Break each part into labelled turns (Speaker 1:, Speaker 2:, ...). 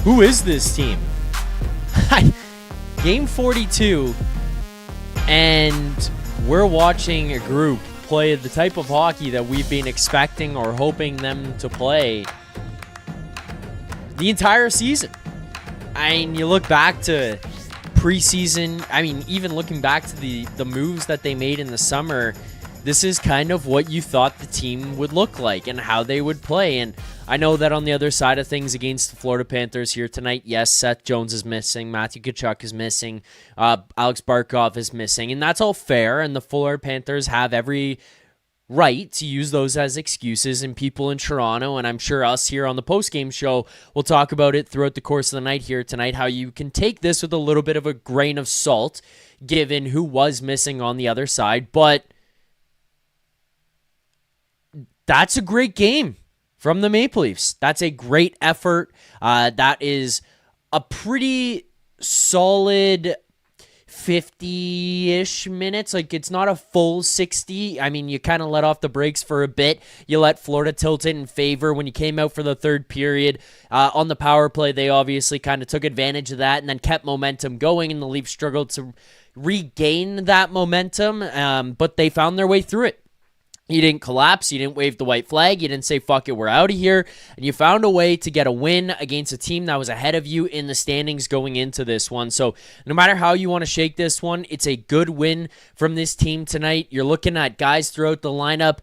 Speaker 1: Who is this team? Game 42, and we're watching a group play the type of hockey that we've been expecting or hoping them to play the entire season. I mean, you look back to preseason, even looking back to the moves that they made in the summer, this is kind of what you thought the team would look like and how they would play. And I know that on the other side of things against the Florida Panthers here tonight, yes, Seth Jones is missing, Matthew Tkachuk is missing, Alex Barkov is missing, and that's all fair, and the Florida Panthers have every right to use those as excuses, and people in Toronto, and I'm sure us here on the postgame show will talk about it throughout the course of the night here tonight, how you can take this with a little bit of a grain of salt, given who was missing on the other side, but that's a great game from the Maple Leafs. That's a great effort. That is a pretty solid 50-ish minutes. Like, it's not a full 60. I mean, you kind of let off the brakes for a bit. You let Florida tilt it in favor when you came out for the third period. On the power play, they obviously kind of took advantage of that and then kept momentum going, and the Leafs struggled to regain that momentum, but they found their way through it. You didn't collapse. You didn't wave the white flag. You didn't say, fuck it, we're out of here. And you found a way to get a win against a team that was ahead of you in the standings going into this one. So no matter how you want to shake this one, it's a good win from this team tonight. You're looking at guys throughout the lineup.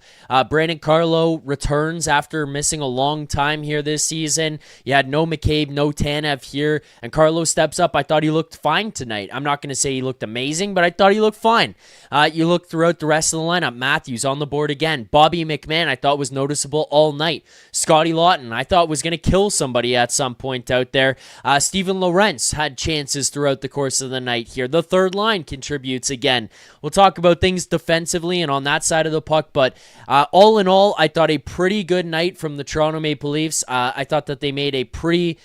Speaker 1: Brandon Carlo returns after missing a long time here this season. You had no McCabe, no Tanev here, and Carlo steps up. I thought he looked fine tonight. I'm not going to say he looked amazing, but I thought he looked fine. You look throughout the rest of the lineup. Matthews on the board again. Bobby McMahon, I thought, was noticeable all night. Scotty Lawton, I thought, was going to kill somebody at some point out there. Steven Lorentz had chances throughout the course of the night here. The third line contributes again. We'll talk about things defensively and on that side of the puck, but all in all, I thought a pretty good night from the Toronto Maple Leafs. I thought that they made a pretty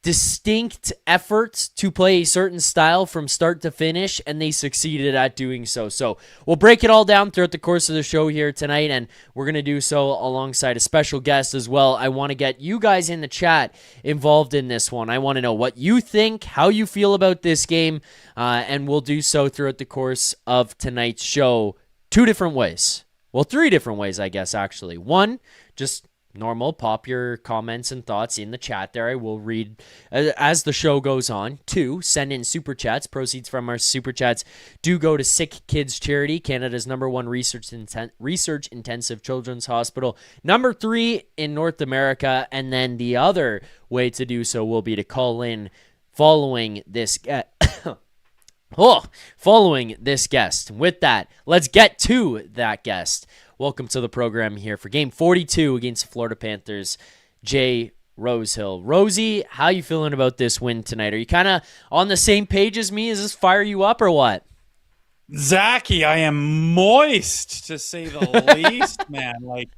Speaker 1: distinct effort to play a certain style from start to finish, and they succeeded at doing so. So we'll break it all down throughout the course of the show here tonight, and we're going to do so alongside a special guest as well. I want to get you guys in the chat involved in this one. I want to know what you think, how you feel about this game, and we'll do so throughout the course of tonight's show 2 different ways. Well, 3 different ways, I guess, actually. 1, just normal, pop your comments and thoughts in the chat there. I will read as the show goes on. 2, send in super chats. Proceeds from our super chats do go to Sick Kids Charity, Canada's #1 research-intensive children's hospital. 3 in North America, and then the other way to do so will be to call in following this following this guest. With that, let's get to that guest. Welcome to the program here for Game 42 against the Florida Panthers, Jay Rosehill. Rosie, how you feeling about this win tonight? Are you kind of on the same page as me? Does this fire you up or what?
Speaker 2: Zachy, I am moist, to say the least, man. Like,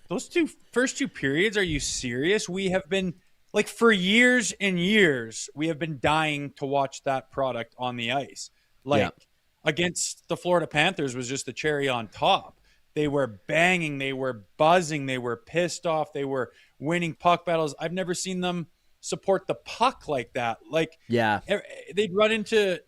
Speaker 2: those first two periods, are you serious? We have been, like, for years and years, we have been dying to watch that product on the ice. Like, against the Florida Panthers was just the cherry on top. They were banging, they were buzzing, they were pissed off, they were winning puck battles. I've never seen them support the puck like that. Like, they'd run into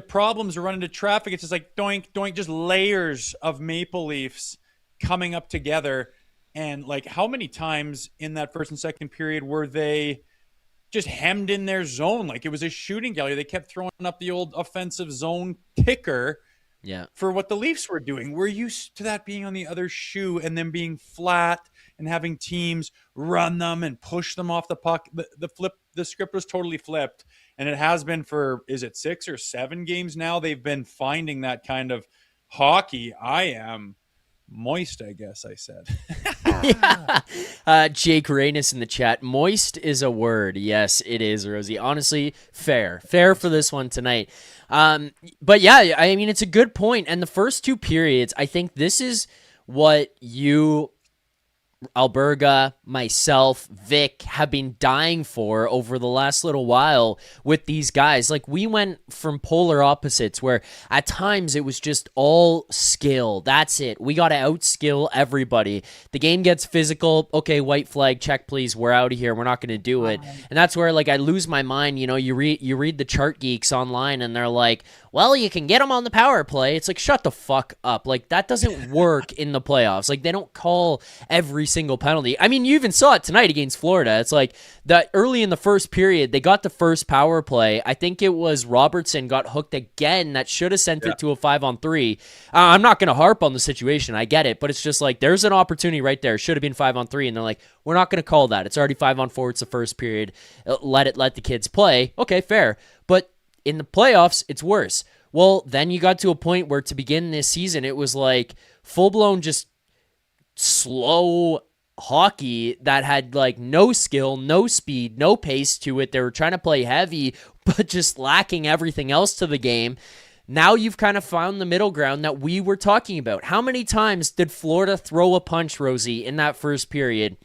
Speaker 2: problems or run into traffic. It's just like doink, doink, just layers of Maple Leafs coming up together. And like, how many times in that first and second period were they just hemmed in their zone? Like, it was a shooting gallery. They kept throwing up the old offensive zone ticker. For what the Leafs were doing. We're used to that being on the other shoe and them being flat and having teams run them and push them off the puck. The script was totally flipped, and it has been for, is it 6 or 7 games now? They've been finding that kind of hockey. I am moist, I guess I said.
Speaker 1: Jake Reynes in the chat. Moist is a word. Yes, it is, Rosie. Honestly, fair for this one tonight. But yeah, I mean, it's a good point. And the first 2 periods, I think this is what you Alberga, myself, Vic have been dying for over the last little while with these guys. Like, we went from polar opposites where at times it was just all skill. That's it. We got to outskill everybody. The game gets physical. Okay, white flag, check please. We're out of here. We're not going to do it. And that's where, like, I lose my mind. You know, you read the chart geeks online and they're like, well, you can get them on the power play. It's like, shut the fuck up. Like, that doesn't work in the playoffs. Like, they don't call every single penalty. I mean, you even saw it tonight against Florida. It's like that early in the first period, they got the first power play. I think it was Robertson got hooked again. That should have sent it to a 5-on-3. I'm not going to harp on the situation. I get it, but it's just like, there's an opportunity right there. Should have been 5-on-3. And they're like, we're not going to call that. It's already 5-on-4. It's the first period. Let the kids play. Okay, fair. But in the playoffs, it's worse. Well, then you got to a point where to begin this season, it was like full-blown just slow hockey that had like no skill, no speed, no pace to it. They were trying to play heavy, but just lacking everything else to the game. Now you've kind of found the middle ground that we were talking about. How many times did Florida throw a punch, Rosie, in that first period,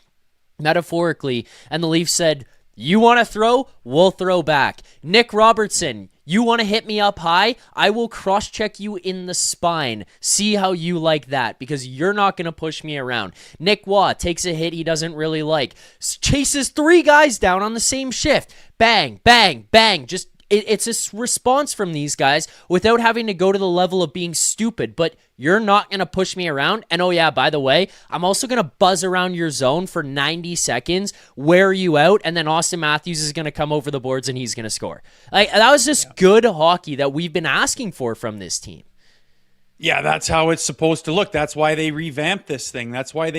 Speaker 1: metaphorically, and the Leafs said, you want to throw? We'll throw back. Nick Robertson, you want to hit me up high? I will cross-check you in the spine. See how you like that, because you're not going to push me around. Nick Waugh takes a hit he doesn't really like. Chases 3 guys down on the same shift. Bang, bang, bang. Just it's a response from these guys without having to go to the level of being stupid, but you're not going to push me around. And oh yeah, by the way, I'm also going to buzz around your zone for 90 seconds, wear you out, and then Auston Matthews is going to come over the boards and he's going to score. Like, that was just good hockey that we've been asking for from this team.
Speaker 2: Yeah, that's how it's supposed to look. That's why they revamped this thing. That's why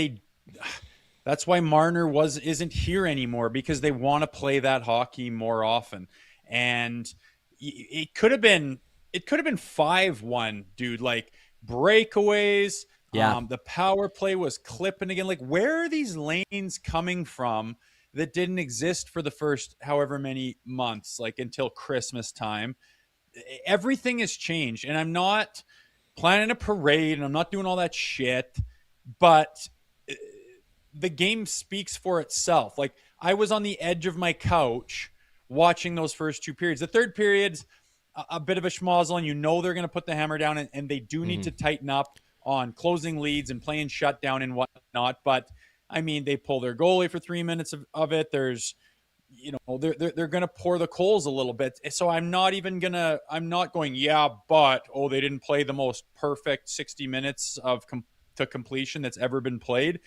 Speaker 2: Marner isn't here anymore, because they want to play that hockey more often. And it could have been 5-1, dude. Like, breakaways.
Speaker 1: Yeah.
Speaker 2: The power play was clipping again. Like, where are these lanes coming from that didn't exist for the first however many months, like until Christmas time? Everything has changed, and I'm not planning a parade and I'm not doing all that shit, but the game speaks for itself. Like, I was on the edge of my couch watching those first 2 periods. The third period's a bit of a schmozzle, and you know they're going to put the hammer down, and they do need to tighten up on closing leads and playing shutdown and whatnot. But I mean, they pull their goalie for 3 minutes of it. There's, you know, they're going to pour the coals a little bit. So I'm not going, yeah, but, oh, they didn't play the most perfect 60 minutes to completion that's ever been played.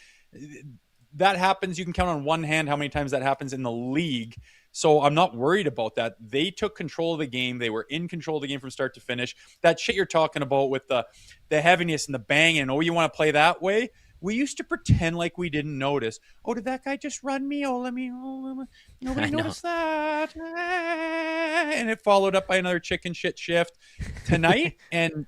Speaker 2: That happens. You can count on one hand how many times that happens in the league. So I'm not worried about that. They took control of the game. They were in control of the game from start to finish. That shit you're talking about with the heaviness and the banging, oh, you want to play that way? We used to pretend like we didn't notice. Oh, did that guy just run me? Nobody noticed that. And it followed up by another chicken shit shift tonight. And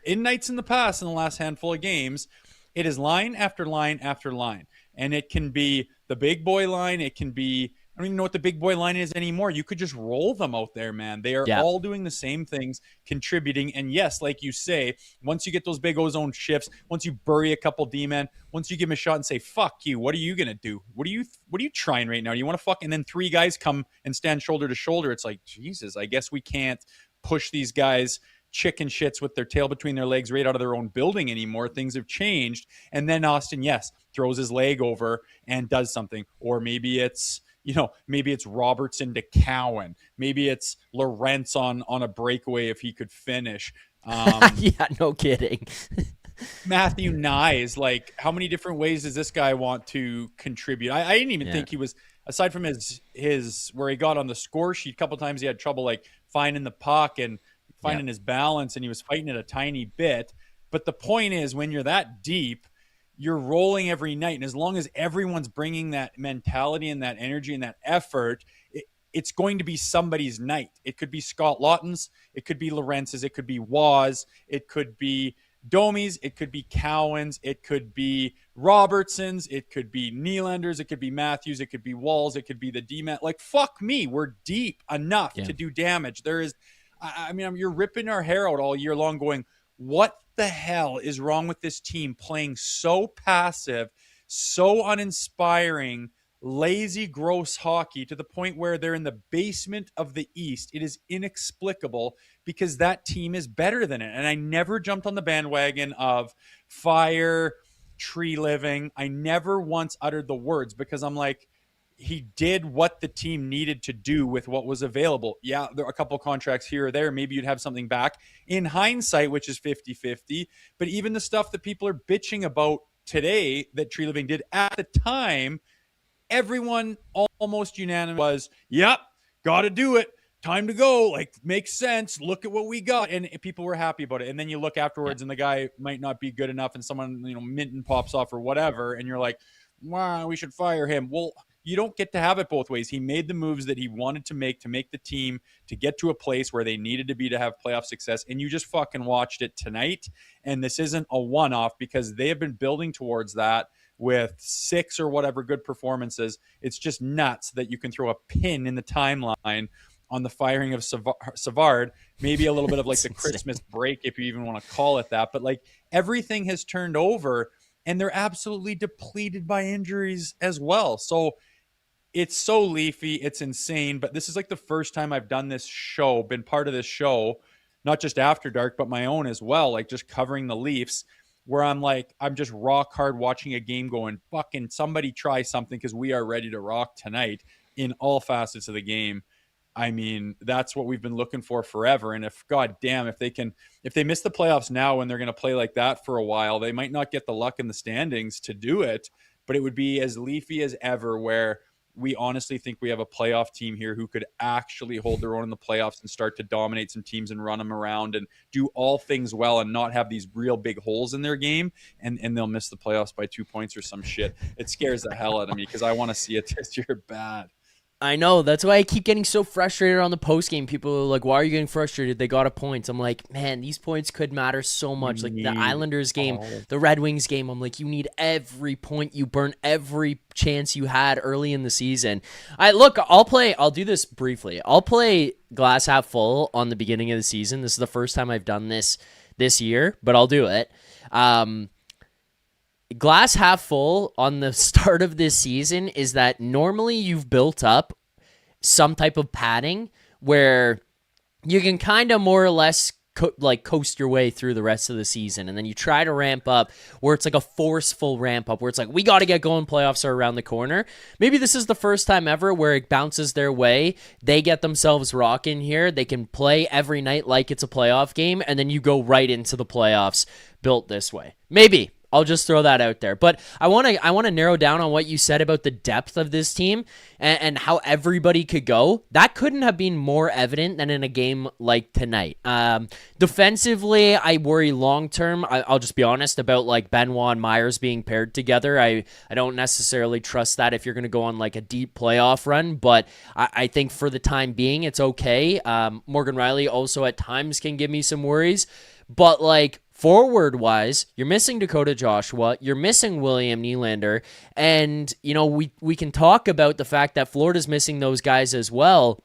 Speaker 2: in nights in the past, in the last handful of games, it is line after line after line. And it can be the big boy line. It can be, I don't even know what the big boy line is anymore. You could just roll them out there, man. They are all doing the same things, contributing. And yes, like you say, once you get those big ozone shifts, once you bury a couple D-men, once you give them a shot and say, fuck you, what are you going to do? What are you trying right now? Do you want to fuck? And then 3 guys come and stand shoulder to shoulder. It's like, Jesus, I guess we can't push these guys chicken shits with their tail between their legs right out of their own building anymore. Things have changed. And then Auston, yes, throws his leg over and does something. Or maybe it's, maybe it's Robertson to Cowan. Maybe it's Lorentz on a breakaway if he could finish.
Speaker 1: Yeah, no kidding.
Speaker 2: Matthew Nyes, like, how many different ways does this guy want to contribute? I didn't even think he was, aside from his where he got on the score sheet, a couple times he had trouble like finding the puck and finding his balance, and he was fighting it a tiny bit. But the point is, when you're that deep, you're rolling every night. And as long as everyone's bringing that mentality and that energy and that effort, it's going to be somebody's night. It could be Scott Lawton's, it could be Lorentz's, it could be Waz, it could be Domi's, it could be Cowan's, it could be Robertson's, it could be Nylander's, it could be Matthews, it could be Walls, it could be the D-man. Like, fuck me, we're deep enough to do damage. There is, I mean, you're ripping our hair out all year long going, what the hell is wrong with this team playing so passive, so uninspiring, lazy, gross hockey to the point where they're in the basement of the East. It is inexplicable because that team is better than it. And I never jumped on the bandwagon of fire, tree living. I never once uttered the words because I'm like, he did what the team needed to do with what was available. Yeah, there are a couple contracts here or there. Maybe you'd have something back in hindsight, which is 50-50. But even the stuff that people are bitching about today that Tree Living did at the time, everyone almost unanimous was, yep, got to do it. Time to go. Like, makes sense. Look at what we got. And people were happy about it. And then you look afterwards and the guy might not be good enough and someone, Minton pops off or whatever. And you're like, wow, we should fire him. Well, you don't get to have it both ways. He made the moves that he wanted to make the team to get to a place where they needed to be to have playoff success. And you just fucking watched it tonight. And this isn't a one-off because they have been building towards that with 6 or whatever good performances. It's just nuts that you can throw a pin in the timeline on the firing of Savard, maybe a little bit of like the Christmas break, if you even want to call it that. But like everything has turned over and they're absolutely depleted by injuries as well. So it's so Leafy. It's insane. But this is like the first time I've done this show, been part of this show, not just After Dark, but my own as well, like just covering the Leafs, where I'm like, I'm just rock hard watching a game going, fucking somebody try something because we are ready to rock tonight in all facets of the game. I mean, that's what we've been looking for forever. And if they miss the playoffs now and they're going to play like that for a while, they might not get the luck in the standings to do it, but it would be as Leafy as ever, where we honestly think we have a playoff team here who could actually hold their own in the playoffs and start to dominate some teams and run them around and do all things well and not have these real big holes in their game. And they'll miss the playoffs by 2 points or some shit. It scares the hell out of me because I want to see it this year bad.
Speaker 1: I know. That's why I keep getting so frustrated on the postgame. People are like, why are you getting frustrated? They got a point. I'm like, man, these points could matter so much. Like the Islanders game, the Red Wings game, I'm like, you need every point. You burn every chance you had early in the season. I'll do this briefly. I'll play glass half full on the beginning of the season. This is the first time I've done this year, but I'll do it. Glass half full on the start of this season is that normally you've built up some type of padding where you can kind of more or less coast your way through the rest of the season. And then you try to ramp up where it's like a forceful ramp up where it's like, we got to get going. Playoffs are around the corner. Maybe this is the first time ever where it bounces their way. They get themselves rocking here. They can play every night like it's a playoff game. And then you go right into the playoffs built this way. Maybe. I'll just throw that out there. But I want to narrow down on what you said about the depth of this team and how everybody could go. That couldn't have been more evident than in a game like tonight. Defensively, I worry long-term. I'll just be honest about like Benoit and Myers being paired together. I don't necessarily trust that if you're going to go on like a deep playoff run, but I think for the time being, it's okay. Morgan Rielly also at times can give me some worries, but like, forward-wise, you're missing Dakota Joshua, you're missing William Nylander, and, we can talk about the fact that Florida's missing those guys as well,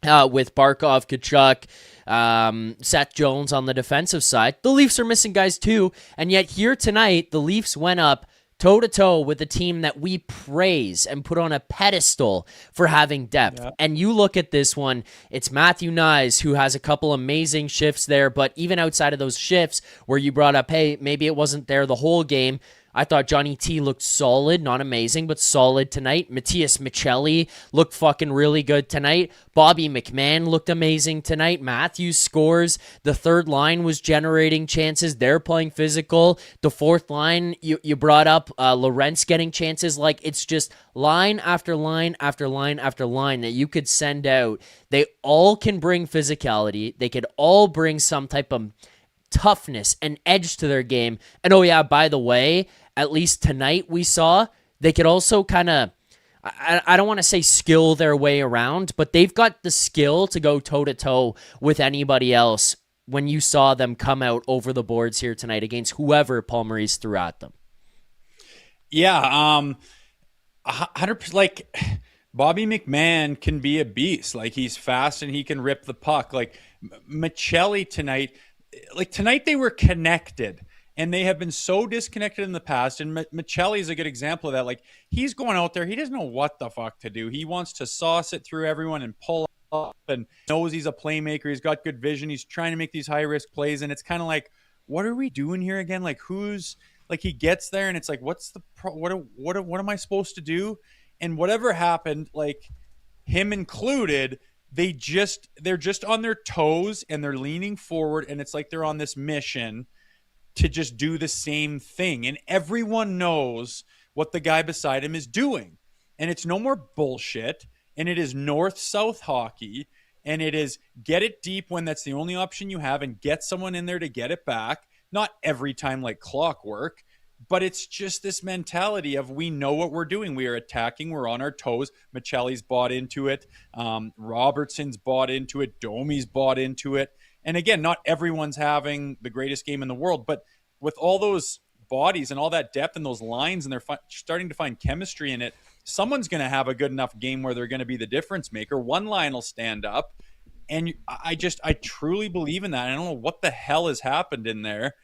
Speaker 1: with Barkov, Tkachuk, Seth Jones on the defensive side. The Leafs are missing guys too, and yet here tonight, the Leafs went up toe-to-toe with a team that we praise and put on a pedestal for having depth. Yeah. And you look at this one, it's Matthew Nyes, who has a couple amazing shifts there, but even outside of those shifts where you brought up, hey, maybe it wasn't there the whole game, I thought Johnny T looked solid, not amazing, but solid tonight. Matias Michelli looked fucking really good tonight. Bobby McMann looked amazing tonight. Matthews scores. The third line was generating chances. They're playing physical. The fourth line, you brought up Lorentz getting chances. Like, it's just line after line after line after line that you could send out. They all can bring physicality. They could all bring some type of toughness and edge to their game. And oh yeah, by the way, at least tonight we saw they could also kind of, I don't want to say skill their way around, but they've got the skill to go toe-to-toe with anybody else when you saw them come out over the boards here tonight against whoever Paul Maurice threw at them.
Speaker 2: Yeah, 100%. Like, Bobby McMann can be a beast. Like, he's fast and he can rip the puck. Like, Michelli tonight, they were connected. And they have been so disconnected in the past. And Michelli is a good example of that. Like, he's going out there, he doesn't know what the fuck to do. He wants to sauce it through everyone and pull up, and knows he's a playmaker. He's got good vision. He's trying to make these high risk plays. And it's kind of like, what are we doing here again? Like, who's like, he gets there and it's like, what's the what am I supposed to do? And whatever happened, like, him included, they're just on their toes and they're leaning forward, and it's like they're on this mission to just do the same thing. And everyone knows what the guy beside him is doing. And it's no more bullshit. And it is north-south hockey. And it is get it deep when that's the only option you have, and get someone in there to get it back. Not every time like clockwork, but it's just this mentality of, we know what we're doing. We are attacking. We're on our toes. Michelli's bought into it. Robertson's bought into it. Domi's bought into it. And again, not everyone's having the greatest game in the world, but with all those bodies and all that depth and those lines, and they're starting to find chemistry in it, someone's going to have a good enough game where they're going to be the difference maker. One line will stand up. And I truly believe in that. I don't know what the hell has happened in there,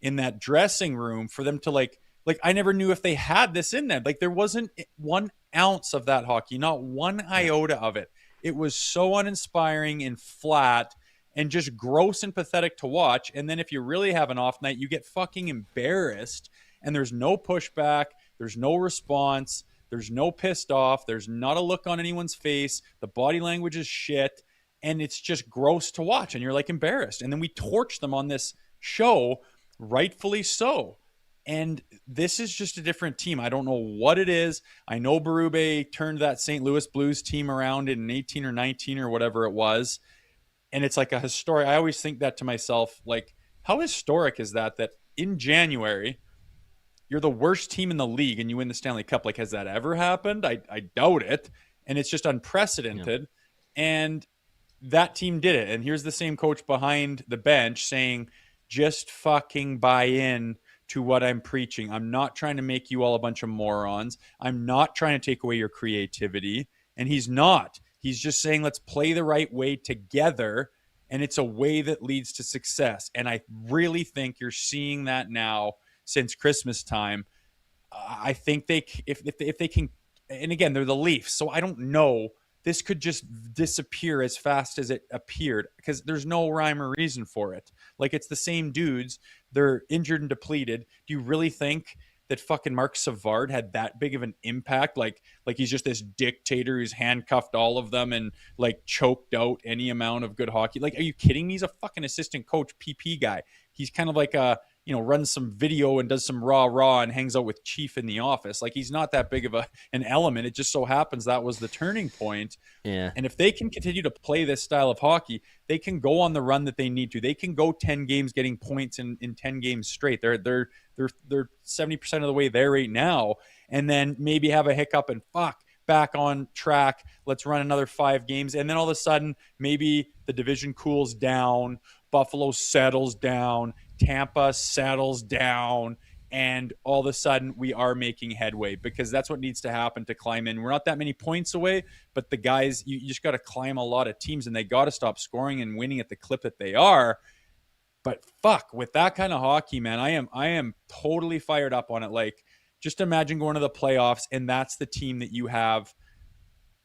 Speaker 2: in that dressing room, for them to like I never knew if they had this in there. Like, there wasn't 1 ounce of that hockey, not one iota of it. It was so uninspiring and flat and just gross and pathetic to watch. And then if you really have an off night, you get fucking embarrassed, and there's no pushback, there's no response, there's no pissed off, there's not a look on anyone's face, the body language is shit, and it's just gross to watch, and you're like embarrassed. And then we torch them on this show, rightfully so. And this is just a different team. I don't know what it is. I know Berube turned that St. Louis Blues team around in 18 or 19 or whatever it was. And it's like a historic. I always think that to myself, like, how historic is that in January, you're the worst team in the league and you win the Stanley Cup? Like, has that ever happened? I doubt it. And it's just unprecedented. Yeah. And that team did it. And here's the same coach behind the bench saying, just fucking buy in to what I'm preaching. I'm not trying to make you all a bunch of morons. I'm not trying to take away your creativity. And he's not. He's just saying, let's play the right way together. And it's a way that leads to success. And I really think you're seeing that now since Christmas time. I think if they can, and again, they're the Leafs, so I don't know. This could just disappear as fast as it appeared, because there's no rhyme or reason for it. Like, it's the same dudes. They're injured and depleted. Do you really think that fucking Mark Savard had that big of an impact? Like he's just this dictator who's handcuffed all of them and like choked out any amount of good hockey. Like, are you kidding me? He's a fucking assistant coach, PP guy. He's kind of like runs some video and does some raw and hangs out with Chief in the office. Like, he's not that big of an element. It just so happens that was the turning point.
Speaker 1: Yeah.
Speaker 2: And if they can continue to play this style of hockey, they can go on the run that they need to. They can go 10 games getting points in 10 games straight. They're 70% of the way there right now. And then maybe have a hiccup and back on track. Let's run another 5 games. And then all of a sudden, maybe the division cools down. Buffalo settles down. Tampa settles down. And all of a sudden, we are making headway, because that's what needs to happen to climb in. We're not that many points away, but the guys, you just got to climb a lot of teams, and they got to stop scoring and winning at the clip that they are. But fuck, with that kind of hockey, man, I am totally fired up on it. Like, just imagine going to the playoffs, and that's the team that you have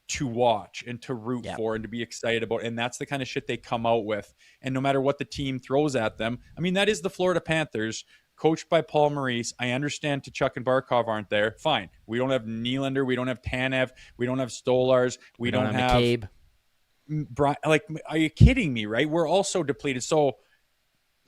Speaker 2: to watch and to root for and to be excited about. And that's the kind of shit they come out with. And no matter what the team throws at them, I mean, that is the Florida Panthers, coached by Paul Maurice. I understand Tkachuk and Barkov aren't there. Fine. We don't have Nylander. We don't have Tanev. We don't have Stolars. We don't have
Speaker 1: McCabe.
Speaker 2: Like, are you kidding me? Right? We're also depleted. So,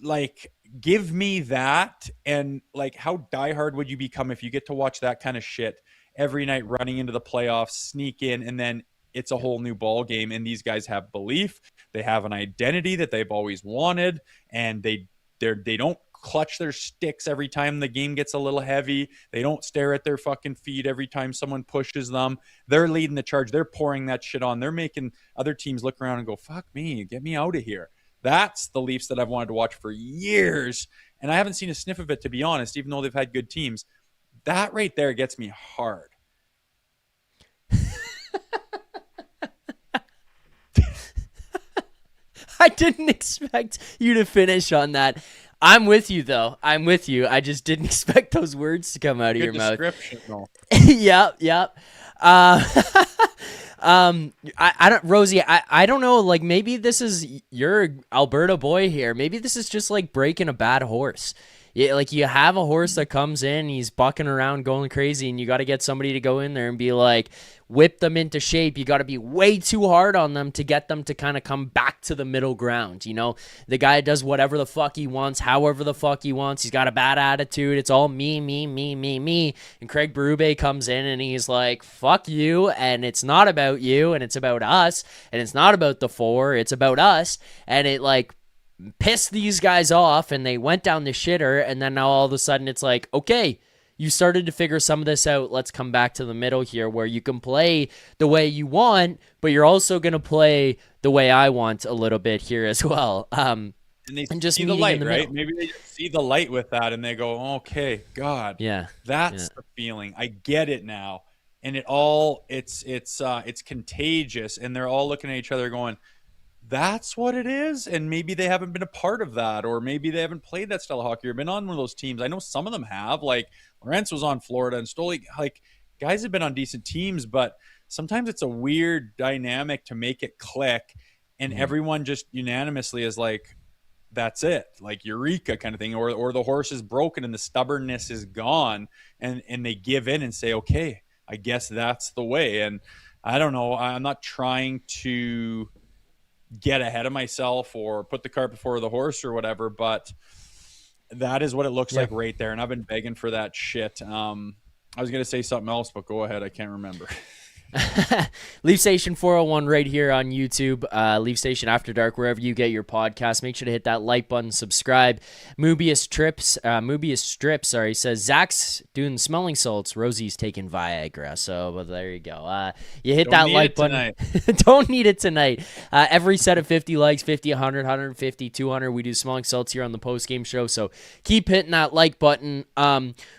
Speaker 2: like, give me that. And like, how diehard would you become if you get to watch that kind of shit every night, running into the playoffs, sneak in, and then it's a whole new ball game. And these guys have belief. They have an identity that they've always wanted, and they don't clutch their sticks every time the game gets a little heavy. They don't stare at their fucking feet every time someone pushes them. They're leading the charge. They're pouring that shit on. They're making other teams look around and go, fuck me, get me out of here. That's the Leafs that I've wanted to watch for years. And I haven't seen a sniff of it, to be honest, even though they've had good teams. That right there gets me hard.
Speaker 1: I didn't expect you to finish on that. I'm with you though. I'm with you. I just didn't expect those words to come out of
Speaker 2: Good
Speaker 1: your mouth.
Speaker 2: description, though.
Speaker 1: Yep. Uh, I don't, Rosie. I don't know. Like maybe this is your Alberta boy here. Maybe this is just like breaking a bad horse. Yeah, like you have a horse that comes in, he's bucking around, going crazy, and you got to get somebody to go in there and be like, whip them into shape. You got to be way too hard on them to get them to kind of come back to the middle ground. You know, the guy does whatever the fuck he wants, however the fuck he wants. He's got a bad attitude. It's all me. And Craig Berube comes in and he's like, fuck you. And it's not about you, and it's about us. And it's not about the four. It's about us. And it like pissed these guys off, and they went down the shitter. And then now all of a sudden it's like, okay, you started to figure some of this out. Let's come back to the middle here where you can play the way you want, but you're also going to play the way I want a little bit here as well.
Speaker 2: And they
Speaker 1: and just
Speaker 2: see the light, right?
Speaker 1: middle.
Speaker 2: Maybe they just see the light with that and they go, okay, God,
Speaker 1: Yeah.
Speaker 2: that's the feeling. I get it now. And it's contagious. And they're all looking at each other going, that's what it is. And maybe they haven't been a part of that, or maybe they haven't played that style of hockey or been on one of those teams. I know some of them have, like Lawrence was on Florida and Stoli, like guys have been on decent teams, but sometimes it's a weird dynamic to make it click. And everyone just unanimously is like, that's it, like eureka kind of thing, or the horse is broken and the stubbornness is gone, and they give in and say, okay, I guess that's the way. And I don't know, I'm not trying to get ahead of myself or put the cart before the horse or whatever, but that is what it looks like right there. And I've been begging for that shit. I was going to say something else, but go ahead. I can't remember.
Speaker 1: Leaf Station 401 right here on YouTube. Leaf Station After Dark, wherever you get your podcast. Make sure to hit that like button, subscribe. Mobius Strips, says Zach's doing smelling salts. Rosie's taking Viagra. So, well, there you go. You hit that like button. Don't need it tonight. Every set of 50 likes, 50, 100, 150, 200. We do smelling salts here on the post-game show. So keep hitting that like button.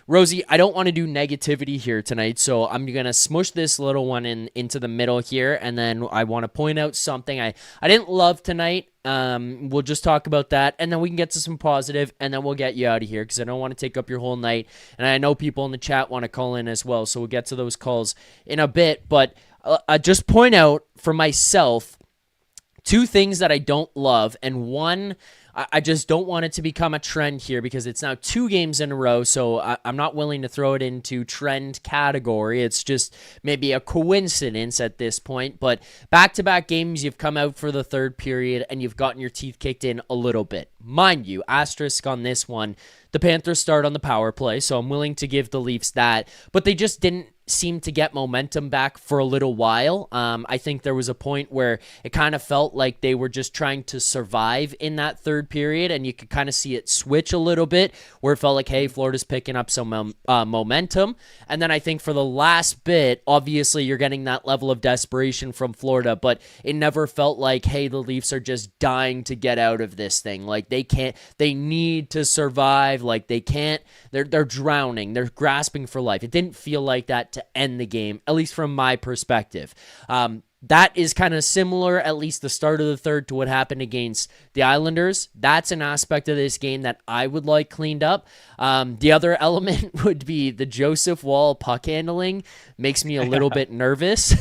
Speaker 1: Rosie, I don't want to do negativity here tonight, so I'm going to smush this little one into the middle here, and then I want to point out something I didn't love tonight. We'll just talk about that, and then we can get to some positive, and then we'll get you out of here because I don't want to take up your whole night, and I know people in the chat want to call in as well, so we'll get to those calls in a bit. But I just point out for myself two things that I don't love, and one, I just don't want it to become a trend here because it's now 2 games in a row, so I'm not willing to throw it into trend category. It's just maybe a coincidence at this point, but back-to-back games, you've come out for the third period, and you've gotten your teeth kicked in a little bit. Mind you, asterisk on this one, the Panthers start on the power play, so I'm willing to give the Leafs that, but they just didn't seem to get momentum back for a little while. I think there was a point where it kind of felt like they were just trying to survive in that third period, and you could kind of see it switch a little bit where it felt like, hey, Florida's picking up some momentum. And then I think for the last bit, obviously you're getting that level of desperation from Florida, but it never felt like, hey, the Leafs are just dying to get out of this thing. Like they need to survive. Like they're drowning. They're grasping for life. It didn't feel like that to end the game, at least from my perspective. That is kind of similar, at least the start of the third, to what happened against the Islanders. That's an aspect of this game that I would like cleaned up. The other element would be the Joseph Woll puck handling. Makes me a little bit nervous.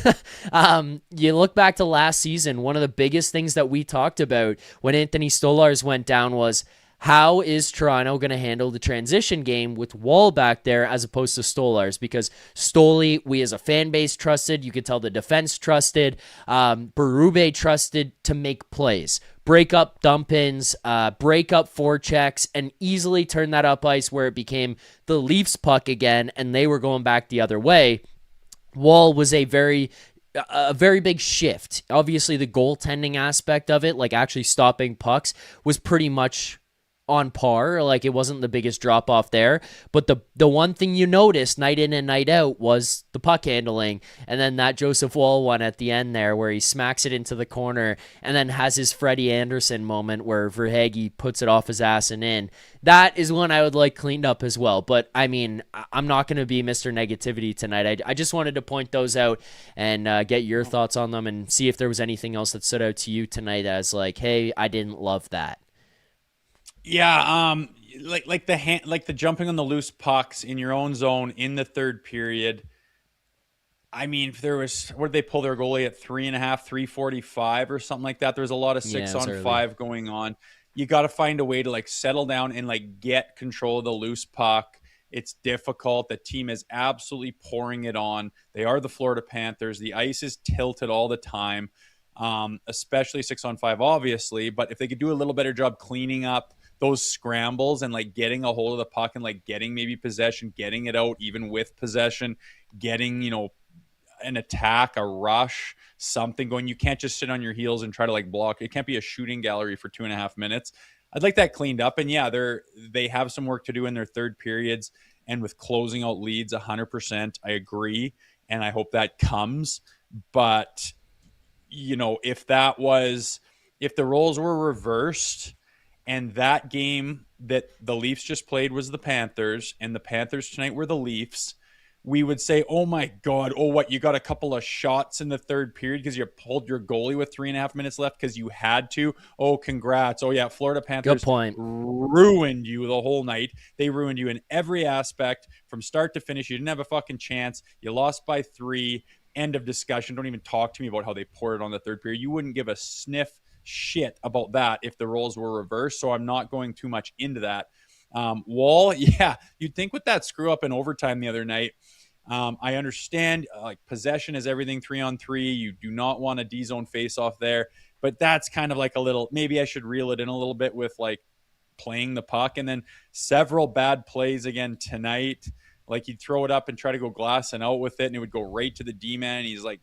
Speaker 1: You look back to last season, one of the biggest things that we talked about when Anthony Stolarz went down was, how is Toronto going to handle the transition game with Woll back there as opposed to Stolarz? Because Stoli, we as a fan base trusted. You could tell the defense trusted. Berube trusted to make plays. Break up dump-ins, break up forechecks, and easily turn that up ice where it became the Leafs puck again, and they were going back the other way. Woll was a very big shift. Obviously, the goaltending aspect of it, like actually stopping pucks, was pretty much on par. Like it wasn't the biggest drop off there, but the one thing you noticed night in and night out was the puck handling, and then that Joseph Woll one at the end there where he smacks it into the corner and then has his Freddie Anderson moment where Verhaeghe puts it off his ass and in. That is one I would like cleaned up as well, but I mean, I'm not going to be Mr. Negativity tonight. I just wanted to point those out and get your thoughts on them and see if there was anything else that stood out to you tonight as like, hey, I didn't love that.
Speaker 2: Yeah, like the jumping on the loose pucks in your own zone in the third period. I mean, if there was, what did they pull their goalie at 3.5, 345 or something like that? There was a lot of
Speaker 1: Yeah,
Speaker 2: six
Speaker 1: it was
Speaker 2: on
Speaker 1: early.
Speaker 2: five going on. You got to find a way to like settle down and like get control of the loose puck. It's difficult. The team is absolutely pouring it on. They are the Florida Panthers. The ice is tilted all the time, especially 6-on-5, obviously. But if they could do a little better job cleaning up those scrambles and like getting a hold of the puck and like getting maybe possession, getting it out even with possession, getting, an attack, a rush, something going. You can't just sit on your heels and try to like block. It can't be a shooting gallery for 2.5 minutes. I'd like that cleaned up. And yeah, they have some work to do in their third periods and with closing out leads. 100%, I agree, and I hope that comes. But if the roles were reversed, and that game that the Leafs just played was the Panthers, and the Panthers tonight were the Leafs, we would say, oh my God, oh, what, you got a couple of shots in the third period because you pulled your goalie with 3.5 minutes left because you had to. Oh, congrats. Oh, yeah, Florida
Speaker 1: Good
Speaker 2: Panthers
Speaker 1: point.
Speaker 2: ruined you the whole night. They ruined you in every aspect from start to finish. You didn't have a fucking chance. You lost by 3. End of discussion. Don't even talk to me about how they poured it on the third period. You wouldn't give a sniff shit about that if the roles were reversed. So I'm not going too much into that. Wall, yeah, you'd think with that screw up in overtime the other night, I understand like possession is everything 3-on-3. You do not want a D zone face off there, but that's kind of like a little, maybe I should reel it in a little bit with like playing the puck. And then several bad plays again tonight. Like he'd throw it up and try to go glass and out with it, and it would go right to the D man. He's like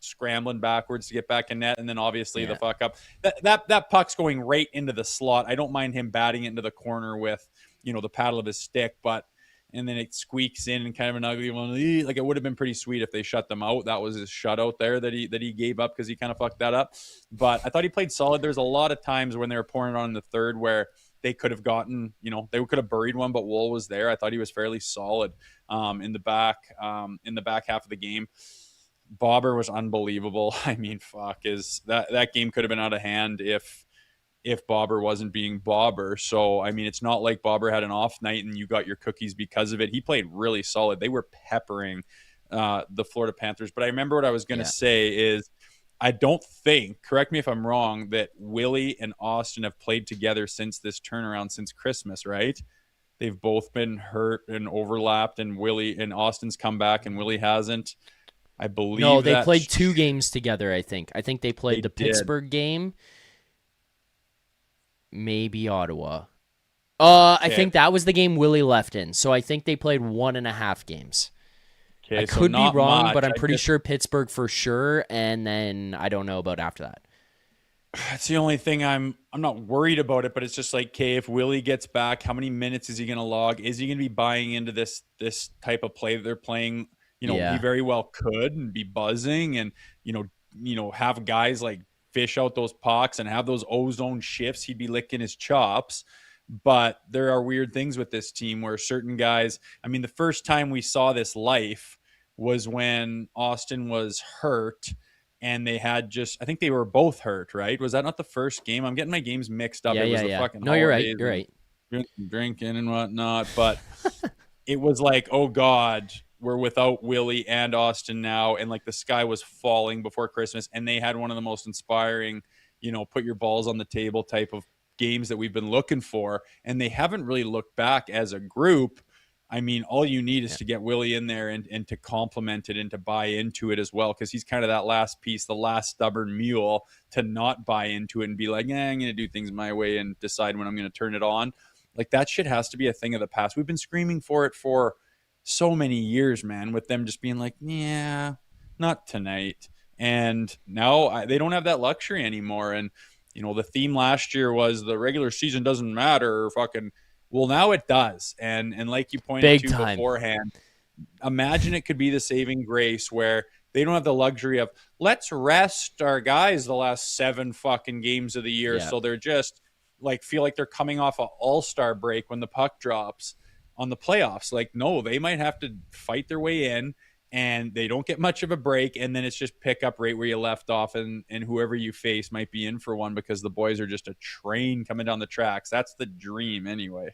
Speaker 2: scrambling backwards to get back in net, and then obviously the
Speaker 1: Yeah.
Speaker 2: fuck up. That puck's going right into the slot. I don't mind him batting it into the corner with the paddle of his stick, but and then it squeaks in and kind of an ugly one. Like it would have been pretty sweet if they shut them out. That was his shutout there that he gave up because he kind of fucked that up. But I thought he played solid. There's a lot of times when they were pouring it on in the third where they could have gotten, they could have buried one, but Wool was there. I thought he was fairly solid in the back half of the game. Bobber was unbelievable. I mean, fuck, is that game could have been out of hand if Bobber wasn't being Bobber. So, I mean, it's not like Bobber had an off night and you got your cookies because of it. He played really solid. They were peppering the Florida Panthers. But I remember what I was going to
Speaker 1: Yeah.
Speaker 2: say is I don't think, correct me if I'm wrong, that Willie and Auston have played together since this turnaround, since Christmas, right? They've both been hurt and overlapped, and Willie and Austin's come back and Willie hasn't. I
Speaker 1: No,
Speaker 2: believe
Speaker 1: they
Speaker 2: that's
Speaker 1: played 2 games together, I think. I think they
Speaker 2: they
Speaker 1: played the
Speaker 2: did.
Speaker 1: Pittsburgh game, maybe Ottawa. I
Speaker 2: Okay.
Speaker 1: think that was the game Willie left in. So I think they played 1.5 games. I
Speaker 2: Okay, so
Speaker 1: could be
Speaker 2: not
Speaker 1: wrong,
Speaker 2: much.
Speaker 1: but I'm
Speaker 2: I
Speaker 1: pretty
Speaker 2: just
Speaker 1: sure Pittsburgh for sure, and then I don't know about after that.
Speaker 2: That's the only thing I'm not worried about it, but it's just like, okay, if Willie gets back, how many minutes is he going to log? Is he going to be buying into this type of play that they're playing? He
Speaker 1: Yeah.
Speaker 2: very well could and be buzzing and have guys like fish out those pucks and have those ozone shifts. He'd be licking his chops. But there are weird things with this team where certain guys. I mean, the first time we saw this life was when Austin was hurt and they had I think they were both hurt, right? Was that not the first game? I'm getting my games mixed up.
Speaker 1: Yeah,
Speaker 2: It was
Speaker 1: yeah,
Speaker 2: the
Speaker 1: yeah.
Speaker 2: fucking
Speaker 1: No, you're right.
Speaker 2: holidays
Speaker 1: You're
Speaker 2: and
Speaker 1: right.
Speaker 2: drinking and whatnot. But it was like, oh God, we're without Willie and Austin now. And like the sky was falling before Christmas. And they had one of the most inspiring, put your balls on the table type of games that we've been looking for. And they haven't really looked back as a group. I mean, all you need is
Speaker 1: Yeah.
Speaker 2: to get Willie in there and to complement it and to buy into it as well, because he's kind of that last piece, the last stubborn mule to not buy into it and be like, I'm going to do things my way and decide when I'm going to turn it on. Like that shit has to be a thing of the past. We've been screaming for it for so many years, man, with them just being like, yeah, not tonight. And now they don't have that luxury anymore. And, the theme last year was the regular season doesn't matter or fucking, well, now it does. And like you pointed
Speaker 1: Big
Speaker 2: to
Speaker 1: time.
Speaker 2: beforehand, imagine it could be the saving grace where they don't have the luxury of let's rest our guys the last 7 fucking games of the year.
Speaker 1: Yeah.
Speaker 2: So they're just like feel like they're coming off an all-star break when the puck drops on the playoffs. Like, no, they might have to fight their way in and they don't get much of a break. And then it's just pick up right where you left off. And whoever you face might be in for one because the boys are just a train coming down the tracks. That's the dream anyway.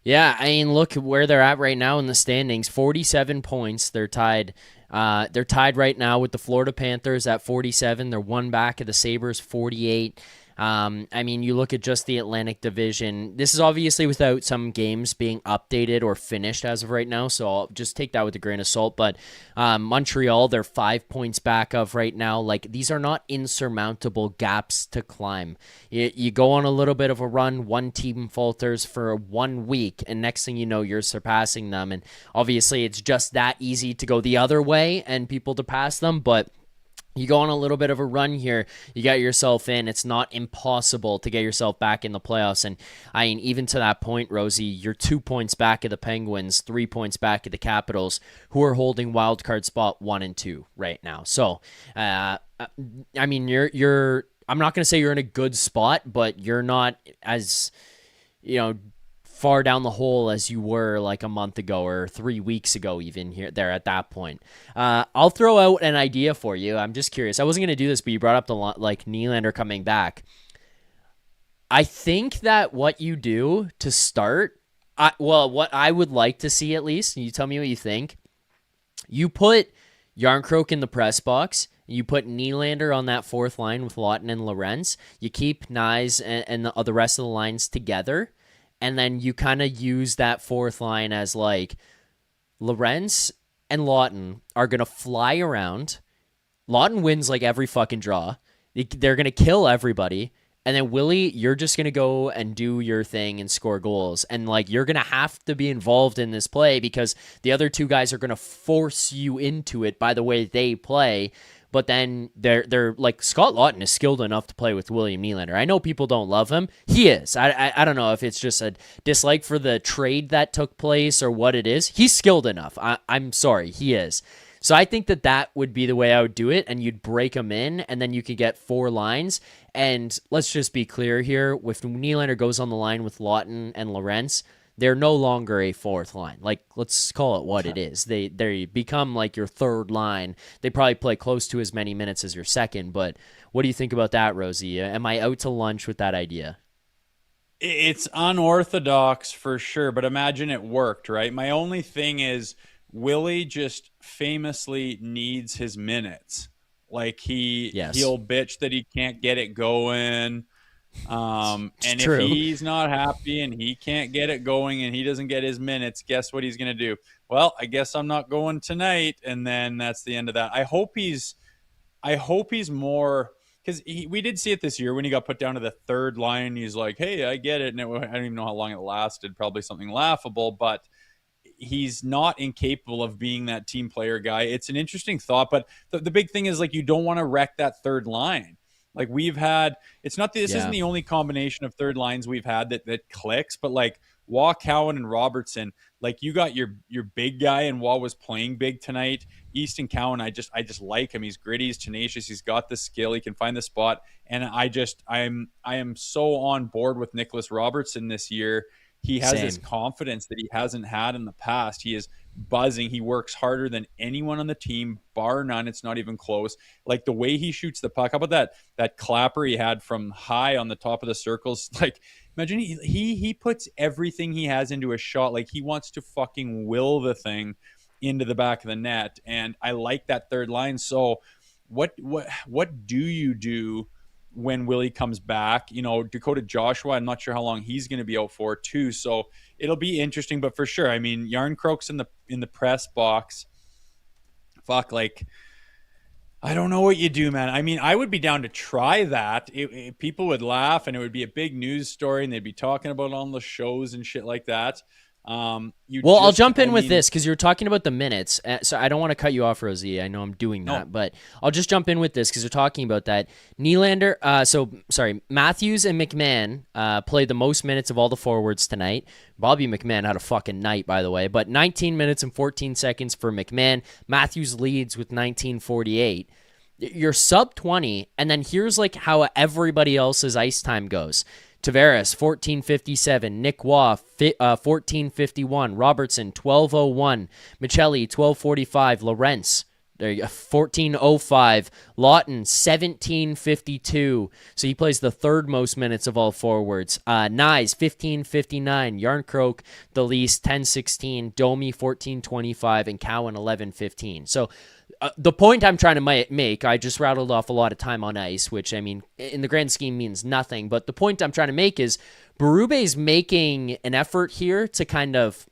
Speaker 1: Yeah, I mean, look where they're at right now in the standings. 47 points. They're tied. They're tied right now with the Florida Panthers at 47. They're one back of the Sabres, 48. I mean, you look at just the Atlantic Division. This is obviously without some games being updated or finished as of right now, so I'll just take that with a grain of salt. But Montreal, they're 5 points back of right now. Like, these are not insurmountable gaps to climb. You go on a little bit of a run, one team falters for 1 week, and next thing you know, you're surpassing them. And obviously, it's just that easy to go the other way and people to pass them, but you go on a little bit of a run here, you got yourself in. It's not impossible to get yourself back in the playoffs. And I mean, even to that point, Rosie, you're 2 points back of the Penguins, 3 points back of the Capitals, who are holding wild card spot 1 and 2 right now. So, I mean, you're. I'm not going to say you're in a good spot, but you're not as, far down the hole as you were like a month ago or 3 weeks ago, even here there at that point. I'll throw out an idea for you. I'm just curious. I wasn't going to do this, but you brought up the Nylander coming back. I think that what you do to start, what I would like to see at least, and you tell me what you think, you put Yarncroke in the press box. You put Nylander on that fourth line with Lawton and Lorenz. You keep Nyes and the rest of the lines together. And then you kind of use that fourth line as like Lorenz and Lawton are going to fly around. Lawton wins like every fucking draw. They're going to kill everybody. And then Willie, you're just going to go and do your thing and score goals. And like you're going to have to be involved in this play because the other two guys are going to force you into it by the way they play. But then they're like Scott Lawton is skilled enough to play with William Nylander. I know people don't love him. He is. I don't know if it's just a dislike for the trade that took place or what it is. He's skilled enough. I'm sorry. He is. So I think that would be the way I would do it, and you'd break them in, and then you could get 4 lines. And let's just be clear here. If Nylander goes on the line with Lawton and Lorenz, they're no longer a fourth line. Like, let's call it what it is. They become like your third line. They probably play close to as many minutes as your second. But what do you think about that, Rosie? Am I out to lunch with that idea?
Speaker 2: It's unorthodox for sure, but imagine it worked, right? My only thing is Willie just famously needs his minutes. Like he'll bitch that he can't get it going. And
Speaker 1: true.
Speaker 2: If he's not happy and he can't get it going and he doesn't get his minutes, guess what he's going to do? Well, I guess I'm not going tonight. And then that's the end of that. I hope he's more, because we did see it this year when he got put down to the third line. He's like, hey, I get it. And I don't even know how long it lasted, probably something laughable, but he's not incapable of being that team player guy. It's an interesting thought, but the big thing is like, you don't want to wreck that third line. Like we've had, it's not, this isn't the only combination of third lines we've had that clicks, but like Waugh, Cowan, and Robertson, like you got your big guy, and Waugh was playing big tonight. Easton Cowan, I just like him. He's gritty, he's tenacious, he's got the skill, he can find the spot. And I am so on board with Nicholas Robertson this year. He has this confidence that he hasn't had in the past. He is buzzing. He works harder than anyone on the team, bar none. It's not even close. Like the way he shoots the puck. How about that clapper he had from high on the top of the circles? Like, imagine he puts everything he has into a shot. Like he wants to fucking will the thing into the back of the net. And I like that third line. So what do you do when Willie comes back? Dakota Joshua, I'm not sure how long he's going to be out for too. So it'll be interesting, but for sure, I mean, Yarncroke's in the press box. Fuck, like, I don't know what you do, man. I mean, I would be down to try that. People would laugh and it would be a big news story and they'd be talking about it on the shows and shit like that.
Speaker 1: I'll jump in with this because you're talking about the minutes. So I don't want to cut you off, Rosie. I know I'm doing that, but I'll just jump in with this because you're talking about that. Nylander, Matthews and McMahon played the most minutes of all the forwards tonight. Bobby McMahon had a fucking night, by the way, but 19 minutes and 14 seconds for McMahon. Matthews leads with 19:48. You're sub 20, and then here's like how everybody else's ice time goes. Tavares, 14:57. Nick Waugh, 14:51. Robertson, 12:01. Michelli, 12:45. Lorenz, There you go. 14:05. Lawton 17:52. So he plays the third most minutes of all forwards. Nyes 15:59. Yarncroke the least 10:16. Domi 14:25 and Cowan 11:15. So the point I'm trying to make, I just rattled off a lot of time on ice, which I mean in the grand scheme means nothing. But the point I'm trying to make is Berube's making an effort here to kind of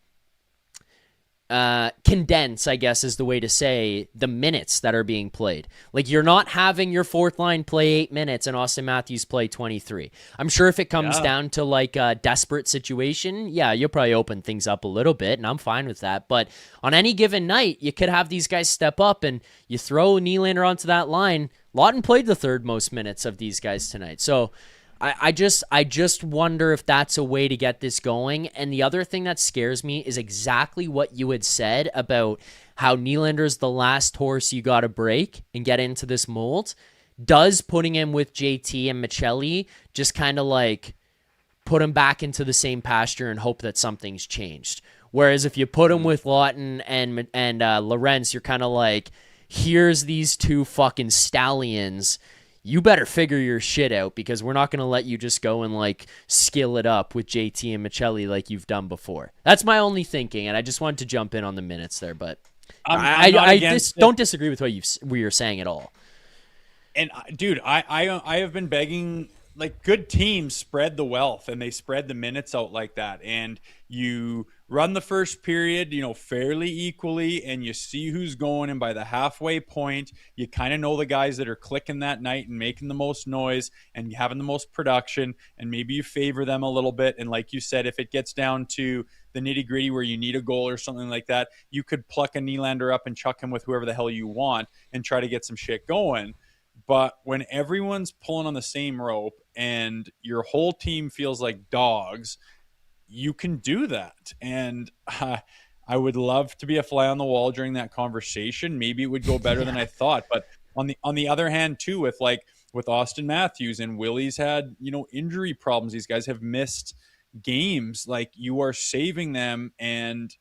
Speaker 1: condense, I guess is the way to say, the minutes that are being played. Like, you're not having your fourth line play 8 minutes and Auston Matthews play 23. I'm sure if it comes down to like a desperate situation, yeah, you'll probably open things up a little bit, and I'm fine with that. But on any given night, you could have these guys step up and you throw Nylander onto that line. Lawton played the third most minutes of these guys tonight. So I just wonder if that's a way to get this going. And the other thing that scares me is exactly what you had said about how Nylander's the last horse you got to break and get into this mold. Does putting him with JT and Michelli just kind of like put him back into the same pasture and hope that something's changed? Whereas if you put him with Lawton and Lorentz, you're kind of like, here's these two fucking stallions. You better figure your shit out, because we're not going to let you just go and like skill it up with JT and Michelli like you've done before. That's my only thinking, and I just wanted to jump in on the minutes there, but I just don't disagree with what you're saying at all.
Speaker 2: And dude, I have been begging, like, good teams spread the wealth and they spread the minutes out like that, and you run the first period, fairly equally, and you see who's going, and by the halfway point, you kind of know the guys that are clicking that night and making the most noise and having the most production, and maybe you favor them a little bit. And like you said, if it gets down to the nitty gritty where you need a goal or something like that, you could pluck a Nylander up and chuck him with whoever the hell you want and try to get some shit going. But when everyone's pulling on the same rope and your whole team feels like dogs, you can do that. And I would love to be a fly on the wall during that conversation. Maybe it would go better than I thought. But on the other hand, too, with Auston Matthews, and Willie's had, injury problems. These guys have missed games. Like, you are saving them and,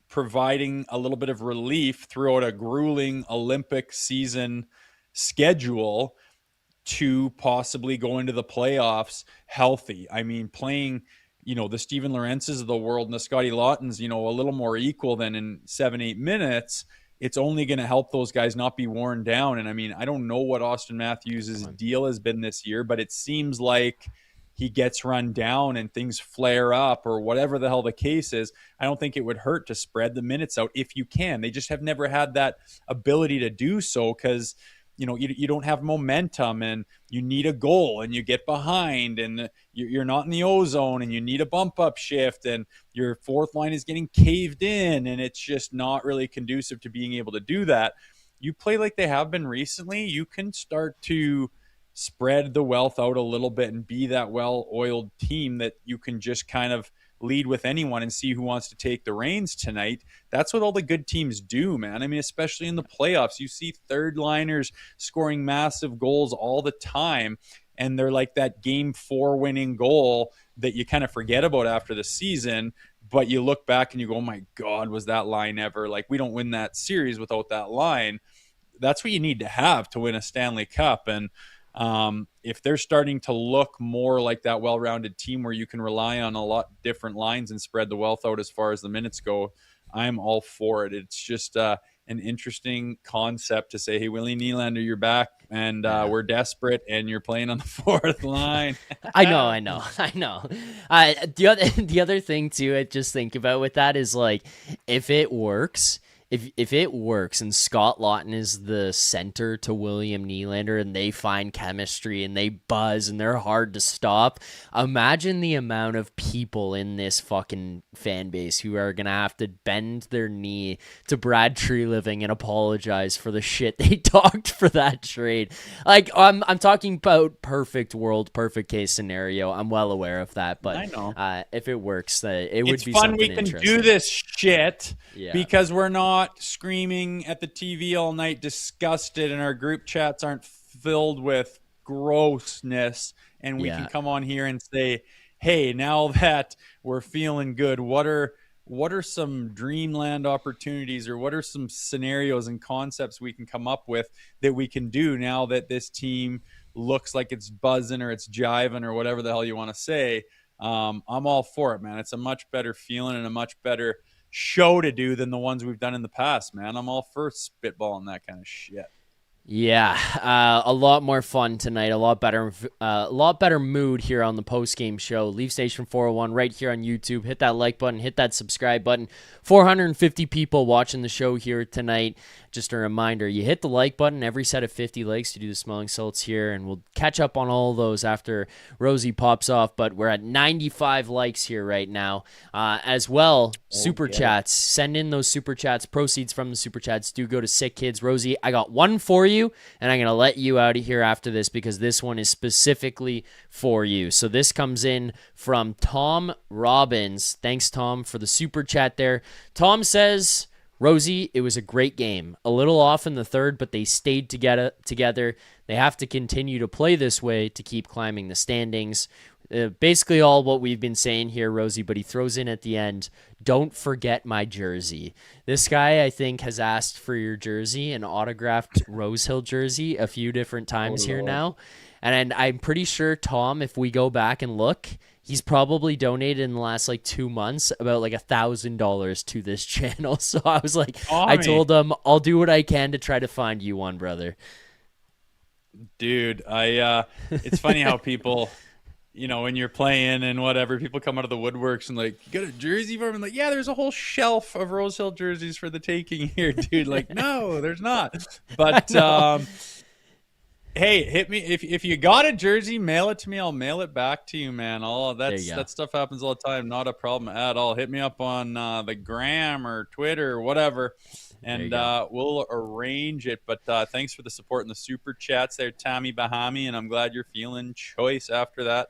Speaker 2: providing a little bit of relief throughout a grueling Olympic season schedule to possibly go into the playoffs healthy. I mean, playing, the Steven Lorentzes of the world and the Scotty Laughtons, a little more equal than in 7-8 minutes, it's only going to help those guys not be worn down. And I mean, I don't know what Auston Matthews' deal has been this year, but it seems like he gets run down and things flare up or whatever the hell the case is. I don't think it would hurt to spread the minutes out if you can. They just have never had that ability to do so, because you don't have momentum, and you need a goal, and you get behind, and you're not in the ozone, and you need a bump up shift, and your fourth line is getting caved in, and it's just not really conducive to being able to do that. You play like they have been recently, you can start to spread the wealth out a little bit and be that well-oiled team that you can just kind of lead with anyone and see who wants to take the reins tonight. That's what all the good teams do, man. I mean, especially in the playoffs, you see third liners scoring massive goals all the time, and they're like that game 4 winning goal that you kind of forget about after the season, but you look back and you go, oh my God, was that line ever? Like, we don't win that series without that line. That's what you need to have to win a Stanley Cup. And if they're starting to look more like that well-rounded team where you can rely on a lot different lines and spread the wealth out as far as the minutes go, I'm all for it. It's just an interesting concept to say, hey, Willie Nylander, you're back, and we're desperate, and you're playing on the fourth line.
Speaker 1: I know. The other thing too, I just think about with that is, like, if it works. If it works and Scott Laughton is the center to William Nylander and they find chemistry and they buzz and they're hard to stop, imagine the amount of people in this fucking fan base who are going to have to bend their knee to Brad Treliving and apologize for the shit they talked for that trade. Like, I'm talking about perfect world, perfect case scenario. I'm well aware of that, but I know. If it works, it would be something interesting.
Speaker 2: It's fun we can do this shit because we're not screaming at the TV all night disgusted, and our group chats aren't filled with grossness, and we can come on here and say, hey, now that we're feeling good, what are what are some dreamland opportunities, or what are some scenarios and concepts we can come up with that we can do now that this team looks like it's buzzing or it's jiving or whatever the hell you want to say. I'm all for it, man. It's a much better feeling and a much better show to do than the ones we've done in the past, man. I'm all for spitballing that kind of shit.
Speaker 1: Yeah, a lot more fun tonight. A lot better mood here on the post game show. Leaf Station 401 right here on YouTube. Hit that like button. Hit that subscribe button. 450 people watching the show here tonight. Just a reminder, you hit the like button every set of 50 likes to do the smelling salts here, and we'll catch up on all of those after Rosie pops off. But we're at 95 likes here right now. As well, super chats. Send in those super chats. Proceeds from the super chats do go to Sick Kids. Rosie, I got one for you, and I'm going to let you out of here after this because this one is specifically for you. So this comes in from Tom Robbins. Thanks, Tom, for the super chat there. Tom says, Rosie, it was a great game. A little off in the third, but they stayed together. They have to continue to play this way to keep climbing the standings. Basically all what we've been saying here, Rosie, but he throws in at the end, don't forget my jersey. This guy, I think, has asked for your jersey, an autographed Rosehill jersey, a few different times here now. And I'm pretty sure, Tom, if we go back and look, he's probably donated in the last 2 months about $1,000 to this channel. So I was like, I told him I'll do what I can to try to find you one, brother.
Speaker 2: Dude, it's funny how people, when you're playing and whatever, people come out of the woodworks and you got a jersey for him? And yeah, there's a whole shelf of Rosehill jerseys for the taking here, dude. No, there's not. But hey, hit me if you got a jersey, mail it to me. I'll mail it back to you, man. That stuff happens all the time. Not a problem at all. Hit me up on the gram or Twitter or whatever, and we'll arrange it. But thanks for the support and the super chats there, Tommy Bahami, and I'm glad you're feeling choice after that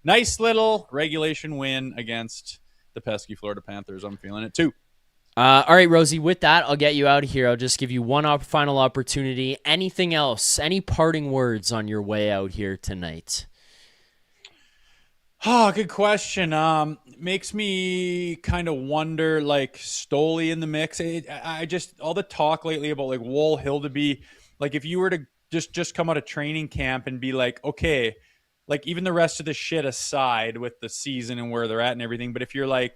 Speaker 2: nice little regulation win against the pesky Florida Panthers. I'm feeling it too.
Speaker 1: All right, Rosie, with that, I'll get you out of here. I'll just give you one final opportunity. Anything else? Any parting words on your way out here tonight?
Speaker 2: Oh, good question. Makes me kind of wonder, Stoley in the mix. I just, all the talk lately about Woll, Hildeby, if you were to just come out of training camp and be okay, even the rest of the shit aside with the season and where they're at and everything, but if you're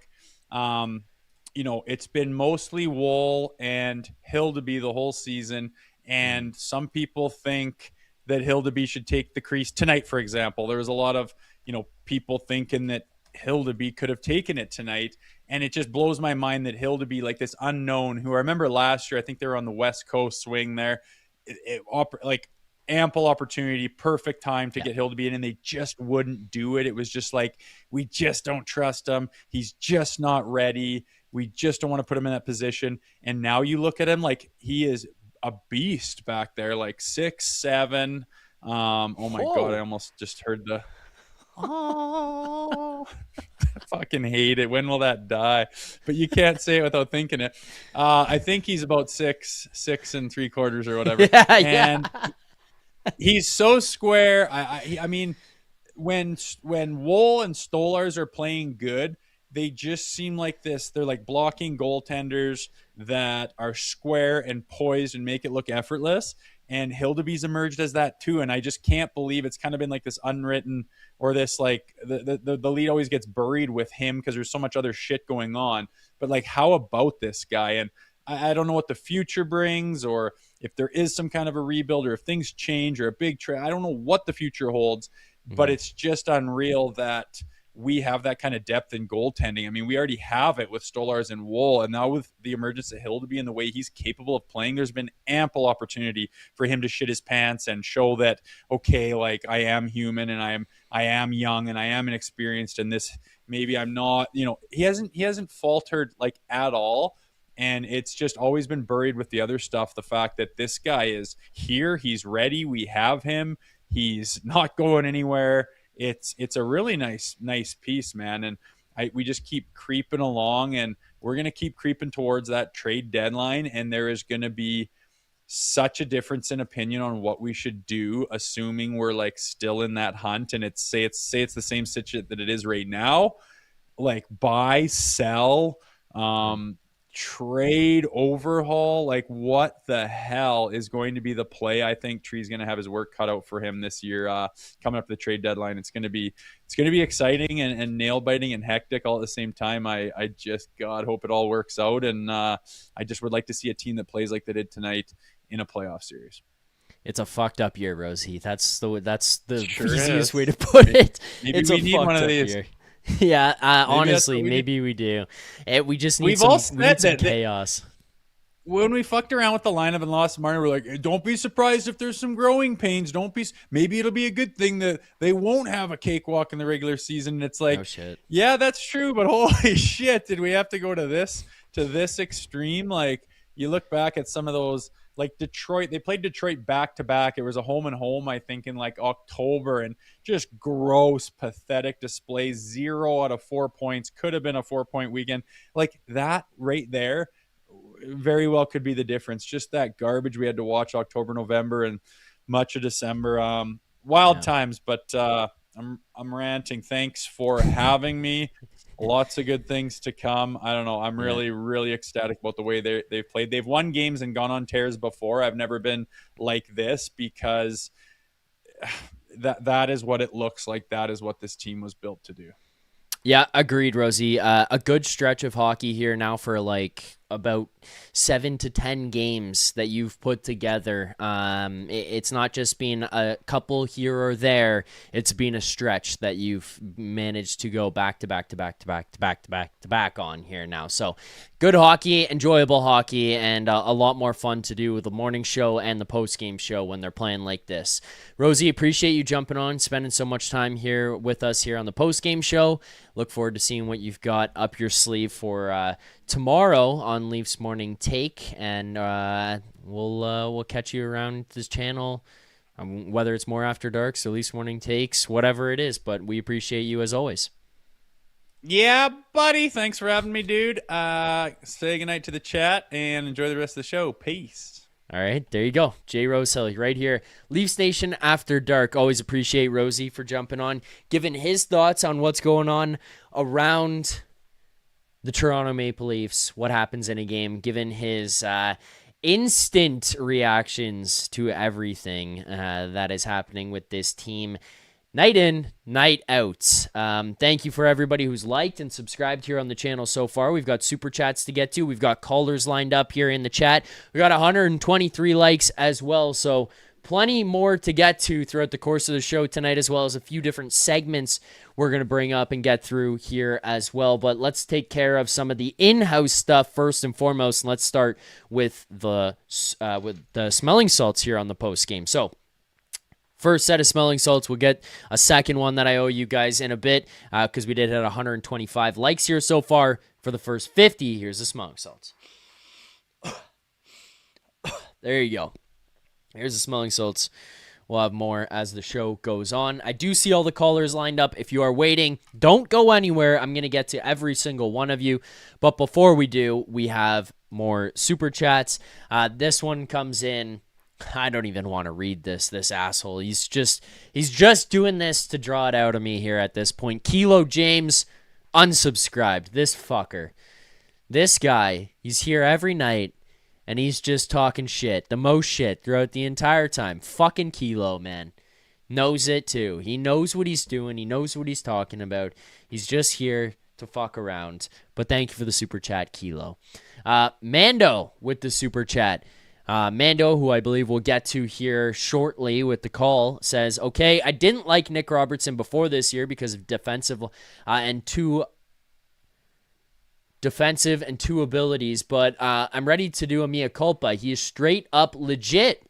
Speaker 2: it's been mostly Woll and Hildeby the whole season, and some people think that Hildeby should take the crease tonight, for example. There was a lot of, people thinking that Hildeby could have taken it tonight, and it just blows my mind that Hildeby, this unknown, who I remember last year, I think they were on the West Coast swing there, ample opportunity, perfect time to get Hildeby in, and they just wouldn't do it. It was just we just don't trust him. He's just not ready. We just don't want to put him in that position. And now you look at him he is a beast back there, 6'7". Oh my God, I almost just heard the I fucking hate it. When will that die? But you can't say it without thinking it. I think he's about 6 3/4 or whatever. And he's so square. I mean, when Woll and Stolars are playing good, they just seem like this. They're blocking goaltenders that are square and poised and make it look effortless. And Hildeby's emerged as that too. And I just can't believe it's kind of been this unwritten, or this the lead always gets buried with him because there's so much other shit going on. But how about this guy? And I don't know what the future brings, or if there is some kind of a rebuild, or if things change, or a big trade. I don't know what the future holds, but it's just unreal that we have that kind of depth in goaltending. I mean, we already have it with Stolars and Woll, and now with the emergence of Hildeby and the way he's capable of playing, there's been ample opportunity for him to shit his pants and show that, okay, I am human, and I am young, and I am inexperienced, and this, maybe I'm not, he hasn't faltered at all. And it's just always been buried with the other stuff. The fact that this guy is here, he's ready, we have him, he's not going anywhere. It's a really nice piece, man. And we just keep creeping along, and we're going to keep creeping towards that trade deadline. And there is going to be such a difference in opinion on what we should do, assuming we're still in that hunt. And it's the same situation that it is right now. Buy, sell, Trade overhaul, like what the hell is going to be the play? I think Tree's going to have his work cut out for him this year. Coming up to the trade deadline, it's going to be exciting and nail biting and hectic all at the same time. I just God hope it all works out, and I just would like to see a team that plays like they did tonight in a playoff series.
Speaker 1: It's a fucked up year, Rosie. That's the
Speaker 2: Sure
Speaker 1: easiest
Speaker 2: is.
Speaker 1: way to put it.
Speaker 2: Maybe
Speaker 1: It's
Speaker 2: we
Speaker 1: a
Speaker 2: need
Speaker 1: fucked
Speaker 2: one of
Speaker 1: up
Speaker 2: these.
Speaker 1: year. Yeah, honestly,
Speaker 2: we
Speaker 1: maybe we do. We just need
Speaker 2: We've
Speaker 1: some,
Speaker 2: all
Speaker 1: we need
Speaker 2: said
Speaker 1: some
Speaker 2: that
Speaker 1: chaos.
Speaker 2: when we fucked around with the lineup and lost Marner, we're like, "Hey, don't be surprised if there's some growing pains. Maybe it'll be a good thing that they won't have a cakewalk in the regular season." And it's like,
Speaker 1: Oh shit.
Speaker 2: yeah, that's true, but holy shit, did we have to go to this extreme? Like, you look back at some of those, like Detroit, they played Detroit back to back. It was a home and home, I think, in like October, and just gross, pathetic displays. 0 out of 4 points. Could have been a 4-point weekend. Like that right there very well could be the difference. Just that garbage we had to watch October, November, and much of December. Wild times, but I'm ranting. Thanks for having me. Lots of good things to come. I don't know. I'm really, really ecstatic about the way they've played. They've won games and gone on tears before. I've never been like this because that is what it looks like. That is what this team was built to do.
Speaker 1: Yeah, agreed, Rosie. A good stretch of hockey here now for like about 7 to 10 games that you've put together. It's not just been a couple here or there. It's been a stretch that you've managed to go back to back to back to back to back to back to back on here now. So good hockey, enjoyable hockey, and a lot more fun to do with the morning show and the post-game show when they're playing like this. Rosie, appreciate you jumping on, spending so much time here with us here on the post-game show. Look forward to seeing what you've got up your sleeve for tomorrow on Leafs Morning Take, and we'll catch you around this channel, whether it's more After Darks or Leafs Morning Takes, whatever it is. But we appreciate you as always.
Speaker 2: Yeah, buddy. Thanks for having me, dude. Say goodnight to the chat and enjoy the rest of the show. Peace.
Speaker 1: All right, there you go. Jay Rosehill right here. Leafs Nation After Dark. Always appreciate Rosie for jumping on, giving his thoughts on what's going on around the Toronto Maple Leafs, what happens in a game, given his instant reactions to everything that is happening with this team. Night in, night out. Thank you for everybody who's liked and subscribed here on the channel so far. We've got super chats to get to. We've got callers lined up here in the chat. We got 123 likes as well, so plenty more to get to throughout the course of the show tonight, as well as a few different segments we're going to bring up and get through here as well. But let's take care of some of the in-house stuff first and foremost. And let's start with the smelling salts here on the post game. So first set of smelling salts. We'll get a second one that I owe you guys in a bit because we did hit 125 likes here so far. For the first 50, here's the smelling salts. There you go. Here's the smelling salts. We'll have more as the show goes on. I do see all the callers lined up. If you are waiting, don't go anywhere. I'm going to get to every single one of you. But before we do, we have more super chats. This one comes in. I don't even want to read this asshole. He's just doing this to draw it out of me here at this point. Kilo James unsubscribed. This fucker. This guy, he's here every night, and he's just talking shit. The most shit throughout the entire time. Fucking Kilo, man. Knows it too. He knows what he's doing. He knows what he's talking about. He's just here to fuck around. But thank you for the super chat, Kilo. Mando with the super chat. Mando, who I believe we'll get to here shortly with the call, says, okay, I didn't like Nick Robertson before this year because of defensive and two abilities, but I'm ready to do a mea culpa. He is straight up legit.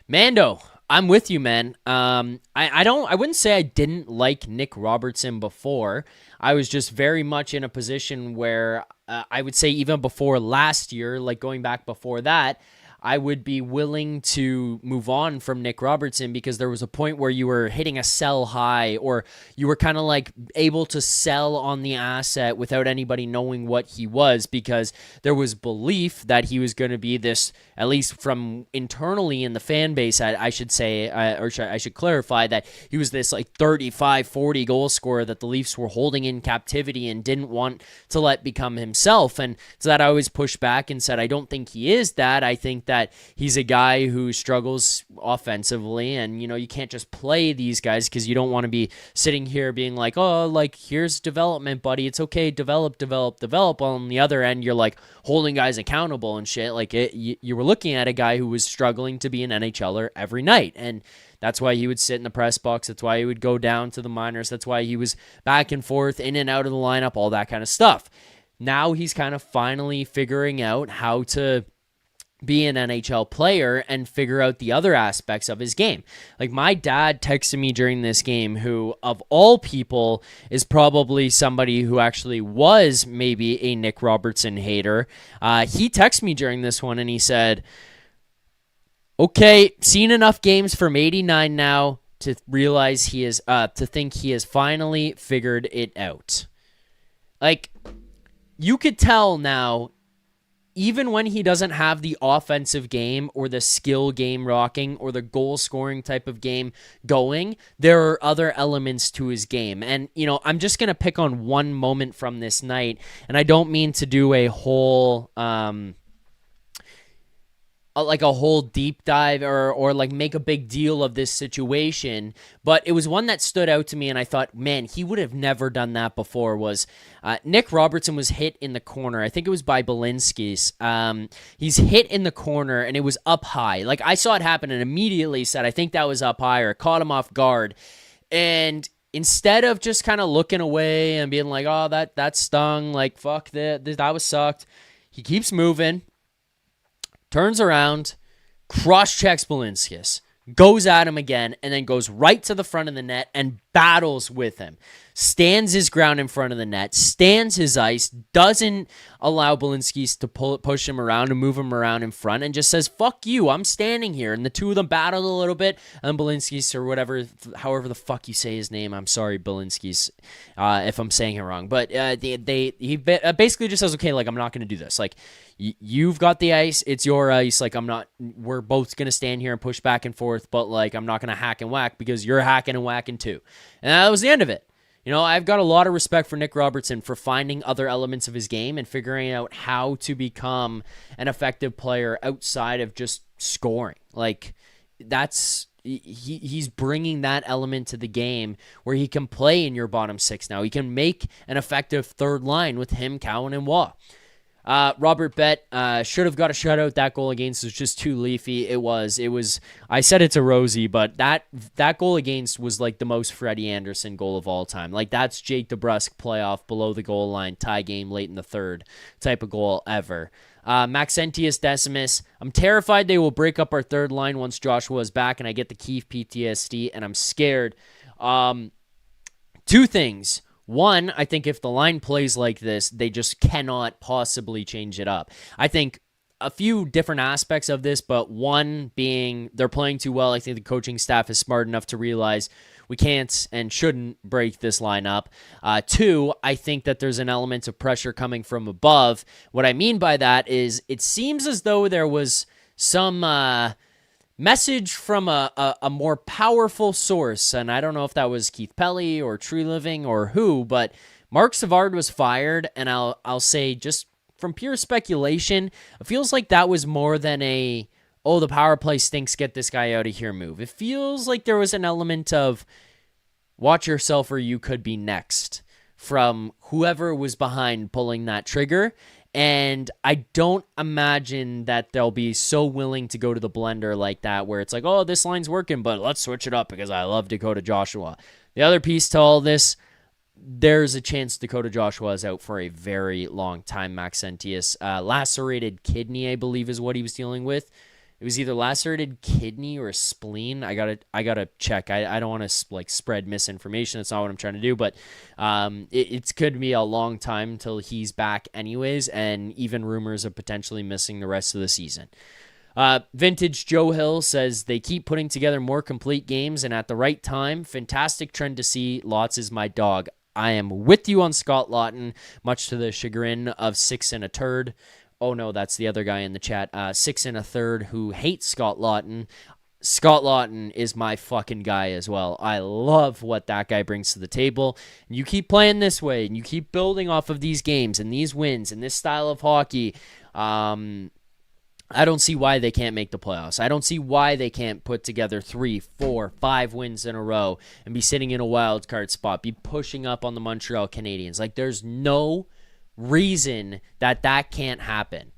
Speaker 1: Mando, I'm with you, man. I wouldn't say I didn't like Nick Robertson before. I was just very much in a position where I would say even before last year, like going back before that, I would be willing to move on from Nick Robertson, because there was a point where you were hitting a sell high, or you were kind of like able to sell on the asset without anybody knowing what he was, because there was belief that he was going to be this, at least from internally in the fan base, I should say, I should clarify that he was this like 35, 40 goal scorer that the Leafs were holding in captivity and didn't want to let become himself. And so that I always pushed back and said, I don't think he is that. I think that he's a guy who struggles offensively, and you can't just play these guys, because you don't want to be sitting here being like, oh, like, here's development, buddy, it's okay, develop. On the other end, you're like holding guys accountable and shit. Like, you were looking at a guy who was struggling to be an NHLer every night, and that's why he would sit in the press box. That's why he would go down to the minors. That's why he was back and forth, in and out of the lineup, all that kind of stuff. Now he's kind of finally figuring out how to be an NHL player and figure out the other aspects of his game. Like, my dad texted me during this game, who of all people is probably somebody who actually was maybe a Nick Robertson hater. He texted me during this one and he said, okay, seen enough games from 89 now to realize to think he has finally figured it out. Like, you could tell now, even when he doesn't have the offensive game or the skill game rocking or the goal scoring type of game going, there are other elements to his game. And, I'm just going to pick on one moment from this night, and I don't mean to do a whole deep dive or like make a big deal of this situation, but it was one that stood out to me, and I thought, man, he would have never done that before. Was Nick Robertson was hit in the corner. I think it was by Belinskis. He's hit in the corner, and it was up high. Like, I saw it happen and immediately said, I think that was up high, or caught him off guard. And instead of just kind of looking away and being like, oh, that stung, like, fuck, that was sucked, he keeps moving, turns around, cross-checks Belinskis, goes at him again, and then goes right to the front of the net and battles with him. Stands his ground in front of the net, stands his ice, doesn't allow Belinskis to push him around and move him around in front, and just says, fuck you, I'm standing here. And the two of them battled a little bit, and Belinskis, or whatever, however the fuck you say his name, I'm sorry, Belinskis, if I'm saying it wrong, but he basically just says, okay, like, I'm not going to do this. Like, you've got the ice, it's your ice, like, we're both going to stand here and push back and forth, but, like, I'm not going to hack and whack, because you're hacking and whacking too. And that was the end of it. I've got a lot of respect for Nick Robertson for finding other elements of his game and figuring out how to become an effective player outside of just scoring. Like, he's bringing that element to the game where he can play in your bottom six now. He can make an effective third line with him, Cowan, and Waugh. Robert Bett should have got a shutout. That goal against was just too leafy. It was. I said it to Rosie, but that goal against was like the most Freddie Anderson goal of all time. Like, that's Jake DeBrusk playoff below the goal line, tie game late in the third type of goal ever. Maxentius Decimus, I'm terrified they will break up our third line once Joshua is back and I get the Keefe PTSD, and I'm scared. Two things. One, I think if the line plays like this, they just cannot possibly change it up. I think a few different aspects of this, but one being they're playing too well. I think the coaching staff is smart enough to realize we can't and shouldn't break this line up. Two, I think that there's an element of pressure coming from above. What I mean by that is it seems as though there was some message from a more powerful source, and I don't know if that was Keith Pelly or Tree Living or who, but Mark Savard was fired, and I'll say, just from pure speculation, it feels like that was more than the power play stinks, get this guy out of here move. It feels like there was an element of watch yourself or you could be next from whoever was behind pulling that trigger. And I don't imagine that they'll be so willing to go to the blender like that, where it's like, oh, this line's working, but let's switch it up because I love Dakota Joshua. The other piece to all this, there's a chance Dakota Joshua is out for a very long time. Maxentius, lacerated kidney, I believe, is what he was dealing with. It was either lacerated kidney or spleen. I gotta check. I don't want to like spread misinformation. That's not what I'm trying to do. But it's could be a long time until he's back, anyways. And even rumors of potentially missing the rest of the season. Vintage Joe Hill says they keep putting together more complete games and at the right time. Fantastic trend to see. Lots is my dog. I am with you on Scott Laughton, much to the chagrin of 6 and a third. Oh no, that's the other guy in the chat. 6 and a third who hates Scott Laughton. Scott Laughton is my fucking guy as well. I love what that guy brings to the table. And you keep playing this way, and you keep building off of these games and these wins and this style of hockey. I don't see why they can't make the playoffs. I don't see why they can't put together 3, 4, 5 wins in a row and be sitting in a wild card spot, be pushing up on the Montreal Canadiens. Like, there's no reason that can't happen.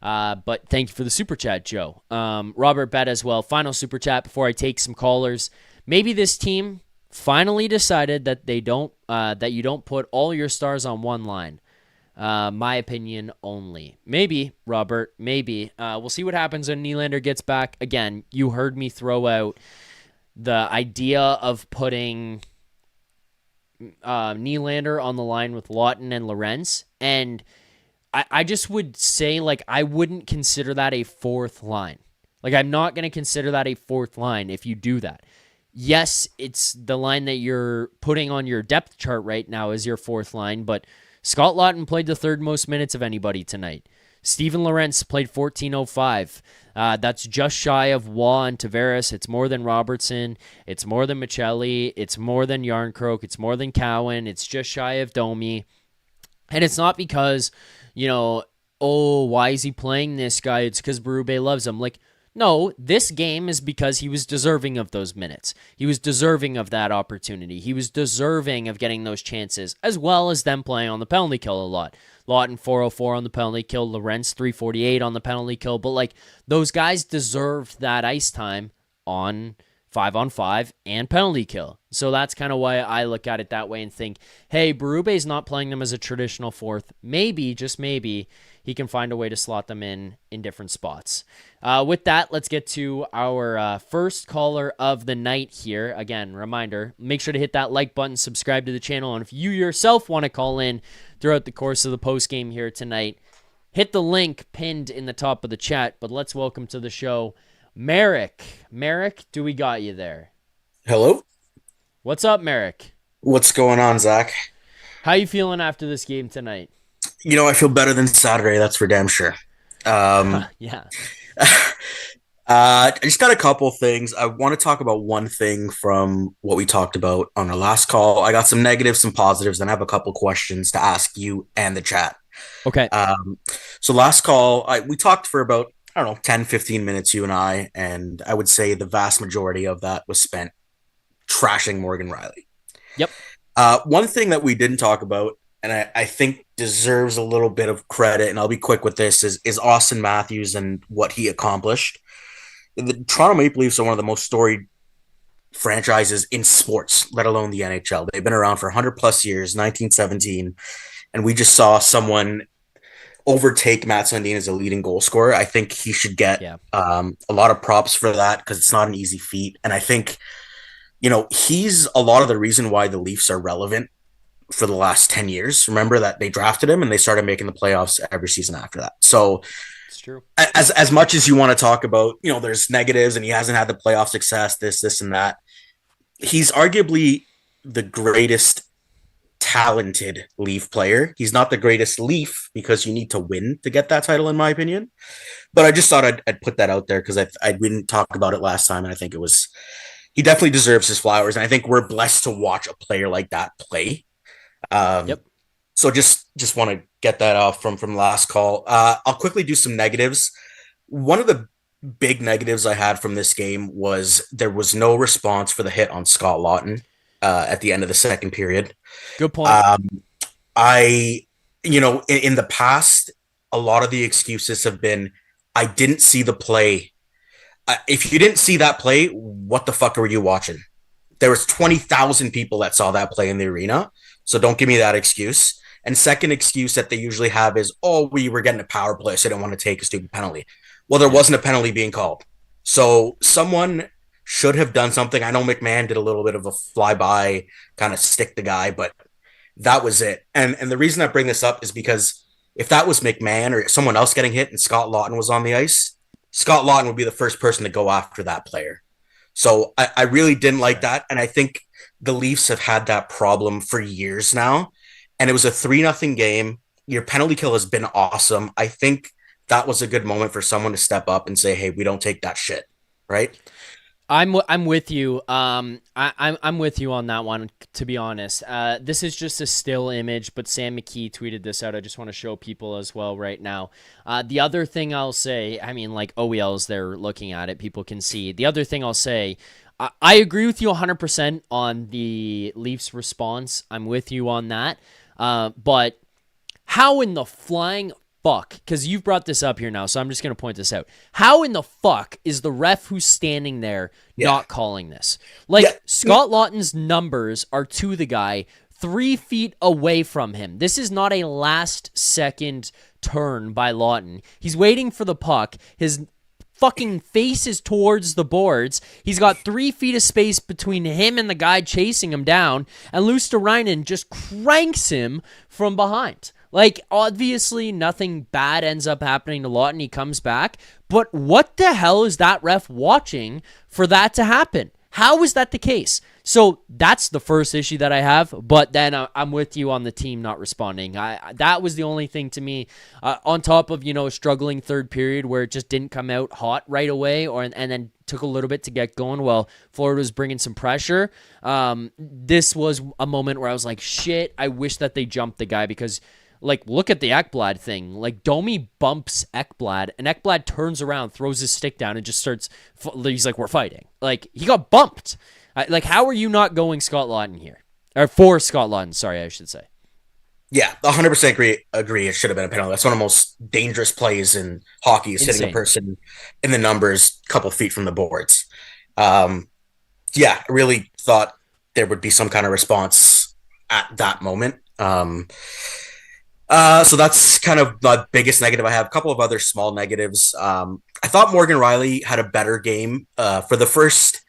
Speaker 1: But thank you for the super chat, Joe. Robert Bet as well. Final super chat before I take some callers. Maybe this team finally decided that they don't, that you don't put all your stars on one line. My opinion only. Maybe, Robert, maybe. We'll see what happens when Nylander gets back. Again, you heard me throw out the idea of putting Nylander on the line with Laughton and Lorenz, and I just would say, like, I wouldn't consider that a fourth line. Like, I'm not going to consider that a fourth line if you do that. Yes, it's the line that you're putting on your depth chart right now as your fourth line, but Scott Laughton played the third most minutes of anybody tonight. Steven Lorenz played 14:05. That's just shy of Waugh and Tavares. It's more than Robertson. It's more than Michelli. It's more than Yarncroke. It's more than Cowan. It's just shy of Domi. And it's not because, why is he playing this guy? It's because Berube loves him. Like, no, this game is because he was deserving of those minutes. He was deserving of that opportunity. He was deserving of getting those chances, as well as them playing on the penalty kill a lot. Laughton 404 on the penalty kill, Lorenz 348 on the penalty kill, but like those guys deserved that ice time on 5-on-5 and penalty kill. So that's kind of why I look at it that way and think, hey, Berube's not playing them as a traditional fourth. Maybe, just maybe, he can find a way to slot them in different spots. With that, let's get to our first caller of the night here. Again, reminder, make sure to hit that like button, subscribe to the channel, and if you yourself want to call in throughout the course of the postgame here tonight, hit the link pinned in the top of the chat. But let's welcome to the show Merrick. Merrick, do we got you there?
Speaker 3: Hello?
Speaker 1: What's up, Merrick?
Speaker 3: What's going on, Zach?
Speaker 1: How you feeling after this game tonight?
Speaker 3: I feel better than Saturday, that's for damn sure.
Speaker 1: Yeah.
Speaker 3: I just got a couple things. I want to talk about one thing from what we talked about on our last call. I got some negatives, some positives, and I have a couple questions to ask you and the chat.
Speaker 1: Okay.
Speaker 3: So last call, we talked for about, 10, 15 minutes, you and I would say the vast majority of that was spent trashing Morgan Rielly.
Speaker 1: Yep.
Speaker 3: One thing that we didn't talk about, and I think deserves a little bit of credit, and I'll be quick with this, is Auston Matthews and what he accomplished. The Toronto Maple Leafs are one of the most storied franchises in sports, let alone the NHL. They've been around for 100 plus years, 1917, and we just saw someone overtake Matt Sundin as a leading goal scorer. I think he should get a lot of props for that because it's not an easy feat. And I think, he's a lot of the reason why the Leafs are relevant for the last 10 years. Remember that they drafted him and they started making the playoffs every season after that. So
Speaker 1: it's true.
Speaker 3: As much as you want to talk about, there's negatives and he hasn't had the playoff success, this and that, he's arguably the greatest talented Leaf player. He's not the greatest Leaf because you need to win to get that title, in my opinion. But I just thought I'd put that out there because I didn't talk about it last time. And I think he definitely deserves his flowers. And I think we're blessed to watch a player like that play.
Speaker 1: Yep.
Speaker 3: So just want to get that off from last call. I'll quickly do some negatives. One of the big negatives I had from this game was there was no response for the hit on Scott Laughton at the end of the second period.
Speaker 1: Good point.
Speaker 3: In the past, a lot of the excuses have been, I didn't see the play. If you didn't see that play, what the fuck were you watching? There was 20,000 people that saw that play in the arena. So don't give me that excuse. And second excuse that they usually have is, we were getting a power play, so I didn't want to take a stupid penalty. Well, there wasn't a penalty being called. So someone should have done something. I know McMahon did a little bit of a flyby, kind of stick the guy, but that was it. And the reason I bring this up is because if that was McMahon or someone else getting hit and Scott Laughton was on the ice, Scott Laughton would be the first person to go after that player. So I really didn't like that. And I think the Leafs have had that problem for years now. And it was a 3-0 game. Your penalty kill has been awesome. I think that was a good moment for someone to step up and say, hey, we don't take that shit. Right?
Speaker 1: I'm with you. I'm with you on that one. To be honest, this is just a still image, but Sam McKee tweeted this out. I just want to show people as well right now. The other thing I'll say, I mean, like OELs, they're looking at it. People can see. The other thing I'll say, I agree with you 100% on the Leafs response. I'm with you on that. But how in the flying fuck, because you've brought this up here now, so I'm just going to point this out. How in the fuck is the ref who's standing there not calling this? Like, Scott Laughton's numbers are to the guy 3 feet away from him. This is not a last-second turn by Laughton. He's waiting for the puck. His fucking face is towards the boards. He's got 3 feet of space between him and the guy chasing him down, and Luostarinen just cranks him from behind. Like, obviously, nothing bad ends up happening to Laughton. He comes back. But what the hell is that ref watching for that to happen? How is that the case? So that's the first issue that I have. But then I'm with you on the team not responding. That was the only thing to me. On top of, a struggling third period where it just didn't come out hot right away and then took a little bit to get going while Florida was bringing some pressure. This was a moment where I was like, shit, I wish that they jumped the guy because... Like, look at the Ekblad thing. Like, Domi bumps Ekblad, and Ekblad turns around, throws his stick down, and just starts... He's like, we're fighting. Like, he got bumped. Like, how are you not going Scott Laughton here? Or for Scott Laughton, sorry, I should say.
Speaker 3: Yeah, 100% agree. It should have been a penalty. That's one of the most dangerous plays in hockey, is hitting a person in the numbers a couple feet from the boards. I really thought there would be some kind of response at that moment. So that's kind of the biggest negative I have. A couple of other small negatives. I thought Morgan Rielly had a better game for the first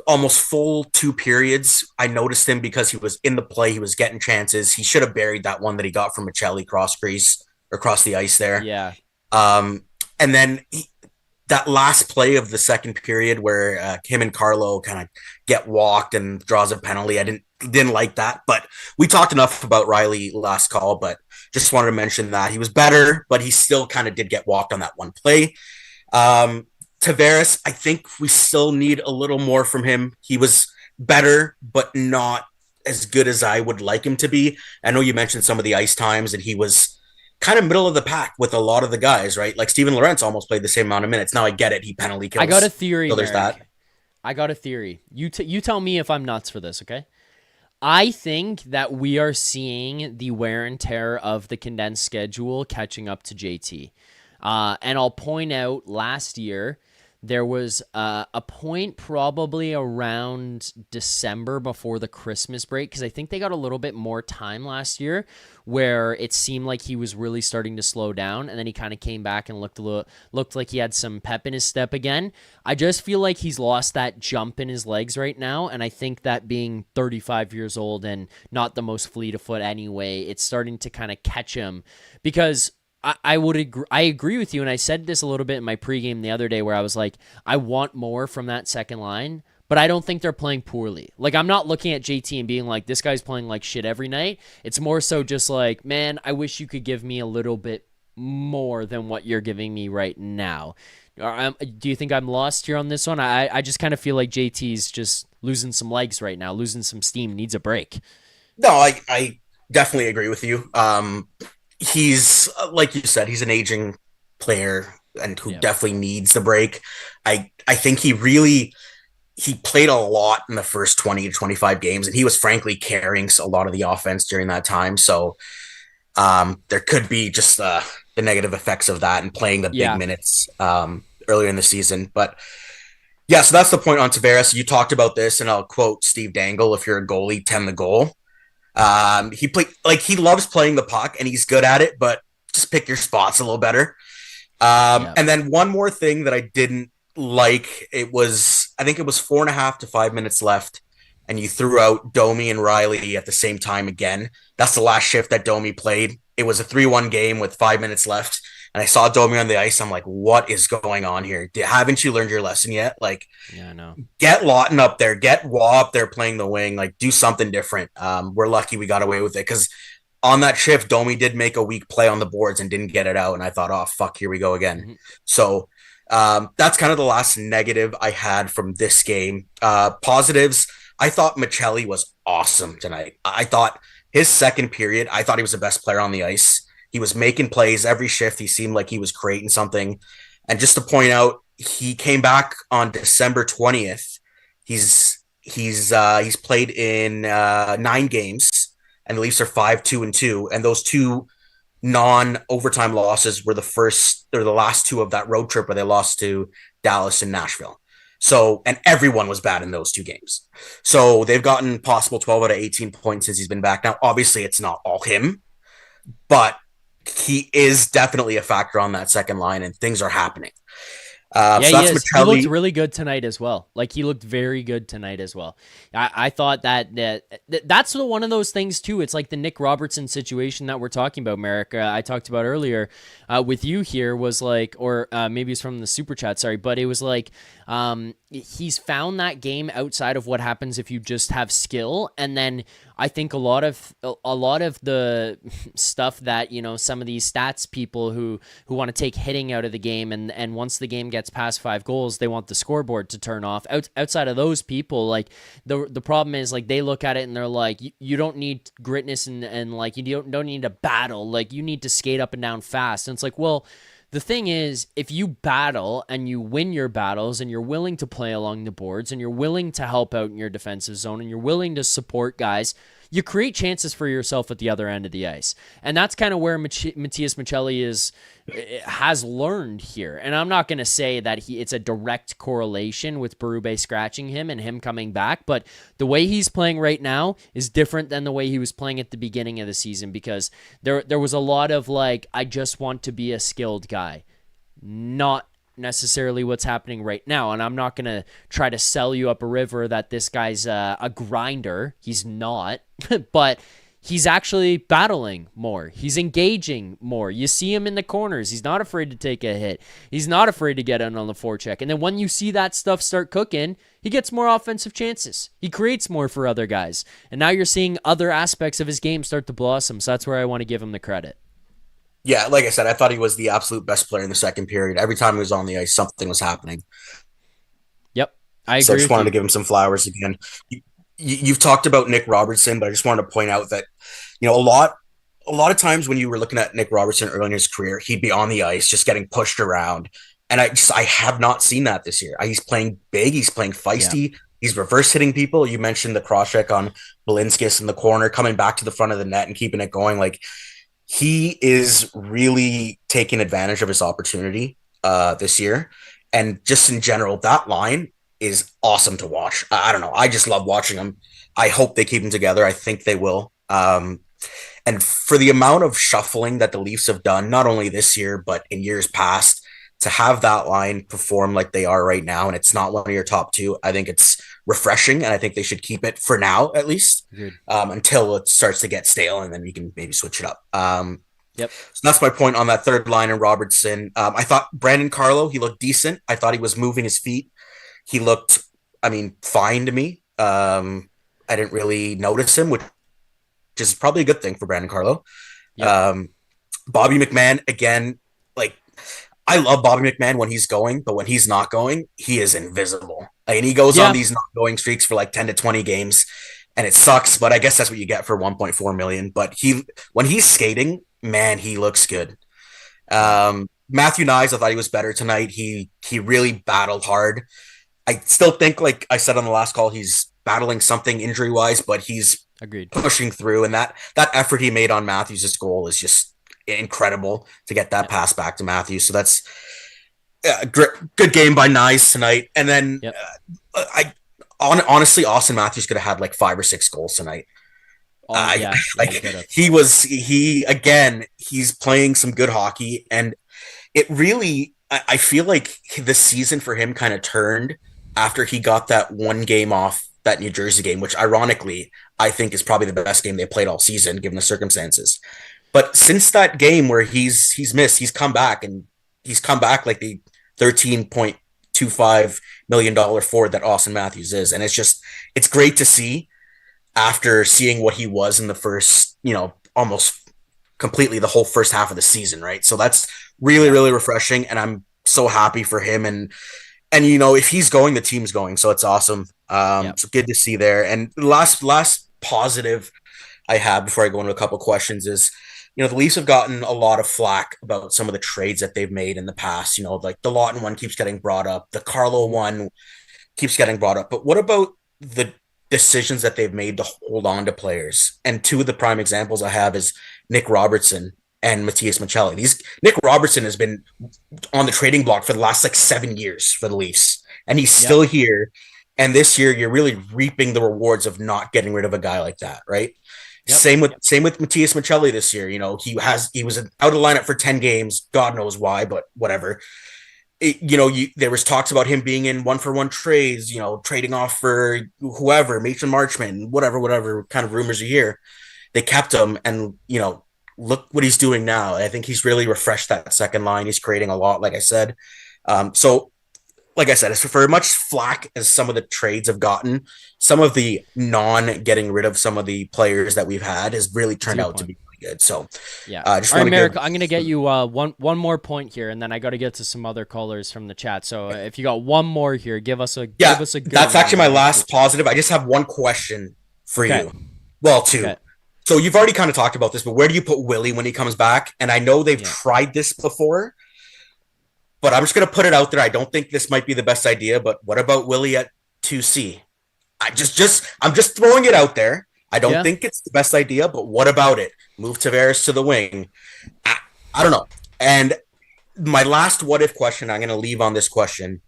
Speaker 3: almost full 2 periods. I noticed him because he was in the play. He was getting chances. He should have buried that one that he got from Michelli cross crease or across the ice there.
Speaker 1: Yeah.
Speaker 3: And then that last play of the second period where him and Carlo kind of get walked and draws a penalty. I didn't like that, but we talked enough about Rielly last call, but just wanted to mention that he was better, but he still kind of did get walked on that one play. Tavares, I think we still need a little more from him. He was better, but not as good as I would like him to be. I know you mentioned some of the ice times, and he was kind of middle of the pack with a lot of the guys, right? Like Steven Lorentz almost played the same amount of minutes. Now I get it. He penalty kills.
Speaker 1: I got a theory.
Speaker 3: So there's that.
Speaker 1: I got a theory. You tell me if I'm nuts for this, okay? I think that we are seeing the wear and tear of the condensed schedule catching up to JT. And I'll point out last year, there was a point probably around December before the Christmas break, because I think they got a little bit more time last year where it seemed like he was really starting to slow down, and then he kind of came back and looked like he had some pep in his step again. I just feel like he's lost that jump in his legs right now, and I think that being 35 years old and not the most fleet of foot anyway, it's starting to kind of catch him because... I agree with you, and I said this a little bit in my pregame the other day where I was like, I want more from that second line, but I don't think they're playing poorly. Like, I'm not looking at JT and being like, this guy's playing like shit every night. It's more so just like, man, I wish you could give me a little bit more than what you're giving me right now. Do you think I'm lost here on this one? I just kind of feel like JT's just losing some legs right now, losing some steam, needs a break.
Speaker 3: No, I definitely agree with you. He's, like you said, he's an aging player and who definitely needs the break. I think he played a lot in the first 20 to 25 games, and he was frankly carrying a lot of the offense during that time. So there could be just the negative effects of that and playing the big minutes earlier in the season. But yeah, so that's the point on Tavares. You talked about this, and I'll quote Steve Dangle: if you're a goalie, tend the goal. He loves playing the puck and he's good at it, but just pick your spots a little better. And then one more thing that I didn't like, I think it was 4.5 to 5 minutes left, and you threw out Domi and Rielly at the same time again. That's the last shift that Domi played. It was a 3-1 game with 5 minutes left. and I saw Domi on the ice. I'm like, what is going on here? Haven't you learned your lesson yet? Like,
Speaker 1: Yeah, I know.
Speaker 3: get Lawton up there, get Waugh up there playing the wing, like do something different. We're lucky we got away with it because on that shift, Domi did make a weak play on the boards and didn't get it out. And I thought, oh, fuck, here we go again.
Speaker 1: Mm-hmm.
Speaker 3: So that's kind of the last negative I had from this game. Positives, I thought Michelli was awesome tonight. I thought his second period, I thought he was the best player on the ice. He was making plays every shift. He seemed like he was creating something. And just to point out, he came back on December 20th. He's played in 9 games, and the Leafs are 5-2-2, and those 2 non-overtime losses were the last 2 of that road trip where they lost to Dallas and Nashville. So, and everyone was bad in those 2 games. So they've gotten possible 12 out of 18 points since he's been back. Now, obviously, it's not all him, but he is definitely a factor on that second line, and things are happening.
Speaker 1: Yeah,
Speaker 3: so that's
Speaker 1: he is. He
Speaker 3: Michelli.
Speaker 1: looked really good tonight as well. Like, he looked very good tonight as well. I thought that's one of those things too. It's like the Nick Robertson situation that we're talking about, Merrick. I talked about earlier with you here was like, or maybe it's from the super chat. Sorry, but it was like he's found that game outside of what happens if you just have skill, and then I think a lot of the stuff that, you know, some of these stats people who want to take hitting out of the game, and once the game gets past 5 goals, they want the scoreboard to turn off. Outside of those people, like the problem is, like, they look at it and they're like, you don't need gritness and like you don't need to battle, like you need to skate up and down fast. And it's like, well, the thing is, if you battle and you win your battles and you're willing to play along the boards and you're willing to help out in your defensive zone and you're willing to support guys, you create chances for yourself at the other end of the ice. And that's kind of where Matias Michelli has learned here. And I'm not going to say that it's a direct correlation with Berube scratching him and him coming back, but the way he's playing right now is different than the way he was playing at the beginning of the season, because there was a lot of like, I just want to be a skilled guy. Not necessarily what's happening right now, and I'm not going to try to sell you up a river that this guy's a grinder. He's not, but he's actually battling more. He's engaging more. You see him in the corners. He's not afraid to take a hit. He's not afraid to get in on the forecheck. And then when you see that stuff start cooking, he gets more offensive chances. He creates more for other guys. And now you're seeing other aspects of his game start to blossom, so that's where I want to give him the credit.
Speaker 3: Yeah, like I said, I thought he was the absolute best player in the second period. Every time he was on the ice, something was happening.
Speaker 1: Yep, I agree.
Speaker 3: So I just wanted to give him some flowers again. You've talked about Nick Robertson, but I just wanted to point out that, you know, a lot of times when you were looking at Nick Robertson early in his career, he'd be on the ice just getting pushed around. And I have not seen that this year. He's playing big. He's playing feisty. Yeah. He's reverse hitting people. You mentioned the cross check on Balinskis in the corner, coming back to the front of the net and keeping it going. Like, he is really taking advantage of his opportunity this year. And just in general, that line is awesome to watch. I don't know. I just love watching them. I hope they keep them together. I think they will. And for the amount of shuffling that the Leafs have done, not only this year, but in years past, to have that line perform like they are right now, and it's not one of your top 2, I think it's refreshing, and I think they should keep it for now, at least, until it starts to get stale, and then we can maybe switch it up.
Speaker 1: Yep.
Speaker 3: So that's my point on that third line in Robertson. I thought Brandon Carlo, he looked decent. I thought he was moving his feet. He looked, fine to me. I didn't really notice him, which is probably a good thing for Brandon Carlo. Yep. Bobby McMann, again, like, I love Bobby McMann when he's going, but when he's not going, he is invisible. And he goes on these not going streaks for like 10 to 20 games, and it sucks, but I guess that's what you get for $1.4 million. But when he's skating, man, he looks good. Matthew Knies, I thought he was better tonight. He really battled hard. I still think, like I said on the last call, he's battling something injury-wise, but he's pushing through. And that effort he made on Matthews' goal is just incredible to get that pass back to Matthews. So that's good game by Knies tonight. And then honestly, Auston Matthews could have had like 5 or 6 goals tonight. He's playing some good hockey, and it really, I feel like the season for him kind of turned after he got that one game off that New Jersey game, which ironically I think is probably the best game they played all season given the circumstances. But since that game where he's missed, he's come back like the $13.25 million forward that Auston Matthews is, and it's great to see after seeing what he was in the first, almost completely the whole first half of the season, right? So that's really, really refreshing, and I'm so happy for him. And if he's going, the team's going, so it's awesome. So good to see there. And the last positive I have before I go into a couple questions is, the Leafs have gotten a lot of flack about some of the trades that they've made in the past. Like the Lawton one keeps getting brought up, the Carlo one keeps getting brought up. But what about the decisions that they've made to hold on to players? And two of the prime examples I have is Nick Robertson and Matthias Maccelli. Nick Robertson has been on the trading block for the last 7 years for the Leafs, and he's still here. And this year, you're really reaping the rewards of not getting rid of a guy like that, right? Yep. Same with Matthias Maccelli this year. He was out of the lineup for 10 games. God knows why, but whatever. There was talks about him being in 1-for-1 trades, trading off for whoever, Mason Marchment, whatever kind of rumors you hear. They kept him, and look what he's doing now. I think he's really refreshed that second line. He's creating a lot, like I said. So like I said, for as much flack as some of the trades have gotten, some of the getting rid of some of the players that we've had has really turned out to be really good. So,
Speaker 1: just all right, Merrick, I'm going to get you one more point here, and then I got to get to some other callers from the chat. So, if you got one more here, give us a good.
Speaker 3: That's actually my last positive. I just have one question for you. Well, two. Okay. So you've already kind of talked about this, but where do you put Willie when he comes back? And I know they've tried this before, but I'm just going to put it out there. I don't think this might be the best idea, but what about Willie at 2C? I'm just throwing it out there. I don't think it's the best idea, but what about it? Move Tavares to the wing. I don't know. And my last what if question, I'm going to leave on this question.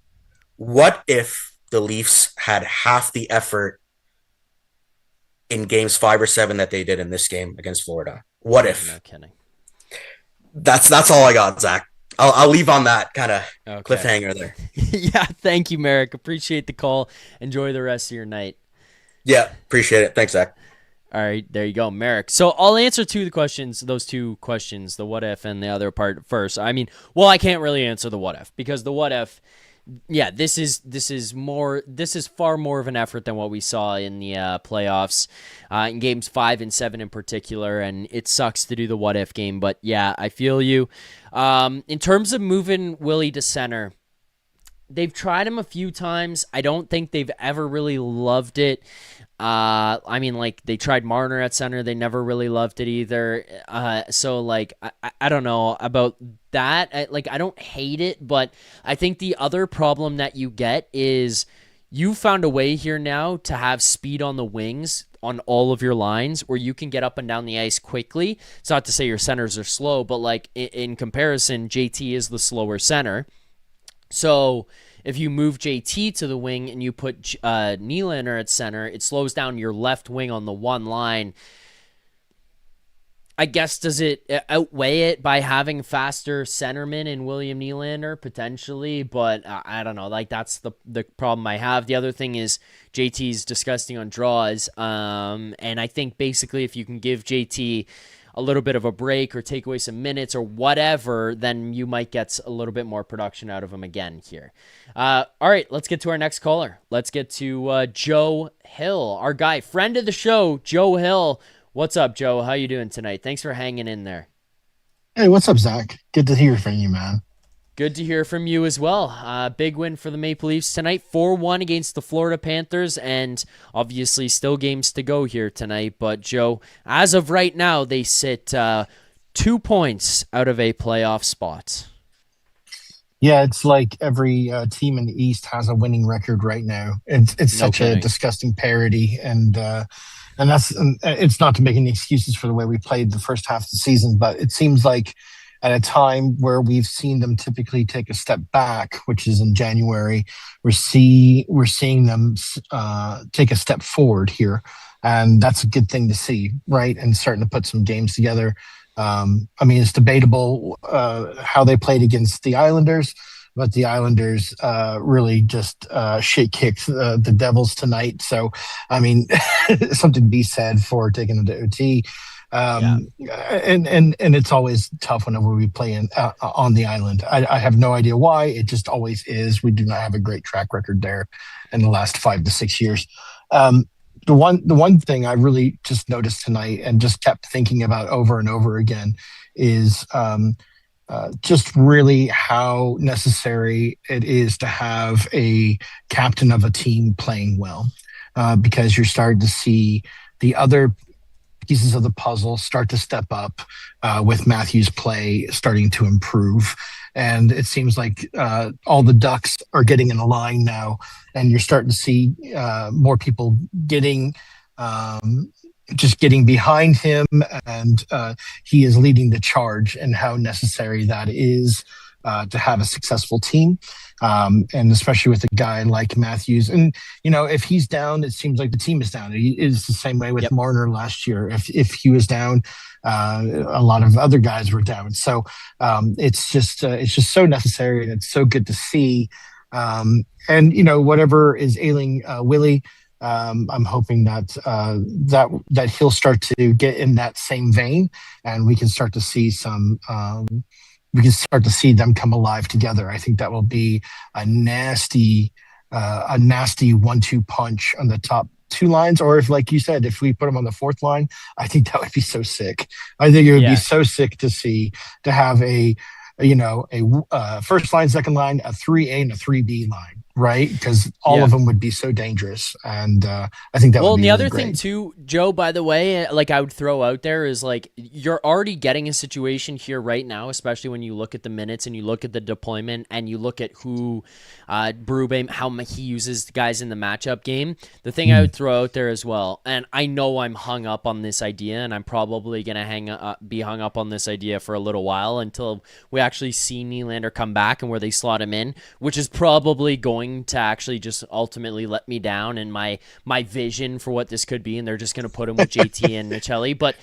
Speaker 3: What if the Leafs had half the effort in games 5 or 7 that they did in this game against Florida? What if?
Speaker 1: No kidding.
Speaker 3: That's all I got, Zach. I'll leave on that kind of cliffhanger there.
Speaker 1: Yeah, thank you, Merrick. Appreciate the call. Enjoy the rest of your night.
Speaker 3: Yeah, appreciate it. Thanks, Zach.
Speaker 1: All right, there you go, Merrick. So I'll answer those two questions, the what if and the other part first. I mean, I can't really answer the what if, because the what if, this is far more of an effort than what we saw in the playoffs, in games 5 and 7 in particular, and it sucks to do the what if game, but I feel you. In terms of moving Willie to center, they've tried him a few times. I don't think they've ever really loved it. I mean, they tried Marner at center. They never really loved it either. So I don't know about that. I don't hate it, but I think the other problem that you get is you found a way here now to have speed on the wings on all of your lines where you can get up and down the ice quickly. It's not to say your centers are slow, but in comparison, JT is the slower center. So if you move JT to the wing and you put Nylander at center, it slows down your left wing on the one line. I guess, does it outweigh it by having faster centermen in William Nylander? Potentially, but I don't know. That's the problem I have. The other thing is JT's disgusting on draws, and I think basically if you can give JT a little bit of a break or take away some minutes or whatever, then you might get a little bit more production out of him again here. All right, let's get to our next caller. Let's get to Joe Hill, our guy, friend of the show, Joe Hill. What's up, Joe? How you doing tonight? Thanks for hanging in there.
Speaker 4: Hey, what's up, Zach? Good to hear from you, man.
Speaker 1: Good to hear from you as well. Big win for the Maple Leafs tonight, 4-1 against the Florida Panthers, and obviously still games to go here tonight. But, Joe, as of right now, they sit 2 points out of a playoff spot.
Speaker 4: Yeah, it's like every team in the East has a winning record right now. It's such a disgusting parody, and it's not to make any excuses for the way we played the first half of the season, but it seems like at a time where we've seen them typically take a step back, which is in January, we're seeing them take a step forward here, and that's a good thing to see, right? And starting to put some games together. I mean, it's debatable how they played against the Islanders, but the Islanders really just shit-kicked the Devils tonight. So, I mean, something to be said for taking them to OT. And it's always tough whenever we play on the island. I have no idea why. It just always is. We do not have a great track record there in the last 5 to 6 years. The one thing I really just noticed tonight and just kept thinking about over and over again is just really how necessary it is to have a captain of a team playing well, because you're starting to see the other pieces of the puzzle start to step up, with Matthews' play starting to improve. And it seems like all the ducks are getting in a line now, and you're starting to see more people getting behind him, and he is leading the charge, and how necessary that is to have a successful team. And especially with a guy like Matthews. And, if he's down, it seems like the team is down. It is the same way with Marner last year. If he was down, a lot of other guys were down. So it's just so necessary, and it's so good to see. And, whatever is ailing Willie, I'm hoping that he'll start to get in that same vein, and we can start to see them come alive together. I think that will be a nasty 1-2 punch on the top 2 lines. Or if, like you said, if we put them on the 4th line, I think that would be so sick. I think it would be so sick to have a first line, second line, a 3A and a 3B line. Right, because all of them would be so dangerous, and I think that. Well, would be
Speaker 1: and the
Speaker 4: really
Speaker 1: other
Speaker 4: great.
Speaker 1: thing too, Joe, by the way, like I would throw out there is like you're already getting a situation here right now, especially when you look at the minutes and you look at the deployment and you look at who Berube, how he uses guys in the matchup game. The thing I would throw out there as well, and I know I'm hung up on this idea, and I'm probably gonna be hung up on this idea for a little while until we actually see Nylander come back and where they slot him in, which is probably going to actually just ultimately let me down in my vision for what this could be, and they're just going to put him with JT and Michelli. But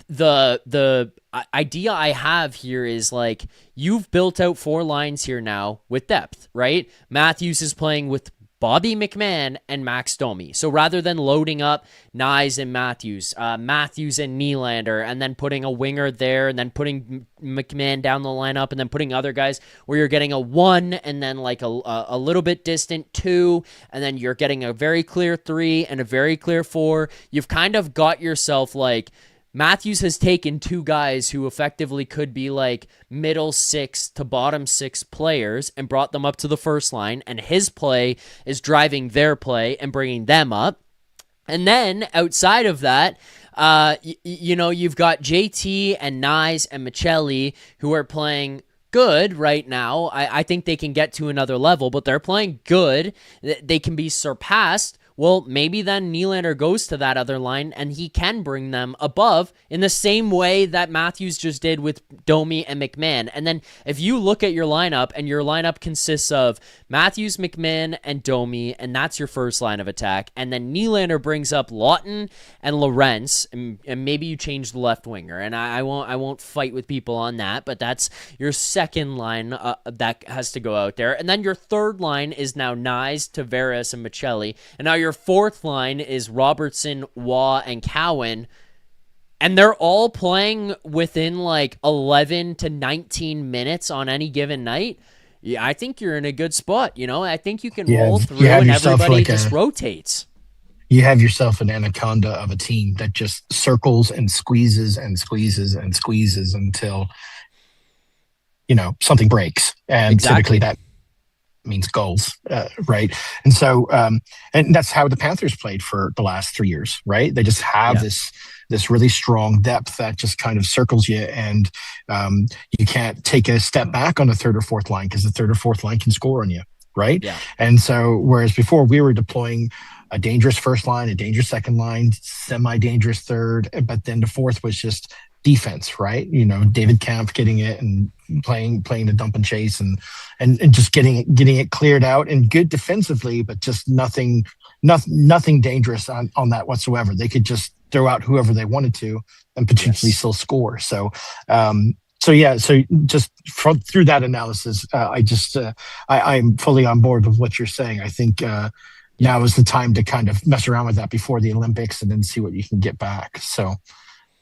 Speaker 1: the idea I have here is like you've built out 4 lines here now with depth, right? Matthews is playing with Bobby McMahon and Max Domi. So rather than loading up Nyes and Matthews and Nylander, and then putting a winger there, and then putting McMahon down the lineup, and then putting other guys where you're getting a 1, and then like a little bit distant 2, and then you're getting a very clear 3 and a very clear 4. You've kind of got yourself like Matthews has taken 2 guys who effectively could be like middle 6 to bottom 6 players and brought them up to the first line, and his play is driving their play and bringing them up. And then outside of that, you've got JT and Nyes and Michelli who are playing good right now. I think they can get to another level, but they're playing good. They can be surpassed. Well, maybe then Nylander goes to that other line and he can bring them above in the same way that Matthews just did with Domi and McMahon. And then if you look at your lineup, and your lineup consists of Matthews, McMahon, and Domi, and that's your first line of attack, and then Nylander brings up Lawton and Lorentz, and maybe you change the left winger, and I won't fight with people on that, but that's your second line that has to go out there. And then your third line is now Nyes, Tavares, and Michelli, and now your fourth line is Robertson, Waugh, and Cowan, and they're all playing within like 11 to 19 minutes on any given night. Yeah, I think you're in a good spot. I think you can roll through, and everybody just rotates.
Speaker 4: You have yourself an anaconda of a team that just circles and squeezes and squeezes and squeezes until something breaks, and typically that means goals, right? And so, and that's how the Panthers played for the last 3 years, right? They just have this really strong depth that just kind of circles you, and you can't take a step back on the third or fourth line because the third or fourth line can score on you, right? Yeah. And so, whereas before we were deploying a dangerous first line, a dangerous second line, semi-dangerous third, but then the fourth was just defense, right? David Kampf getting it and playing the dump and chase and just getting it cleared out, and good defensively, but just nothing dangerous on that whatsoever. They could just throw out whoever they wanted to and potentially still score. So just through that analysis, I'm fully on board with what you're saying. I think now is the time to kind of mess around with that before the Olympics and then see what you can get back. So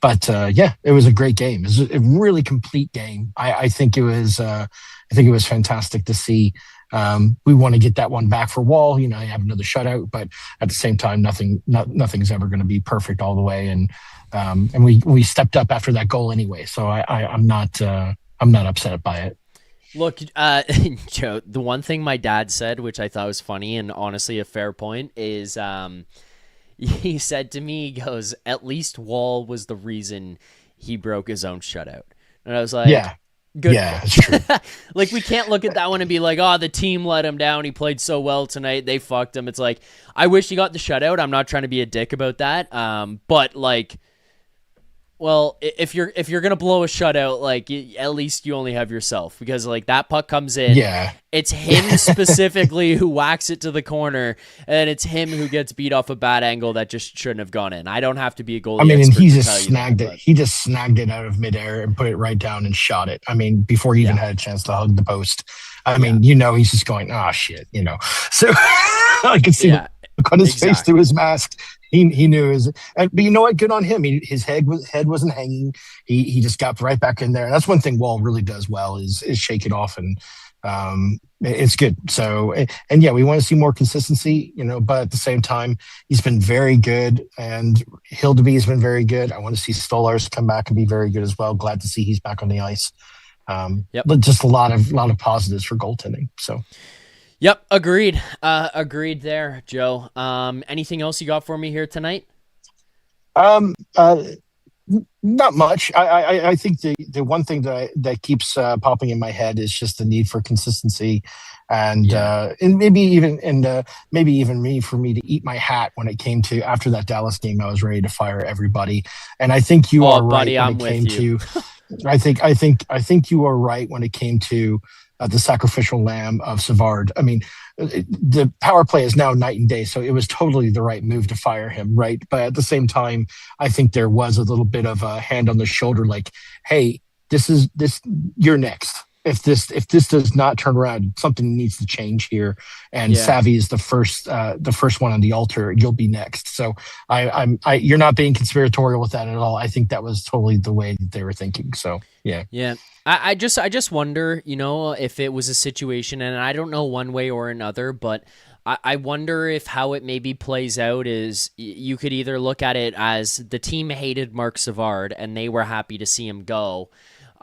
Speaker 4: But yeah, it was a great game. It was a really complete game. I think it was. I think it was fantastic to see. We want to get that one back for Wall. You have another shutout, but at the same time, nothing's ever going to be perfect all the way. And we stepped up after that goal anyway. So I'm not upset by it.
Speaker 1: Look, Joe, the one thing my dad said, which I thought was funny and honestly a fair point, is he said to me, he goes, at least Wall was the reason he broke his own shutout. And I was like,
Speaker 4: yeah.
Speaker 1: Good.
Speaker 4: Yeah, that's true.
Speaker 1: Like, we can't look at that one and be like, oh, the team let him down. He played so well tonight. They fucked him. It's like, I wish he got the shutout. I'm not trying to be a dick about that. But like, well, if you're gonna blow a shutout, like, at least you only have yourself, because like that puck comes in.
Speaker 4: Yeah.
Speaker 1: It's him specifically who whacks it to the corner, and it's him who gets beat off a bad angle that just shouldn't have gone in. I don't have to be a goalie.
Speaker 4: I mean, and
Speaker 1: expert
Speaker 4: he
Speaker 1: to
Speaker 4: just
Speaker 1: tell you
Speaker 4: snagged
Speaker 1: that,
Speaker 4: it. He just snagged it out of midair and put it right down and shot it. I mean, before he even had a chance to hug the post. I mean, he's just going, oh shit, So I could see the look on his face through his mask. He knew his, but you know what? Good on him. His head wasn't hanging. He just got right back in there. And that's one thing Wall really does well is shake it off, and it's good. So, and yeah, we want to see more consistency, but at the same time, he's been very good, and Hildeby has been very good. I want to see Stolars come back and be very good as well. Glad to see he's back on the ice. But just a lot of positives for goaltending. So.
Speaker 1: Yep, agreed. Agreed there, Joe. Anything else you got for me here tonight?
Speaker 4: Not much. I think the one thing that keeps popping in my head is just the need for consistency, and maybe even for me to eat my hat when it came to, after that Dallas game, I was ready to fire everybody. And I think you are
Speaker 1: buddy,
Speaker 4: right
Speaker 1: I'm
Speaker 4: when it
Speaker 1: with
Speaker 4: came
Speaker 1: you.
Speaker 4: to. I think you are right when it came to the sacrificial lamb of Savard. I mean, the power play is now night and day, so it was totally the right move to fire him, right? But at the same time, I think there was a little bit of a hand on the shoulder, like, hey, you're next. If this does not turn around, something needs to change here. And Savvy is the first one on the altar. You'll be next. So you're not being conspiratorial with that at all. I think that was totally the way that they were thinking. So yeah.
Speaker 1: I just wonder, if it was a situation, and I don't know one way or another, but I wonder if how it maybe plays out is you could either look at it as the team hated Mark Savard and they were happy to see him go.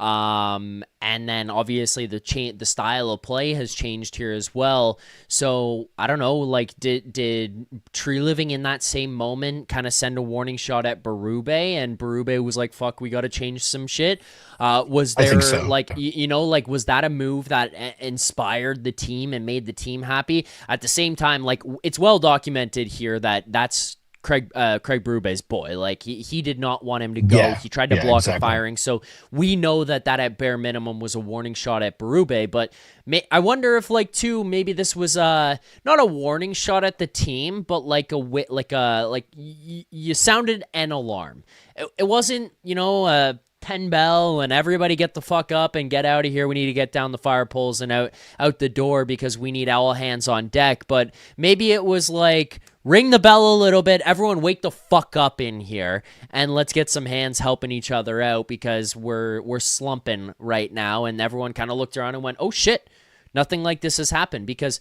Speaker 1: And then obviously the style of play has changed here as well. So I don't know, like, did Tree Living in that same moment kind of send a warning shot at Berube, and Berube was like, fuck, we got to change some shit. Was there, I think so. Like, was that a move that inspired the team and made the team happy? At the same time, like, it's well documented here that's Craig Berube's boy. Like, he did not want him to go. Yeah, he tried to block the firing. So we know that at bare minimum was a warning shot at Berube. But I wonder if, like, too, maybe this was not a warning shot at the team, but you sounded an alarm. It wasn't, 10 bell and everybody get the fuck up and get out of here. We need to get down the fire poles and out the door because we need all hands on deck. But maybe it was like, ring the bell a little bit. Everyone wake the fuck up in here and let's get some hands helping each other out because we're slumping right now. And everyone kind of looked around and went, oh shit, nothing like this has happened. Because,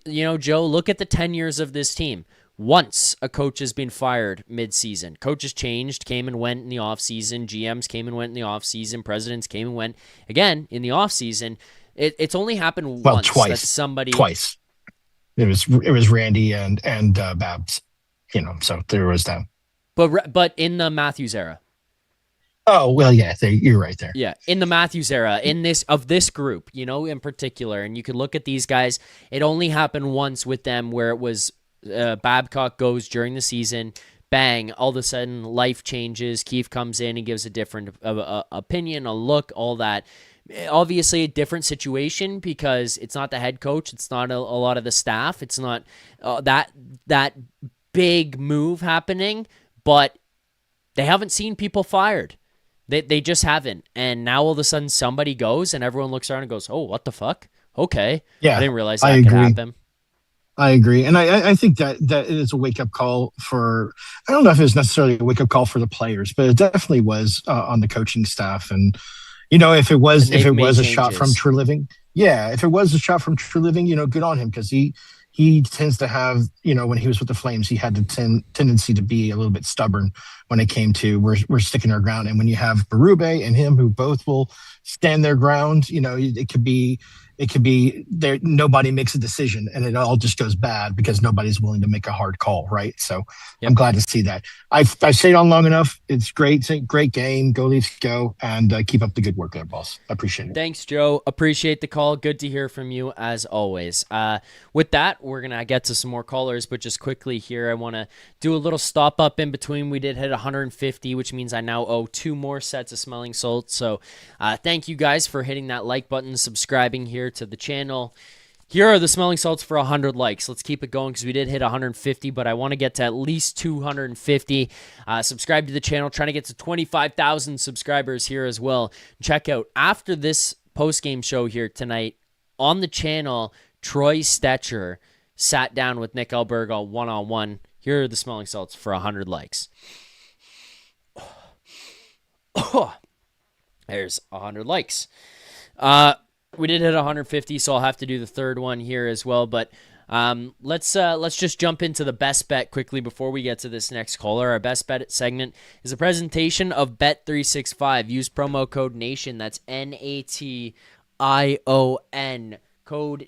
Speaker 1: Joe, look at the 10 years of this team. Once a coach has been fired mid-season. Coaches changed, came and went in the offseason. GMs came and went in the offseason. Presidents came and went again in the offseason. It's only happened once.
Speaker 4: Twice. It was Randy and Babs, so there was that.
Speaker 1: But in the Matthews era.
Speaker 4: Oh, well, yeah, you're right there.
Speaker 1: Yeah, in the Matthews era, this group, in particular, and you can look at these guys, it only happened once with them where it was Babcock goes during the season, bang, all of a sudden life changes. Keefe comes in and gives a different opinion, a look, all that. Obviously a different situation because it's not the head coach, it's not a lot of the staff, it's not that big move happening, but they haven't seen people fired. They just haven't. And now all of a sudden somebody goes and everyone looks around and goes, oh, what the fuck? Okay.
Speaker 4: Yeah,
Speaker 1: I didn't realize that could happen.
Speaker 4: I agree, and I think that it is a wake up call for. I don't know if it was necessarily a wake up call for the players, but it definitely was on the coaching staff. And if it was
Speaker 1: And they've made
Speaker 4: a shot from
Speaker 1: changes.
Speaker 4: True Living, yeah, if it was a shot from True Living, good on him, because he tends to have, when he was with the Flames, he had the tendency to be a little bit stubborn when it came to we're sticking our ground. And when you have Berube and him, who both will stand their ground, it could be there. Nobody makes a decision, and it all just goes bad because nobody's willing to make a hard call, right? So
Speaker 1: Yep.
Speaker 4: I'm glad to see that. I've stayed on long enough. It's great. It's a great game. Go Leafs, go, and keep up the good work there, boss. I appreciate it.
Speaker 1: Thanks, Joe. Appreciate the call. Good to hear from you as always. With that, we're going to get to some more callers, but just quickly here, I want to do a little stop up in between. We did hit 150, which means I now owe 2 more sets of smelling salts. So thank you guys for hitting that like button, subscribing here to the channel. Here are the smelling salts for 100 likes. Let's keep it going because we did hit 150, but I want to get to at least 250. Subscribe to the channel, trying to get to 25,000 subscribers here as well. Check out, after this post-game show here tonight on the channel, Troy Stetcher sat down with Nick Alberga one-on-one. Here are the smelling salts for 100 likes. There's 100 likes. We did hit 150, so I'll have to do the third one here as well. But let's just jump into the best bet quickly before we get to this next caller. Our best bet segment is a presentation of Bet365. Use promo code NATION. That's NATION. Code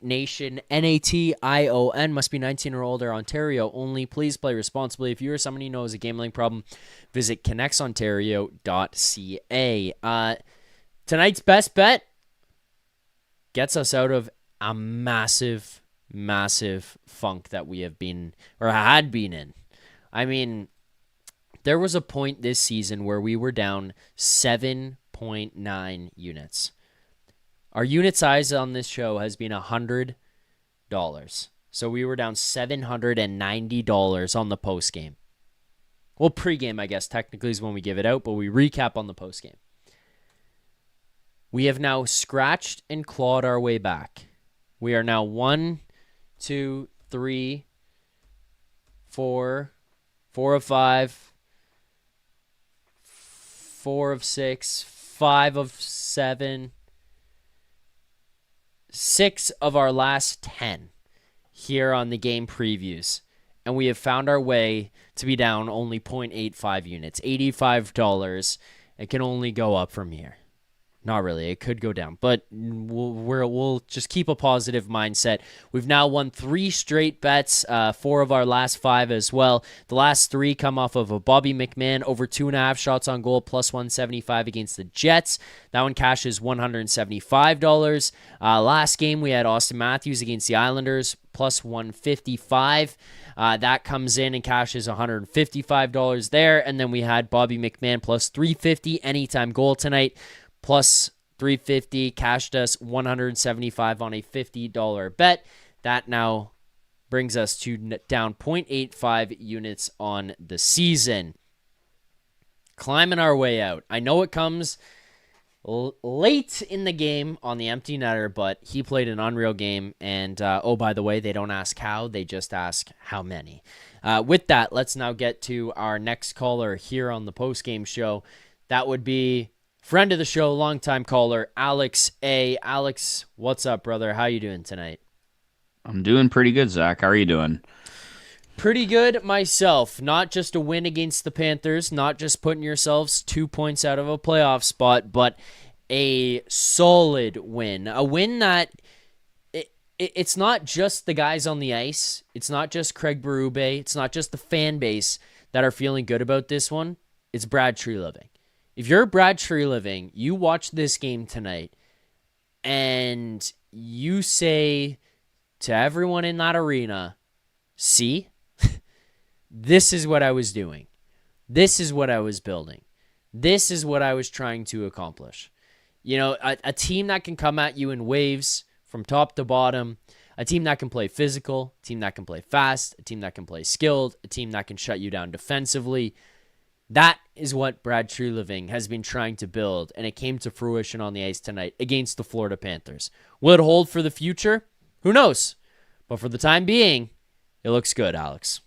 Speaker 1: NATION. NATION. Must be 19 or older. Ontario only. Please play responsibly. If you or someone you know has a gambling problem, visit connectsontario.ca. Tonight's best bet gets us out of a massive, massive funk that we have been, or had been in. I mean, there was a point this season where we were down 7.9 units. Our unit size on this show has been $100. So we were down $790 on the postgame. Well, pregame, I guess, technically is when we give it out, but we recap on the postgame. We have now scratched and clawed our way back. We are now 1, 2, 3, 4, 4 of 5, 4 of 6, 5 of 7, 6 of our last 10 here on the game previews. And we have found our way to be down only 0.85 units, $85. It can only go up from here. Not really. It could go down, but we'll just keep a positive mindset. We've now won 3 straight bets, 4 of our last 5 as well. The last 3 come off of a Bobby McMann over 2.5 shots on goal, plus 175 against the Jets. That one cashes $175. Last game, we had Auston Matthews against the Islanders, plus 155. That comes in and cashes $155 there. And then we had Bobby McMann plus 350 anytime goal tonight, plus 350, cashed us $175 on a $50 bet. That now brings us to down 0.85 units on the season. Climbing our way out. I know it comes late in the game on the empty netter, but he played an unreal game. And, oh, by the way, they don't ask how, they just ask how many. With that, let's now get to our next caller here on the postgame show. That would be friend of the show, longtime caller, Alex A. Alex, what's up, brother? How you doing tonight?
Speaker 5: I'm doing pretty good, Zach. How are you doing?
Speaker 1: Pretty good myself. Not just a win against the Panthers, not just putting yourselves 2 points out of a playoff spot, but a solid win. A win that it's not just the guys on the ice. It's not just Craig Berube. It's not just the fan base that are feeling good about this one. It's Brad Treliving. If you're Brad Treliving, you watch this game tonight and you say to everyone in that arena, see, this is what I was doing. This is what I was building. This is what I was trying to accomplish. You know, a team that can come at you in waves from top to bottom, a team that can play physical, a team that can play fast, a team that can play skilled, a team that can shut you down defensively. That is what Brad Treliving has been trying to build, and it came to fruition on the ice tonight against the Florida Panthers. Will it hold for the future? Who knows? But for the time being, it looks good, Alex.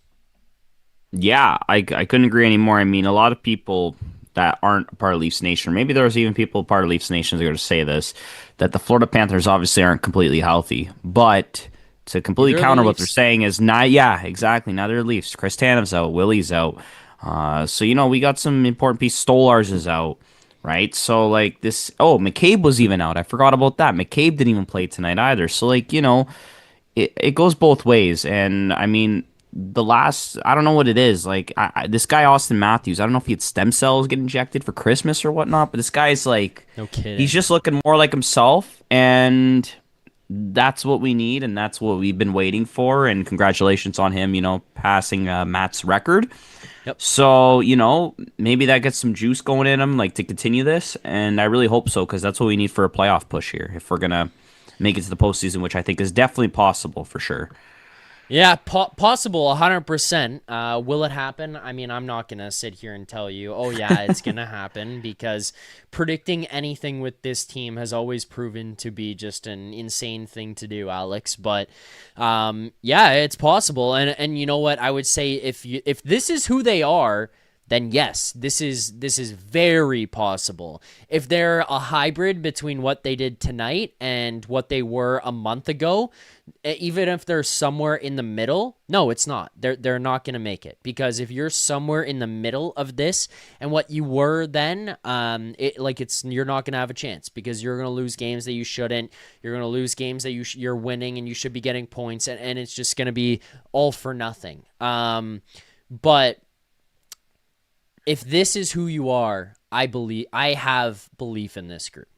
Speaker 5: Yeah, I couldn't agree anymore. I mean, a lot of people that aren't a part of Leafs Nation, or maybe there's even people part of Leafs Nation that are going to say this, that the Florida Panthers obviously aren't completely healthy. But to completely
Speaker 1: Neither are the
Speaker 5: counter what they're
Speaker 1: Leafs.
Speaker 5: saying is not, yeah, exactly. Neither are the Leafs. Chris Tanem's out. Willie's out. So, we got some important pieces. Stolars is out, right? So, like this, oh, McCabe was even out. I forgot about that. McCabe didn't even play tonight either. So, like, it goes both ways. And I mean, I don't know what it is. Like, this guy, Auston Matthews, I don't know if he had stem cells get injected for Christmas or whatnot, but this guy's like,
Speaker 1: No kidding.
Speaker 5: he's just looking more like himself. And that's what we need. And that's what we've been waiting for. And congratulations on him, passing Matt's record.
Speaker 1: Yep.
Speaker 5: So, maybe that gets some juice going in him, like to continue this. And I really hope so, because that's what we need for a playoff push here. If we're going to make it to the postseason, which I think is definitely possible for sure.
Speaker 1: Yeah, possible, 100%. Will it happen? I mean, I'm not going to sit here and tell you, oh, yeah, it's going to happen, because predicting anything with this team has always proven to be just an insane thing to do, Alex. But, yeah, it's possible. And you know what? I would say if this is who they are, then yes, this is very possible. If they're a hybrid between what they did tonight and what they were a month ago, even if they're somewhere in the middle, no, it's not. They're not going to make it, because if you're somewhere in the middle of this and what you were then, you're not going to have a chance, because you're going to lose games that you shouldn't. You're going to lose games that you're winning and you should be getting points, and it's just going to be all for nothing. But if this is who you are, I have belief in this group.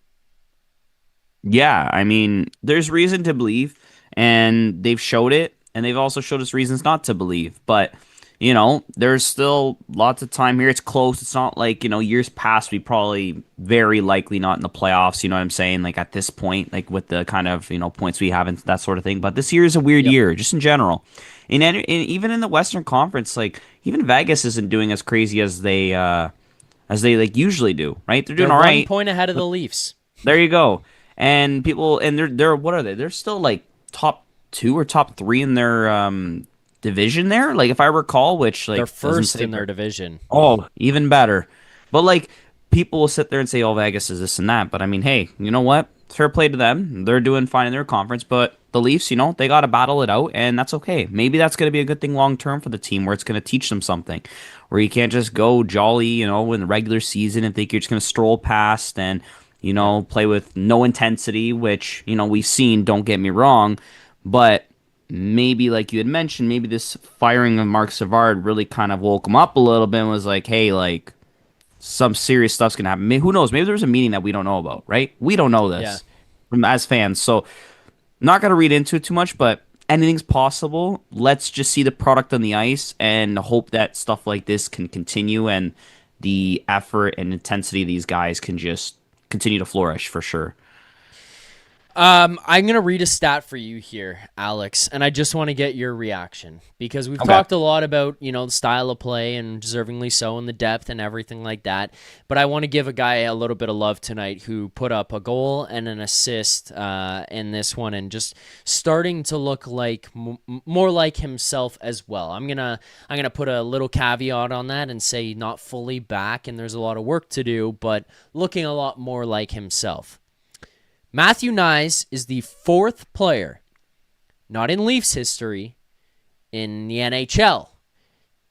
Speaker 5: Yeah, I mean, there's reason to believe, and they've showed it, and they've also showed us reasons not to believe. But, there's still lots of time here. It's close. It's not like, years past, we probably very likely not in the playoffs, you know what I'm saying? Like at this point, like with the kind of, points we have and that sort of thing. But this year is a weird year, just in general. And even in the Western Conference, like even Vegas isn't doing as crazy as they like usually do, right? They're doing all right.
Speaker 1: 1 point ahead of the Leafs.
Speaker 5: There you go. And they're what are they? They're still like top 2 or top 3 in their division there. Like if I recall, which like
Speaker 1: they're first in their division.
Speaker 5: Oh, even better. But like people will sit there and say, "Oh, Vegas is this and that." But I mean, hey, you know what? Fair play to them. They're doing fine in their conference, but the Leafs, they got to battle it out, and that's okay. Maybe that's going to be a good thing long term for the team, where it's going to teach them something, where you can't just go jolly, in the regular season and think you're just going to stroll past and, play with no intensity, which, we've seen, don't get me wrong, but maybe like you had mentioned, maybe this firing of Mark Savard really kind of woke him up a little bit and was like, hey, like, some serious stuff's gonna happen. Who knows? Maybe there's a meeting that we don't know about, right? We don't know this as fans, so not gonna read into it too much. But anything's possible. Let's just see the product on the ice and hope that stuff like this can continue, and the effort and intensity of these guys can just continue to flourish for sure.
Speaker 1: I'm going to read a stat for you here, Alex, and I just want to get your reaction, because we've talked a lot about, the style of play, and deservingly so, and the depth and everything like that. But I want to give a guy a little bit of love tonight who put up a goal and an assist in this one, and just starting to look like more like himself as well. I'm gonna put a little caveat on that and say not fully back, and there's a lot of work to do, but looking a lot more like himself. Matthew Knies is the 4th player, not in Leafs history, in the NHL,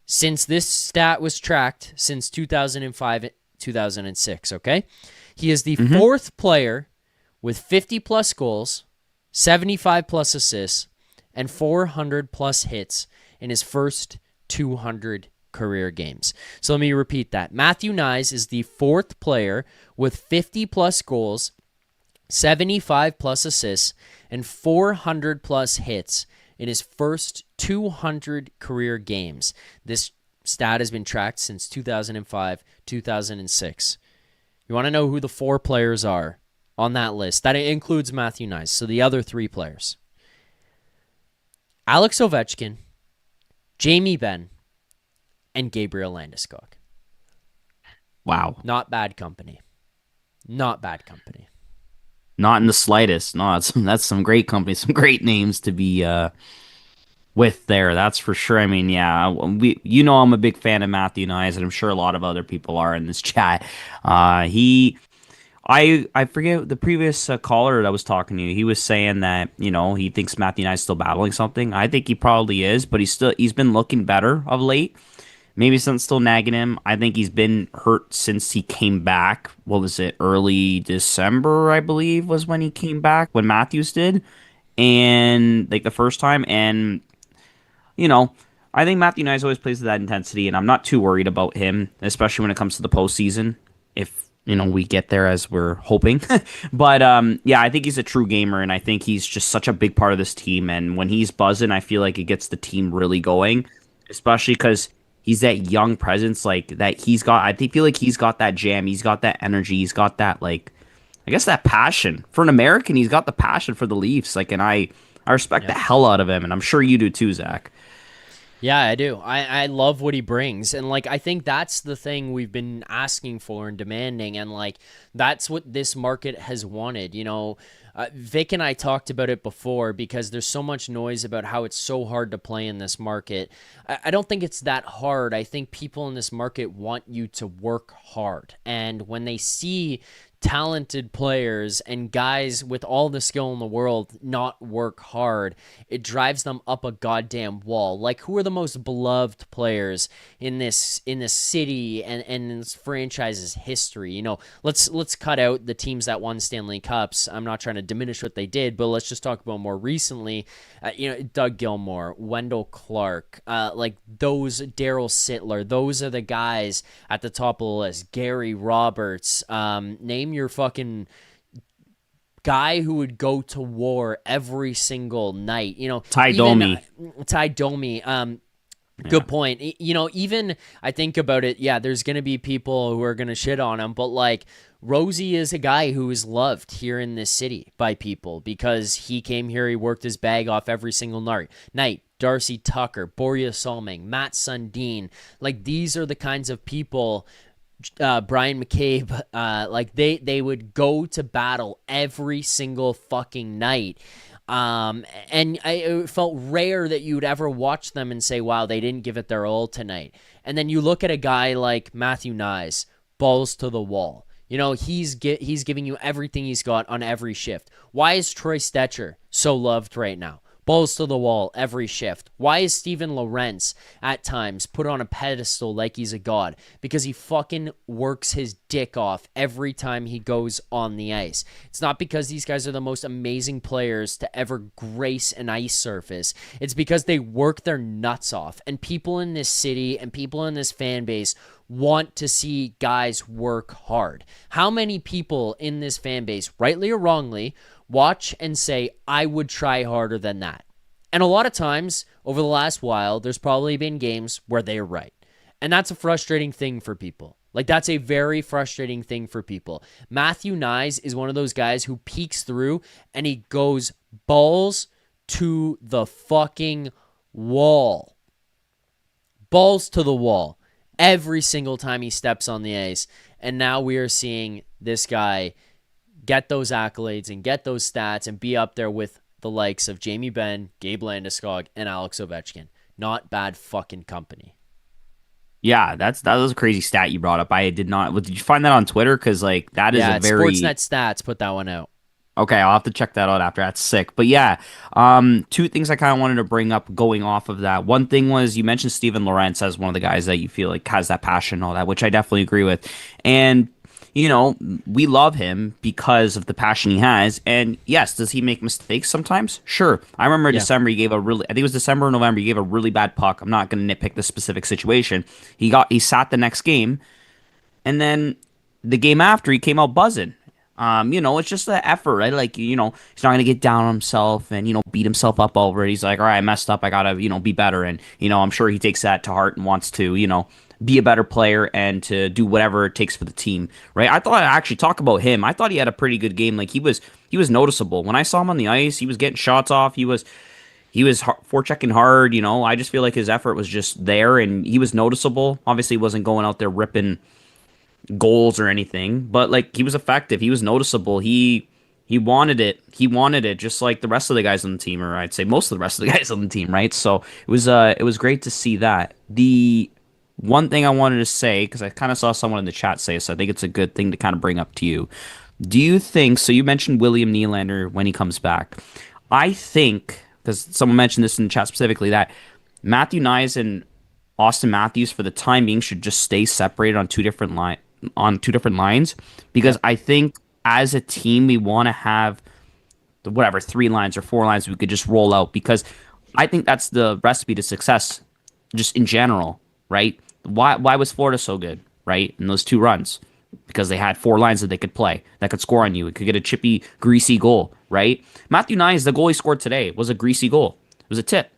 Speaker 1: since this stat was tracked since 2005, 2006, okay? He is the 4th player with 50-plus goals, 75-plus assists, and 400-plus hits in his first 200 career games. So let me repeat that. Matthew Knies is the 4th player with 50-plus goals, 75-plus assists, and 400-plus hits in his first 200 career games. This stat has been tracked since 2005, 2006. You want to know who the 4 players are on that list? That includes Matthew Knies, so the other 3 players. Alex Ovechkin, Jamie Benn, and Gabriel Landeskog.
Speaker 5: Wow.
Speaker 1: Not bad company. Not bad company.
Speaker 5: Not in the slightest. No, that's some great company, some great names to be with there. That's for sure. I mean, yeah, I'm a big fan of Matthew Nyes, and I'm sure a lot of other people are in this chat. He I forget the previous caller that was talking to you. He was saying that he thinks Matthew Knight is still battling something. I think he probably is, but he's been looking better of late. Maybe something's still nagging him. I think he's been hurt since he came back. What was it? Early December, I believe, was when he came back when Matthews did, and like the first time. And you know, I think Matthew Knight always plays with that intensity, and I'm not too worried about him, especially when it comes to the postseason. If we get there as we're hoping. But yeah, I think he's a true gamer, and I think he's just such a big part of this team. And when he's buzzing, I feel like it gets the team really going, especially because he's that young presence, like that he's got. I feel like he's got that jam, he's got that energy, he's got that I guess that passion for an American. He's got the passion for the Leafs, and I respect the hell out of him, and I'm sure you do too, Zach.
Speaker 1: Yeah, I do. I love what he brings. And, I think that's the thing we've been asking for and demanding. And, that's what this market has wanted. Vic and I talked about it before because there's so much noise about how it's so hard to play in this market. I don't think it's that hard. I think people in this market want you to work hard. And when they see talented players and guys with all the skill in the world not work hard, it drives them up a goddamn wall. Who are the most beloved players in this city and in this franchise's history? Let's cut out the teams that won Stanley Cups. I'm not trying to diminish what they did, but let's just talk about more recently. Doug Gilmour, Wendell Clark, those Daryl Sittler. Those are the guys at the top of the list. Gary Roberts. Name your fucking guy who would go to war every single night.
Speaker 5: Ty Domi.
Speaker 1: Ty Domi. Good point. Even I think about it, yeah, there's going to be people who are going to shit on him, but Rosie is a guy who is loved here in this city by people because he came here, he worked his bag off every single night. Darcy Tucker, Borja Salming, Matt Sundin, these are the kinds of people. Brian McCabe, they would go to battle every single fucking night. And it felt rare that you would ever watch them and say, wow, they didn't give it their all tonight. And then you look at a guy like Matthew Nyes, balls to the wall. He's giving you everything he's got on every shift. Why is Troy Stetcher so loved right now? Balls to the wall every shift. Why is Steven Lorentz at times put on a pedestal like he's a god? Because he fucking works his dick off every time he goes on the ice. It's not because these guys are the most amazing players to ever grace an ice surface. It's because they work their nuts off. And people in this city and people in this fan base want to see guys work hard. How many people in this fan base, rightly or wrongly, watch and say, I would try harder than that? And a lot of times over the last while, there's probably been games where they're right. And that's a frustrating thing for people. That's a very frustrating thing for people. Matthew Nyes is one of those guys who peeks through and he goes balls to the fucking wall. Balls to the wall. Every single time he steps on the ice. And now we are seeing this guy get those accolades and get those stats and be up there with the likes of Jamie Benn, Gabe Landeskog, and Alex Ovechkin. Not bad fucking company.
Speaker 5: Yeah, that was a crazy stat you brought up. I did not. Did you find that on Twitter? Because that is a very
Speaker 1: Sportsnet Stats put that one out.
Speaker 5: Okay, I'll have to check that out after. That's sick. But yeah, two things I kind of wanted to bring up going off of that. One thing was you mentioned Steven Lorentz as one of the guys that you feel like has that passion and all that, which I definitely agree with. And we love him because of the passion he has. And yes, does he make mistakes sometimes? Sure. I remember December, I think it was December or November, he gave a really bad puck. I'm not going to nitpick the specific situation. He sat the next game, and then the game after, he came out buzzing. It's just the effort, right? He's not going to get down on himself and, beat himself up over it. He's like, all right, I messed up. I got to, be better. And, I'm sure he takes that to heart and wants to, be a better player and to do whatever it takes for the team, right? I thought I'd actually talk about him. I thought he had a pretty good game. He was noticeable. When I saw him on the ice, he was getting shots off. He was forechecking hard, I just feel like his effort was just there and he was noticeable. Obviously, he wasn't going out there ripping goals or anything, but he was effective. He was noticeable. He He wanted it. He wanted it, just like the rest of the guys on the team, or I'd say most of the rest of the guys on the team, right? So it was great to see that. The one thing I wanted to say, because I kind of saw someone in the chat say, so I think it's a good thing to kind of bring up to you. Do you think so? You mentioned William Nylander when he comes back. I think because someone mentioned this in the chat specifically that Matthew Nyes and Auston Matthews for the time being should just stay separated on two different lines because I think as a team we want to have whatever 3 lines or 4 lines we could just roll out because I think that's the recipe to success just in general, right? Why was Florida so good, right? In those 2 runs? Because they had 4 lines that they could play that could score on you. It could get a chippy, greasy goal, right? Matthew Nyes, the goal he scored today, was a greasy goal. It was a tip.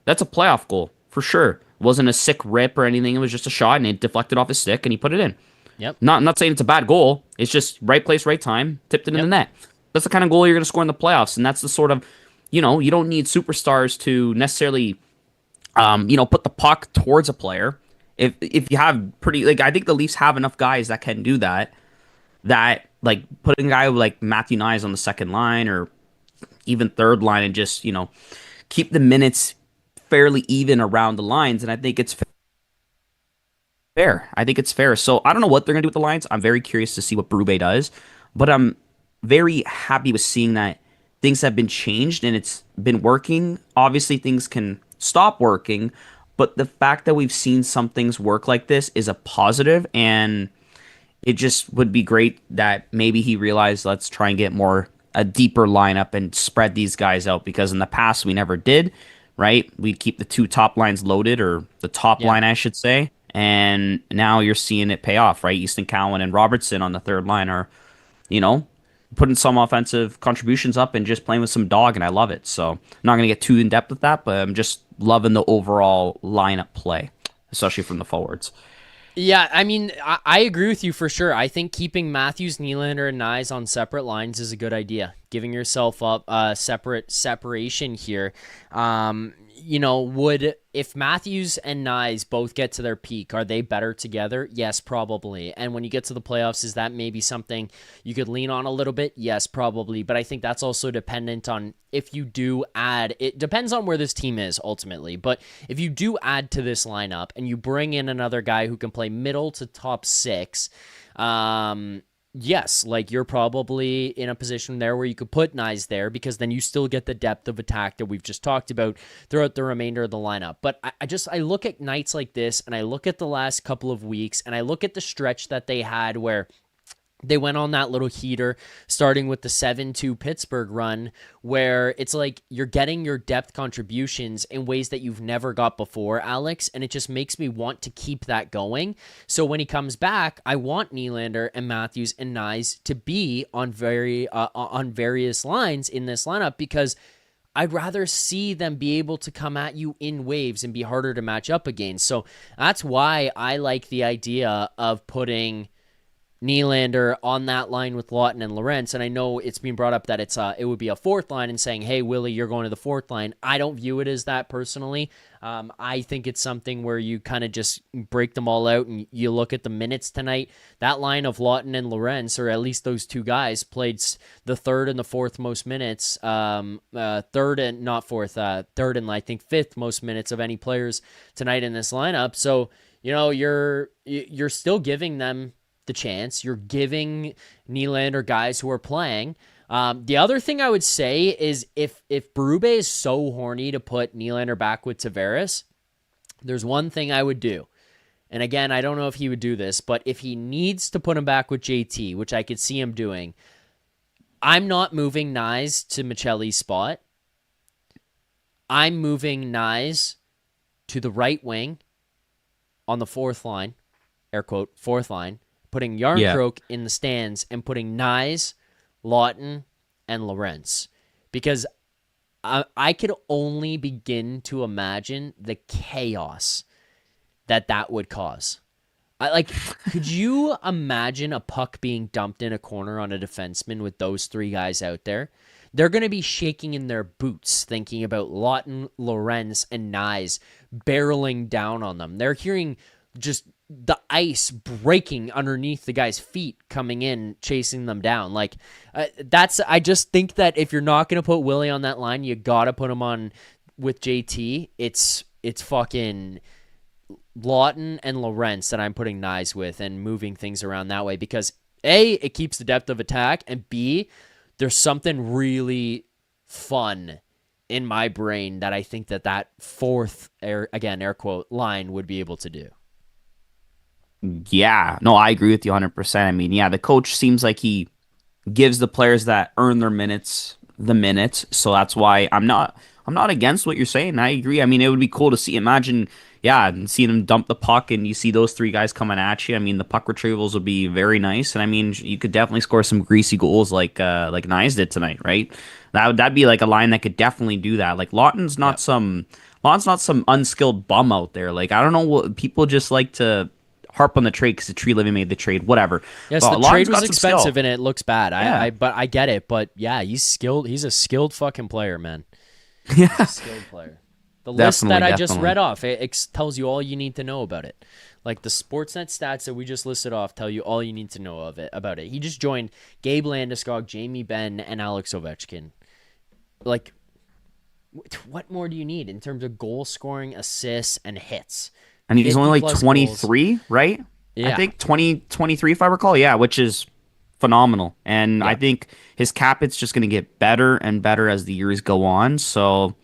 Speaker 5: That's a playoff goal for sure. It wasn't a sick rip or anything. It was just a shot and it deflected off his stick and he put it in.
Speaker 1: Yep.
Speaker 5: Not saying it's a bad goal. It's just right place, right time, tipped it in the net. That's the kind of goal you're going to score in the playoffs, and that's the sort of, you don't need superstars to necessarily, put the puck towards a player. If you have I think the Leafs have enough guys that can do that. That like putting a guy like Matthew Nyes on the second line or even third line and just keep the minutes fairly even around the lines, and I think it's fair. I think it's fair. So I don't know what they're gonna do with the lines. I'm very curious to see what Berube does, but I'm very happy with seeing that things have been changed and it's been working. Obviously, things can stop working, but the fact that we've seen some things work like this is a positive, and it just would be great that maybe he realized let's try and get a deeper lineup and spread these guys out because in the past we never did, right? We'd keep the 2 top lines loaded or the top line, I should say. And now you're seeing it pay off, right? Easton Cowan and Robertson on the third line are, putting some offensive contributions up and just playing with some dog, and I love it. So I'm not going to get too in-depth with that, but I'm just loving the overall lineup play, especially from the forwards.
Speaker 1: Yeah, I mean, I agree with you for sure. I think keeping Matthews, Nylander, and Nyes on separate lines is a good idea. Giving yourself up separation here. If Matthews and Nyes both get to their peak, are they better together? Yes, probably. And when you get to the playoffs, is that maybe something you could lean on a little bit? Yes, probably. But I think that's also dependent on if you do add, it depends on where this team is ultimately. But if you do add to this lineup and you bring in another guy who can play middle to top 6, yes, like you're probably in a position there where you could put Nyes there because then you still get the depth of attack that we've just talked about throughout the remainder of the lineup. But I look at nights like this and I look at the last couple of weeks and I look at the stretch that they had where they went on that little heater starting with the 7-2 Pittsburgh run where it's like you're getting your depth contributions in ways that you've never got before, Alex, and it just makes me want to keep that going. So when he comes back, I want Nylander and Matthews and Nyes to be on various lines in this lineup because I'd rather see them be able to come at you in waves and be harder to match up against. So that's why I like the idea of putting Nylander on that line with Lawton and Lorentz, and I know it's been brought up that it would be a 4th line and saying, hey, Willie, you're going to the 4th line. I don't view it as that personally. I think it's something where you kind of just break them all out and you look at the minutes tonight. That line of Lawton and Lorentz, or at least those 2 guys, played the 3rd and the 4th most minutes, 3rd and not 4th, 3rd and I think 5th most minutes of any players tonight in this lineup. So, you're still giving them the chance. You're giving Nylander guys who are playing. The other thing I would say is if Berube is so horny to put Nylander back with Tavares, there's one thing I would do. And again, I don't know if he would do this, but if he needs to put him back with JT, which I could see him doing, I'm not moving Nyes to Michelli's spot. I'm moving Nyes to the right wing on the 4th line, air quote, 4th line, putting Yarncroke in the stands and putting Nyes, Lawton, and Lorentz. Because I could only begin to imagine the chaos that would cause. Could you imagine a puck being dumped in a corner on a defenseman with those 3 guys out there? They're going to be shaking in their boots thinking about Lawton, Lorentz, and Nyes barreling down on them. They're hearing just the ice breaking underneath the guy's feet coming in, chasing them down. Like I just think that if you're not going to put Willie on that line, you got to put him on with JT. It's fucking Lawton and Lorentz that I'm putting Nyes with and moving things around that way because A, it keeps the depth of attack, and B, there's something really fun in my brain that I think that fourth, air quote, line would be able to do.
Speaker 5: Yeah, no, I agree with you 100%. I mean, yeah, the coach seems like he gives the players that earn their minutes the minutes, so that's why I'm not against what you're saying. I agree. I mean, it would be cool to see. Imagine, and seeing them dump the puck, and you see those three guys coming at you. I mean, the puck retrievals would be very nice, and I mean, you could definitely score some greasy goals like Nyes did tonight, right? That'd be like a line that could definitely do that. Like Lawton's not some unskilled bum out there. Like I don't know what people just like to harp on the trade because the Tree Living made the trade, whatever.
Speaker 1: Yes,
Speaker 5: but
Speaker 1: the trade was expensive and it looks bad.
Speaker 5: Yeah.
Speaker 1: But I get it. But yeah, he's skilled. He's a skilled fucking player, man.
Speaker 5: Yeah,
Speaker 1: he's a skilled player. The list that I just read off, it tells you all you need to know about it. Like the Sportsnet stats that we just listed off tell you all you need to know about it. He just joined Gabe Landeskog, Jamie Benn, and Alex Ovechkin. Like, what more do you need in terms of goal scoring, assists, and hits?
Speaker 5: And he's only like 23, right?
Speaker 1: Yeah.
Speaker 5: I think 23 if I recall. Yeah, which is phenomenal. And I think his cap hit's just going to get better and better as the years go on. So,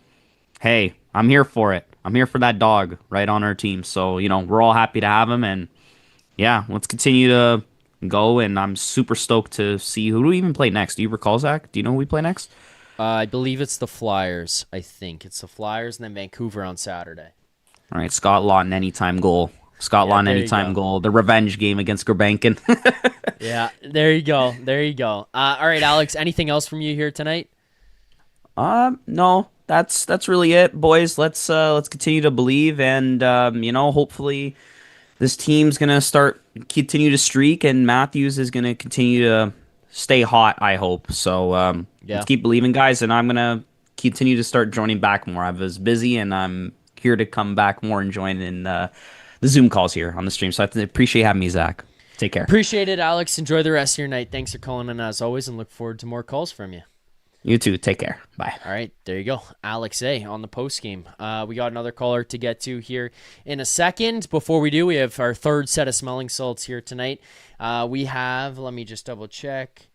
Speaker 5: hey, I'm here for it. I'm here for that dog right on our team. So, we're all happy to have him. And, yeah, let's continue to go. And I'm super stoked to see who do we even play next. Do you recall, Zach? Do you know who we play next?
Speaker 1: I believe it's the Flyers, I think. It's the Flyers and then Vancouver on Saturday.
Speaker 5: All right, Scott Lawton anytime goal. Anytime goal. The revenge game against Gurbankin.
Speaker 1: Yeah, there you go. All right, Alex, anything else from you here tonight?
Speaker 5: No. That's really it, boys. Let's continue to believe and hopefully this team's going to continue to streak and Matthews is going to continue to stay hot, I hope. So, let's keep believing, guys, and I'm going to continue to start joining back more. I was busy and I'm here to come back more and join in the Zoom calls here on the stream. So I appreciate having me, Zach. Take care.
Speaker 1: Appreciate it, Alex. Enjoy the rest of your night. Thanks for calling in as always and look forward to more calls from you.
Speaker 5: You too. Take care. Bye.
Speaker 1: All right. There you go. Alex A on the post game. We got another caller to get to here in a second. Before we do, we have our third set of smelling salts here tonight. We have, let me just double check.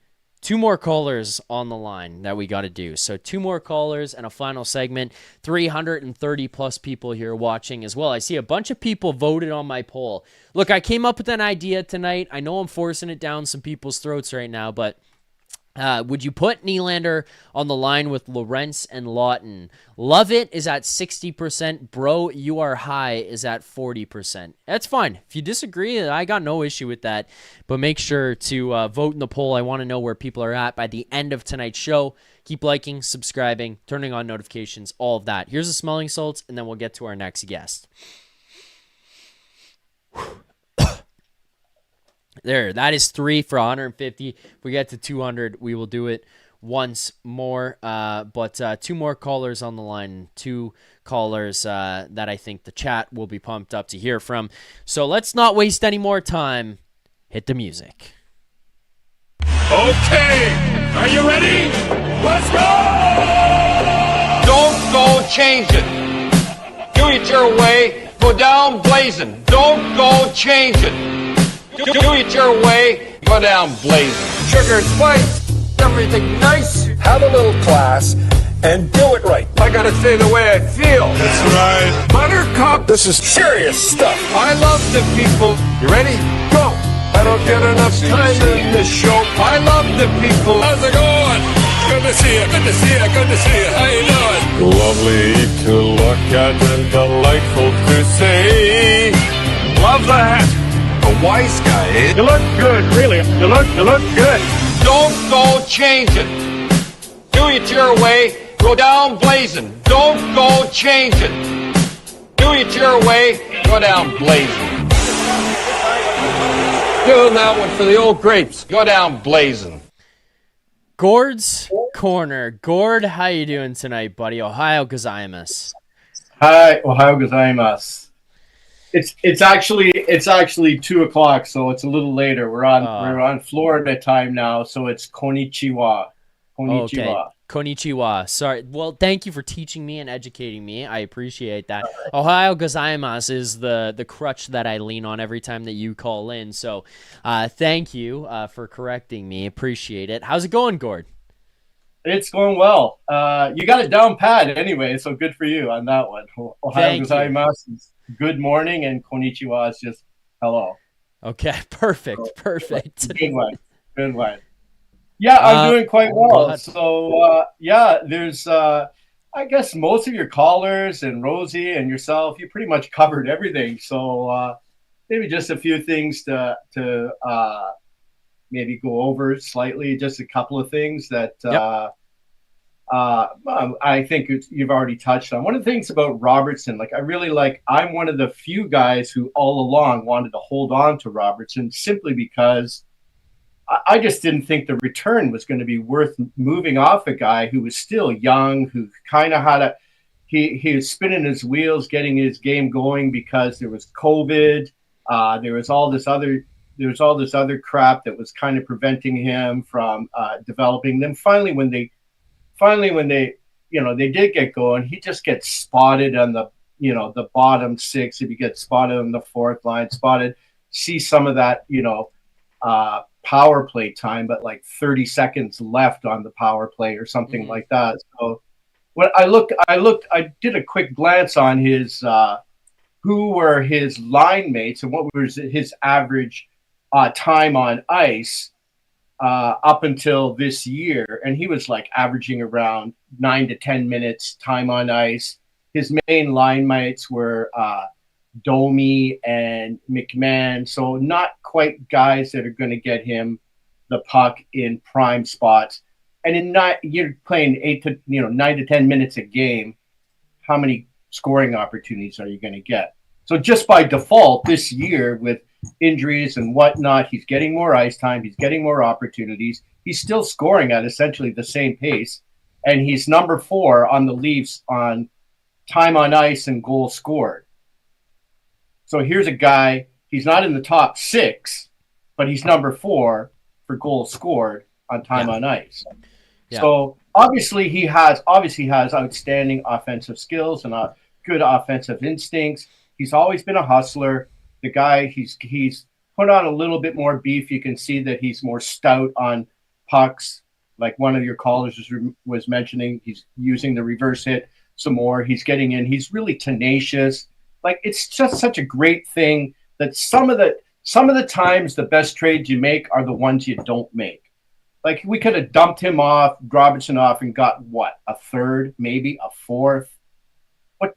Speaker 1: 2 more callers on the line that we got to do. So 2 more callers and a final segment. 330 plus people here watching as well. I see a bunch of people voted on my poll. Look, I came up with an idea tonight. I know I'm forcing it down some people's throats right now, but would you put Nylander on the line with Lorentz and Lawton? Love It is at 60%. Bro, You Are High is at 40%. That's fine. If you disagree, I got no issue with that. But make sure to vote in the poll. I want to know where people are at by the end of tonight's show. Keep liking, subscribing, turning on notifications, all of that. Here's the smelling salts, and then we'll get to our next guest. There, that is 3 for 150. If we get to 200, we will do it once more. But 2 more callers on the line, 2 callers that I think the chat will be pumped up to hear from. So let's not waste any more time. Hit the music.
Speaker 6: Okay, are you ready? Let's go! Don't go change it. Do it your way. Go down blazing. Don't go change it. Do it your way, go down blazing. Sugar, spice, everything nice. Have a little class and do it right. I gotta say the way I feel. That's right. Buttercup, this is serious stuff. I love the people. You ready? Go. I don't get enough time in this show. I love the people. How's it going? Good to see you, good to see you, good to see you. How you doing? Lovely to look at and delightful to see. Love the hat. A wise guy, eh? You look good, really. You look good. Don't go change it. Do it your way. Go down blazing. Don't go change it. Do it your way. Go down blazing. Doing that one for the old grapes. Go down blazing.
Speaker 1: Gord's Corner. Gord, how you doing tonight, buddy? Ohio gozaimasu.
Speaker 7: Hi, Ohio gozaimasu. It's actually 2:00, so it's a little later. We're on Florida time now, so it's konnichiwa. Konnichiwa.
Speaker 1: Okay. Konnichiwa. Sorry. Well, thank you for teaching me and educating me. I appreciate that. Ohio gozaimasu is the crutch that I lean on every time that you call in. So thank you for correcting me. Appreciate it. How's it going, Gord?
Speaker 7: It's going well. You got it down pat anyway, so good for you on that one. Ohio gozaimasu is good morning, and konnichiwa is just hello.
Speaker 1: Okay, perfect.
Speaker 7: Good one. Yeah, I'm doing quite well. So, there's, I guess, most of your callers and Rosie and yourself, you pretty much covered everything. So maybe just a few things to maybe go over slightly, just a couple of things that I think you've already touched on. One of the things about Robertson, I'm one of the few guys who all along wanted to hold on to Robertson simply because I just didn't think the return was going to be worth moving off a guy who was still young, who kind of had he was spinning his wheels, getting his game going because there was COVID. There was all this other crap that was kind of preventing him from developing. Then finally, when they did get going, he just gets spotted on the bottom six. If he gets spotted on the fourth line, see some of that, power play time, but like 30 seconds left on the power play or something like that. So when I did a quick glance on his, who were his line mates and what was his average time on ice up until this year. And he was like averaging around 9 to 10 minutes time on ice. His main line mates were Domi and McMahon, so not quite guys that are going to get him the puck in prime spots. And you're playing 9 to 10 minutes a game. How many scoring opportunities are you going to get? So just by default, this year with injuries and whatnot, he's getting more ice time. He's getting more opportunities. He's still scoring at essentially the same pace, and he's number 4 on the Leafs on time on ice and goals scored. So here's a guy, he's not in the top 6, but he's number 4 for goals scored on time on ice. Yeah. So obviously he has outstanding offensive skills and good offensive instincts. He's always been a hustler. The guy, he's put on a little bit more beef. You can see that he's more stout on pucks. Like one of your callers was mentioning, he's using the reverse hit some more. He's getting in. He's really tenacious. Like, it's just such a great thing that some of the times the best trades you make are the ones you don't make. Like, we could have dumped him off, Robertson off, and got what, a third, maybe a fourth. What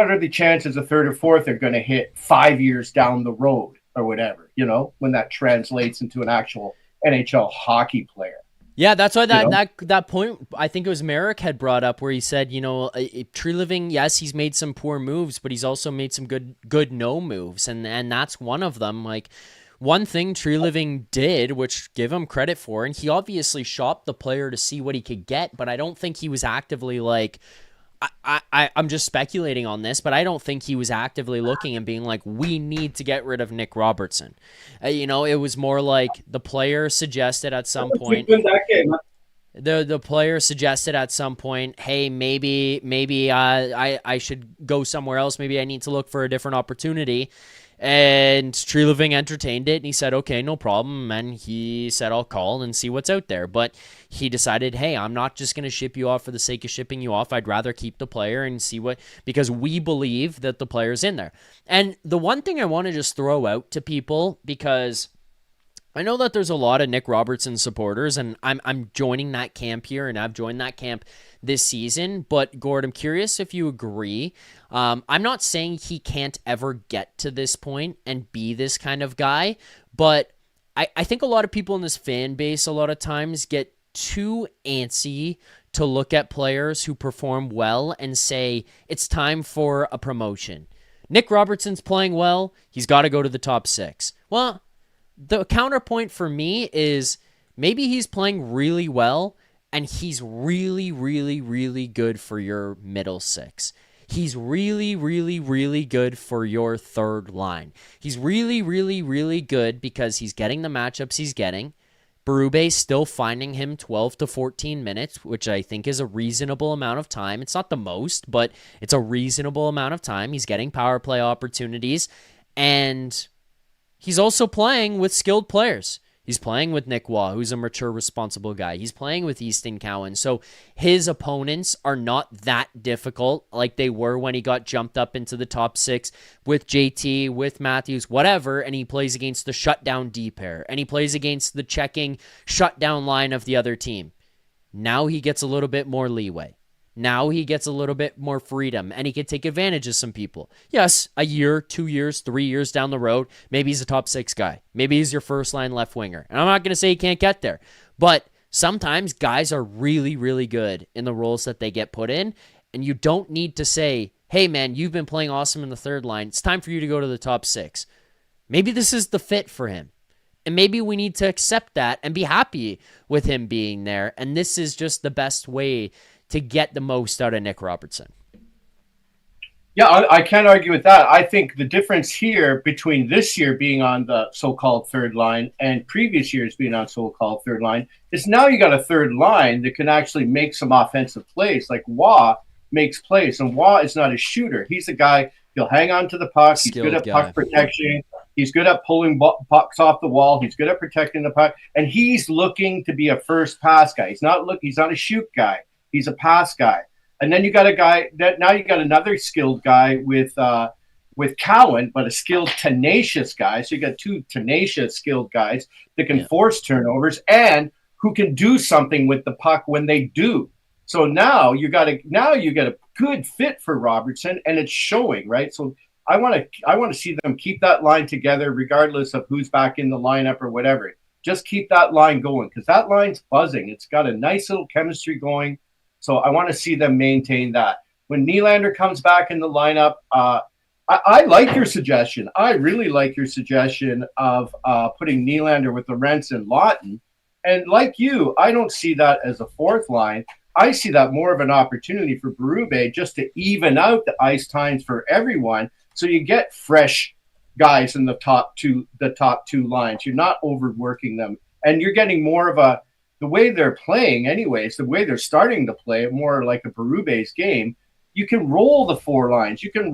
Speaker 7: are the chances a third or fourth are going to hit 5 years down the road or whatever? When that translates into an actual NHL hockey player.
Speaker 1: Yeah, that's why that point, I think it was Merrick had brought up where he said, Tree Living, yes, he's made some poor moves, but he's also made some good no moves, and that's one of them. Like, one thing Tree Living did, which give him credit for, and he obviously shopped the player to see what he could get, but I don't think he was actively like, I'm just speculating on this, but I don't think he was actively looking and being like, we need to get rid of Nick Robertson. It was more like the player suggested at some point. The player suggested at some point, hey, maybe I should go somewhere else. Maybe I need to look for a different opportunity. And Tree Living entertained it, and he said, okay, no problem. And he said, I'll call and see what's out there. But he decided, hey, I'm not just going to ship you off for the sake of shipping you off. I'd rather keep the player and see because we believe that the player's in there. And the one thing I want to just throw out to people, because I know that there's a lot of Nick Robertson supporters, and I'm joining that camp here, and I've joined that camp this season. But Gord, I'm curious if you agree. I'm not saying he can't ever get to this point and be this kind of guy, but I think a lot of people in this fan base a lot of times get too antsy to look at players who perform well and say, it's time for a promotion. Nick Robertson's playing well. He's got to go to the top 6. Well, the counterpoint for me is maybe he's playing really well and he's really, really, really good for your middle 6. He's really, really, really good for your third line. He's really, really, really good because he's getting the matchups he's getting. Berube's still finding him 12 to 14 minutes, which I think is a reasonable amount of time. It's not the most, but it's a reasonable amount of time. He's getting power play opportunities, and he's also playing with skilled players. He's playing with Nick Waugh, who's a mature, responsible guy. He's playing with Easton Cowan. So his opponents are not that difficult like they were when he got jumped up into the top 6 with JT, with Matthews, whatever, and he plays against the shutdown D pair, and he plays against the checking shutdown line of the other team. Now he gets a little bit more leeway. Now he gets a little bit more freedom, and he can take advantage of some people. Yes, a year, 2 years, 3 years down the road, maybe he's a top 6 guy. Maybe he's your first-line left winger. And I'm not going to say he can't get there, but sometimes guys are really, really good in the roles that they get put in, and you don't need to say, hey, man, you've been playing awesome in the third line. It's time for you to go to the top 6. Maybe this is the fit for him, and maybe we need to accept that and be happy with him being there, and this is just the best way to get the most out of Nick Robertson.
Speaker 7: Yeah, I can't argue with that. I think the difference here between this year being on the so-called third line and previous years being on so-called third line is now you got a third line that can actually make some offensive plays. Like Waugh makes plays, and Waugh is not a shooter. He's a guy, he'll hang on to the puck. He's good at puck protection. He's good at pulling pucks off the wall. He's good at protecting the puck, and he's looking to be a first pass guy. He's not a shoot guy. He's a pass guy. And then you got a guy that now you got another skilled guy with Cowan, but a skilled, tenacious guy. So you got two tenacious, skilled guys that can force turnovers and who can do something with the puck when they do. So now you got a good fit for Robertson, and it's showing, right? So I want to see them keep that line together, regardless of who's back in the lineup or whatever. Just keep that line going because that line's buzzing. It's got a nice little chemistry going. So I want to see them maintain that. When Nylander comes back in the lineup, I like your suggestion. I really like your suggestion of putting Nylander with Lorentz and Lawton. And like you, I don't see that as a fourth line. I see that more of an opportunity for Berube just to even out the ice times for everyone. So you get fresh guys in the top two lines. You're not overworking them. And you're getting more of the way they're playing anyways, the way they're starting to play, more like a Berube's game, you can roll the 4 lines. You can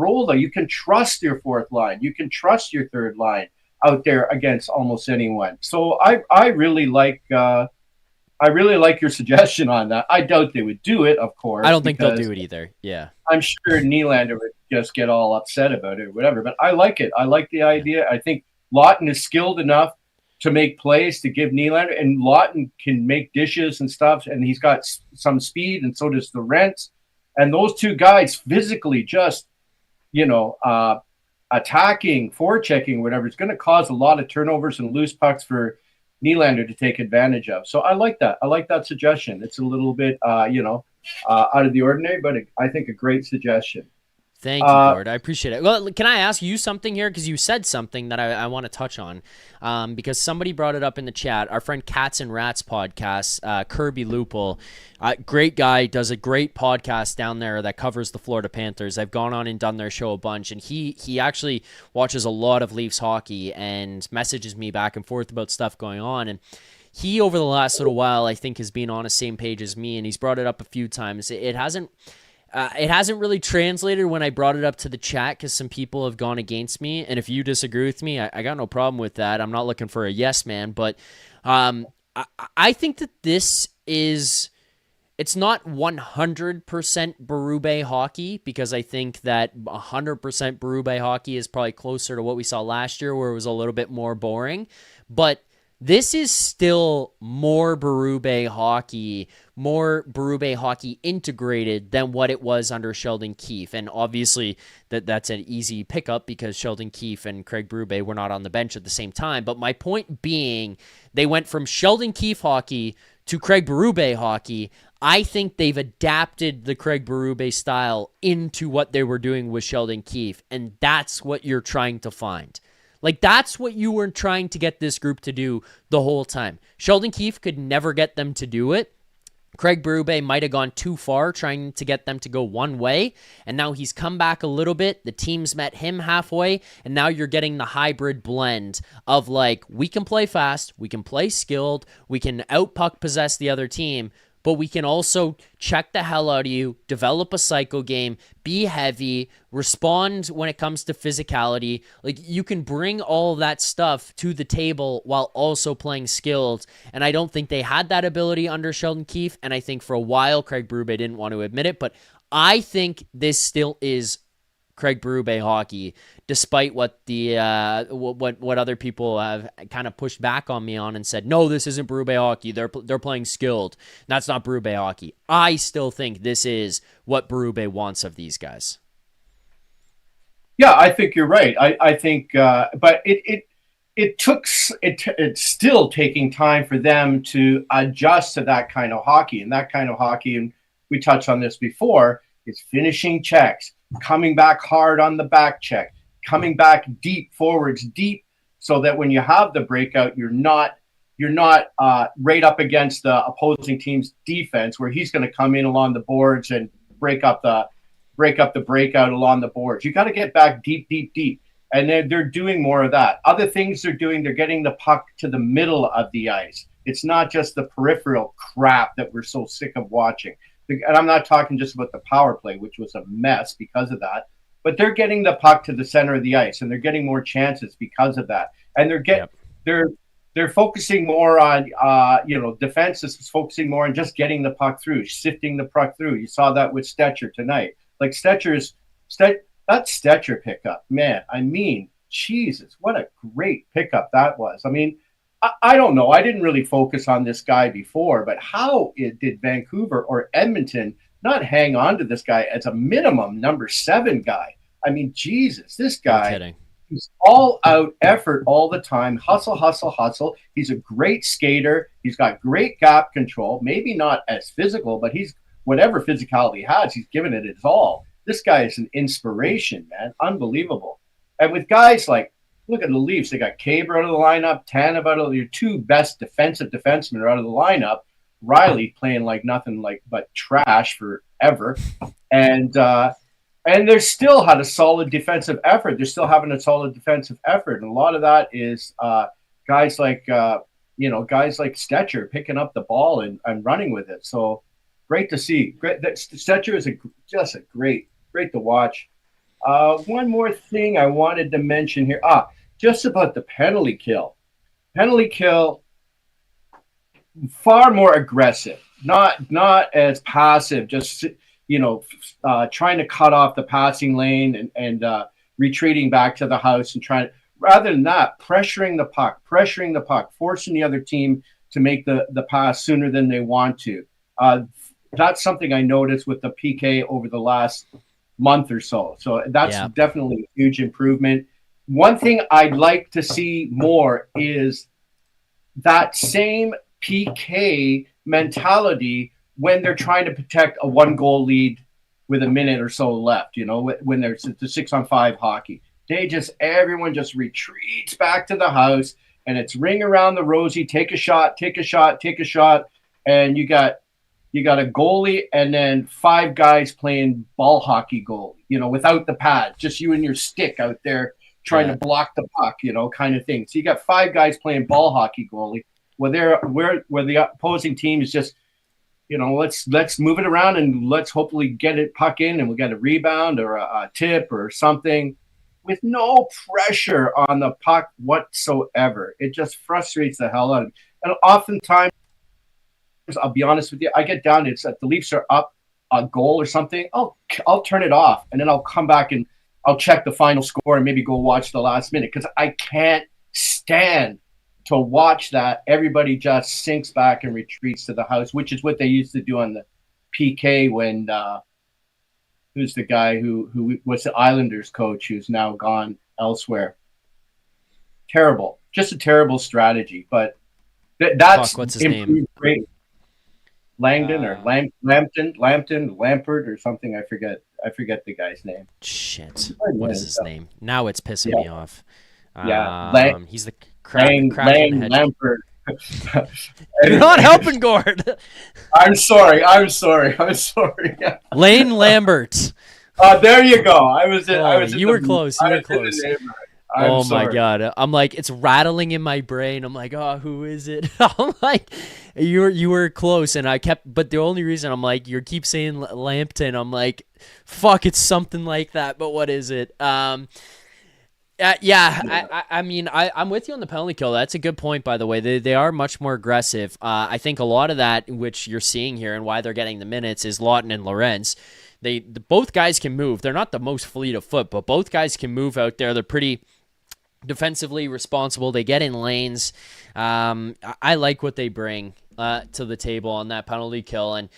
Speaker 7: trust your fourth line. You can trust your third line out there against almost anyone. So I really like your suggestion on that. I doubt they would do it, of course.
Speaker 1: I don't think they'll do it either. Yeah.
Speaker 7: I'm sure Nylander would just get all upset about it or whatever, but I like it. I like the idea. I think Lawton is skilled enough to make plays to give Nylander, and Lawton can make dishes and stuff, and he's got some speed, and so does Lorentz. And those two guys physically just, attacking, forechecking, whatever, it's going to cause a lot of turnovers and loose pucks for Nylander to take advantage of. So I like that. I like that suggestion. It's a little bit, out of the ordinary, but I think a great suggestion.
Speaker 1: Thank you, Gord. I appreciate it. Well, can I ask you something here? Because you said something that I want to touch on. Because somebody brought it up in the chat. Our friend Cats and Rats podcast, Kirby Lupul, great guy, does a great podcast down there that covers the Florida Panthers. I've gone on and done their show a bunch, and he actually watches a lot of Leafs hockey and messages me back and forth about stuff going on. And he, over the last little while, I think has been on the same page as me, and he's brought it up a few times. It hasn't really translated when I brought it up to the chat because some people have gone against me. And if you disagree with me, I got no problem with that. I'm not looking for a yes man, but I think that it's not 100% Berube hockey, because I think that 100% Berube hockey is probably closer to what we saw last year, where it was a little bit more boring. But this is still more Berube hockey integrated than what it was under Sheldon Keefe. And obviously that's an easy pickup because Sheldon Keefe and Craig Berube were not on the bench at the same time. But my point being, they went from Sheldon Keefe hockey to Craig Berube hockey. I think they've adapted the Craig Berube style into what they were doing with Sheldon Keefe. And that's what you're trying to find. Like, that's what you were trying to get this group to do the whole time. Sheldon Keefe could never get them to do it. Craig Berube might have gone too far trying to get them to go one way, and now he's come back a little bit. The team's met him halfway, and now you're getting the hybrid blend of like, we can play fast, we can play skilled, we can out-puck possess the other team, but we can also check the hell out of you, develop a cycle game, be heavy, respond when it comes to physicality. Like, you can bring all that stuff to the table while also playing skilled. And I don't think they had that ability under Sheldon Keefe. And I think for a while, Craig Berube didn't want to admit it. But I think this still is Craig Berube hockey, despite what the what other people have kind of pushed back on me on and said, no, this isn't Berube hockey. They're playing skilled. That's not Berube hockey. I still think this is what Berube wants of these guys.
Speaker 7: Yeah, I think you're right. I think, but it's still taking time for them to adjust to that kind of hockey, and that kind of hockey, and we touched on this before, is finishing checks, coming back hard on the back check, coming back deep, forwards deep, so that when you have the breakout, you're not right up against the opposing team's defense, where he's going to come in along the boards and break up the breakout along the boards. You got to get back deep, and they're doing more of that. Other things they're doing, they're getting the puck to the middle of the ice. It's not just the peripheral crap that we're so sick of watching. And I'm not talking just about the power play, which was a mess because of that, but they're getting the puck to the center of the ice, and they're getting more chances because of that. And they're focusing more on, defense is focusing more on just getting the puck through, sifting the puck through. You saw that with Stetcher tonight. Like that Stetcher pickup, man. I mean, Jesus, what a great pickup that was. I mean, I don't know. I didn't really focus on this guy before, but how did Vancouver or Edmonton not hang on to this guy as a minimum number 7 guy? I mean, Jesus, this guy, he's all out effort all the time. Hustle. He's a great skater. He's got great gap control. Maybe not as physical, but he's whatever physicality he has, he's given it his all. This guy is an inspiration, man. Unbelievable. And with guys like, look at the Leafs. They got Caber out of the lineup, Tanev out of your 2 best defensive defensemen are out of the lineup. Rielly playing like nothing but trash forever. And they still had a solid defensive effort. They're still having a solid defensive effort. And a lot of that is guys like Stetcher picking up the ball and running with it. So great to see. Stetcher is just a great to watch. One more thing I wanted to mention here. Just about the penalty kill. Penalty kill, far more aggressive. Not as passive, just trying to cut off the passing lane and retreating back to the house and trying. Rather than that, pressuring the puck, forcing the other team to make the pass sooner than they want to. That's something I noticed with the PK over the last month or so. So that's definitely a huge improvement. One thing I'd like to see more is that same PK mentality when they're trying to protect a 1-goal lead with a minute or so left, when there's the 6-on-5 hockey. Everyone just retreats back to the house, and it's ring around the rosy, take a shot, and you got a goalie and then 5 guys playing ball hockey goalie, without the pad, just you and your stick out there trying to block the puck, kind of thing. So you got 5 guys playing ball hockey goalie, where the opposing team is just, let's move it around and let's hopefully get it puck in and we'll get a rebound or a tip or something with no pressure on the puck whatsoever. It just frustrates the hell out of me. And oftentimes, I'll be honest with you, I get down, it's that the Leafs are up a goal or something. I'll turn it off and then I'll come back and I'll check the final score and maybe go watch the last minute, because I can't stand to watch that. Everybody just sinks back and retreats to the house, which is what they used to do on the PK when who's the guy who was the Islanders coach who's now gone elsewhere. Terrible. Just a terrible strategy. But that's
Speaker 1: what's his name?
Speaker 7: Great. Langdon or Lampton, Lampert or something. I forget the guy's name.
Speaker 1: Shit. What is his name? Now it's pissing me off.
Speaker 7: Yeah.
Speaker 1: He's the Kraken head.
Speaker 7: Lampert.
Speaker 1: You're not helping, Gord.
Speaker 7: I'm sorry.
Speaker 1: Lane Lambert.
Speaker 7: There you go. I was in
Speaker 1: you
Speaker 7: the,
Speaker 1: were close. You
Speaker 7: I
Speaker 1: were
Speaker 7: was in the
Speaker 1: close.
Speaker 7: neighborhood.
Speaker 1: Oh
Speaker 7: sorry.
Speaker 1: my God. I'm like, it's rattling in my brain. I'm like, oh, who is it? I'm like, you were close. And but the only reason I'm like, you keep saying Lampton. I'm like, fuck, it's something like that. But what is it? I mean, I'm with you on the penalty kill. That's a good point, by the way. They are much more aggressive. I think a lot of that, which you're seeing here and why they're getting the minutes, is Lawton and Lorenz. Both guys can move. They're not the most fleet of foot, but both guys can move out there. They're pretty defensively responsible. They get in lanes. I like what they bring to the table on that penalty kill. And,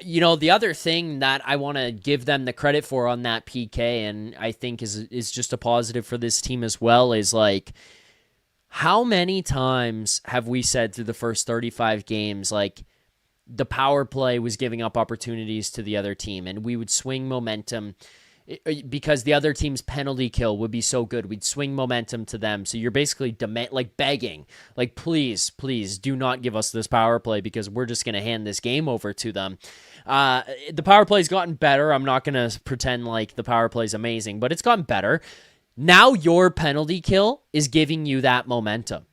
Speaker 1: the other thing that I want to give them the credit for on that PK, and I think is just a positive for this team as well, is like, how many times have we said through the first 35 games, like, the power play was giving up opportunities to the other team, and we would swing momentum because the other team's penalty kill would be so good. We'd swing momentum to them. So you're basically begging, like, please do not give us this power play because we're just going to hand this game over to them. The power play's gotten better. I'm not going to pretend like the power play's amazing, but it's gotten better. Now your penalty kill is giving you that momentum.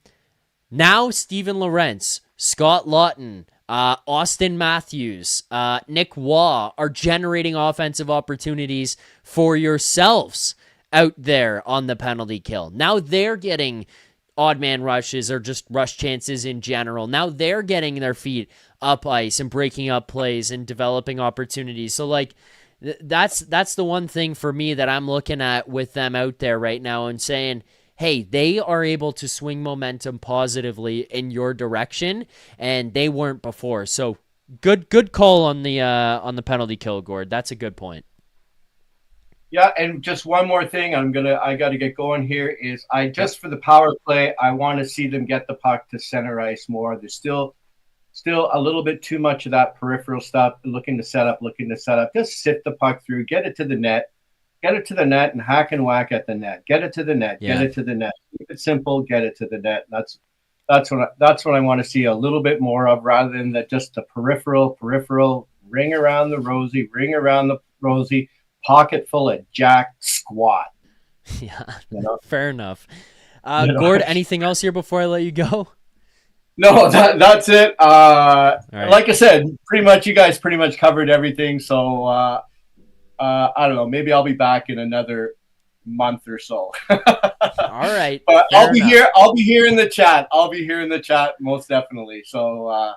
Speaker 1: Now Steven Lorentz, Scott Lawton, Auston Matthews, Nick Waugh are generating offensive opportunities for yourselves out there on the penalty kill. Now they're getting odd man rushes or just rush chances in general. Now they're getting their feet up ice and breaking up plays and developing opportunities. So like that's the one thing for me that I'm looking at with them out there right now and saying, hey, they are able to swing momentum positively in your direction, and they weren't before. So good call on the penalty kill, Gord. That's a good point.
Speaker 7: Yeah, and just one more thing, I got to get going here. Is for the power play, I want to see them get the puck to center ice more. There's still a little bit too much of that peripheral stuff. Looking to set up. Just sit the puck through, get it to the net. Get it to the net and hack and whack at the net. Get it to the net.
Speaker 1: Yeah.
Speaker 7: Get it to the net. Keep it simple. Get it to the net. That's what I want to see a little bit more of, rather than just the peripheral. Ring around the Rosie. Pocket full of jack squat.
Speaker 1: Yeah, fair enough. Gord, anything else here before I let you go?
Speaker 7: No, that's it.
Speaker 1: Right.
Speaker 7: Like I said, you guys pretty much covered everything. So. I don't know. Maybe I'll be back in another month or so.
Speaker 1: All right.
Speaker 7: But I'll be here. I'll be here in the chat. Most definitely. So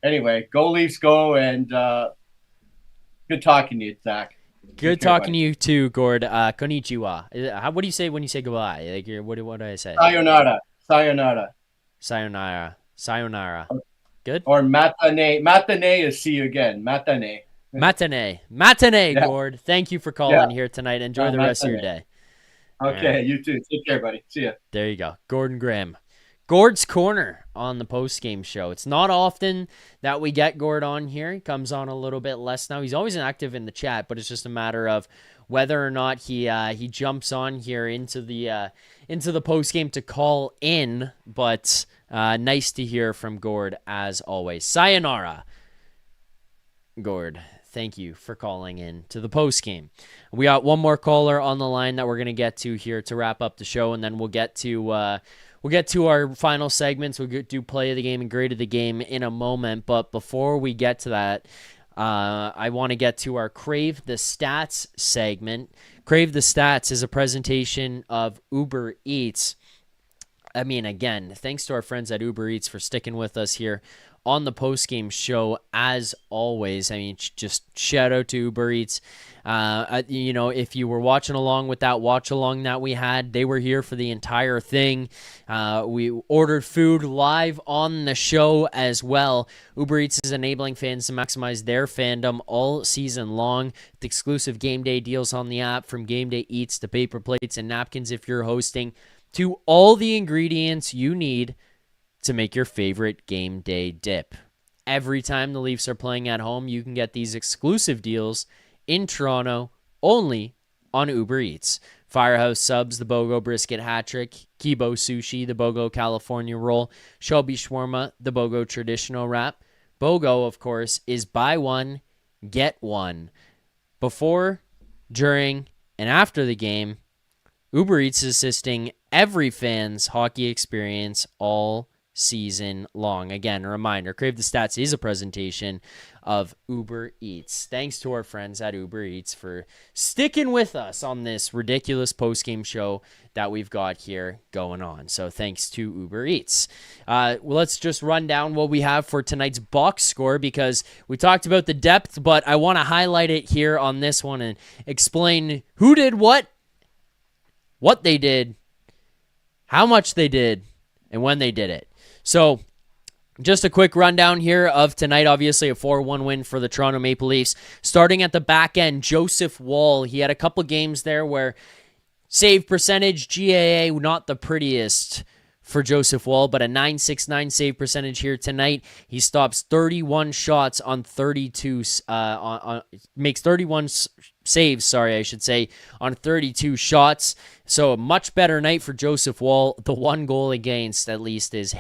Speaker 7: anyway, go Leafs, go, and good talking to you, Zach.
Speaker 1: Good talking to you too, Gord. Konnichiwa. What do you say when you say goodbye? Like, what do I say? Sayonara. Good.
Speaker 7: Or matinee. Matinee is see you again. Matinee.
Speaker 1: Matinee, yeah. Gord. Thank you for calling here tonight. Enjoy the rest of your day.
Speaker 7: Okay, you too. Take care, buddy. See ya.
Speaker 1: There you go. Gordon Graham. Gord's Corner on the post-game show. It's not often that we get Gord on here. He comes on a little bit less now. He's always active in the chat, but it's just a matter of whether or not he jumps on here into the post-game to call in. But nice to hear from Gord as always. Sayonara, Gord. Thank you for calling in to the post game. We got one more caller on the line that we're going to get to here to wrap up the show, and then we'll get to our final segments. We'll do play of the game and grade of the game in a moment. But before we get to that, I want to get to our Crave the Stats segment. Crave the Stats is a presentation of Uber Eats. I mean, again, thanks to our friends at Uber Eats for sticking with us here on the post-game show, as always. I mean, just shout out to Uber Eats. If you were watching along with that watch-along that we had, they were here for the entire thing. We ordered food live on the show as well. Uber Eats is enabling fans to maximize their fandom all season long with exclusive game day deals on the app, from game day eats to paper plates and napkins if you're hosting, to all the ingredients you need to make your favorite game day dip. Every time the Leafs are playing at home, you can get these exclusive deals in Toronto only on Uber Eats. Firehouse Subs, the BOGO Brisket Hat Trick. Kibo Sushi, the BOGO California Roll. Shelby Shawarma, the BOGO Traditional Wrap. BOGO, of course, is buy one, get one. Before, during, and after the game, Uber Eats is assisting every fan's hockey experience all season long. Again, a reminder, Crave the Stats is a presentation of Uber Eats. Thanks to our friends at Uber Eats for sticking with us on this ridiculous post-game show that we've got here going on. So thanks to Uber Eats. Well, let's just run down what we have for tonight's box score, because we talked about the depth, but I want to highlight it here on this one and explain who did what they did, how much they did, and when they did it. So just a quick rundown here of tonight. Obviously a 4-1 win for the Toronto Maple Leafs. Starting at the back end, Joseph Woll. He had a couple games there where save percentage, GAA, not the prettiest for Joseph Woll, but a .969 save percentage here tonight. He stops 31 shots on 32, makes 31 saves, on 32 shots. So a much better night for Joseph Woll. The one goal against, at least, is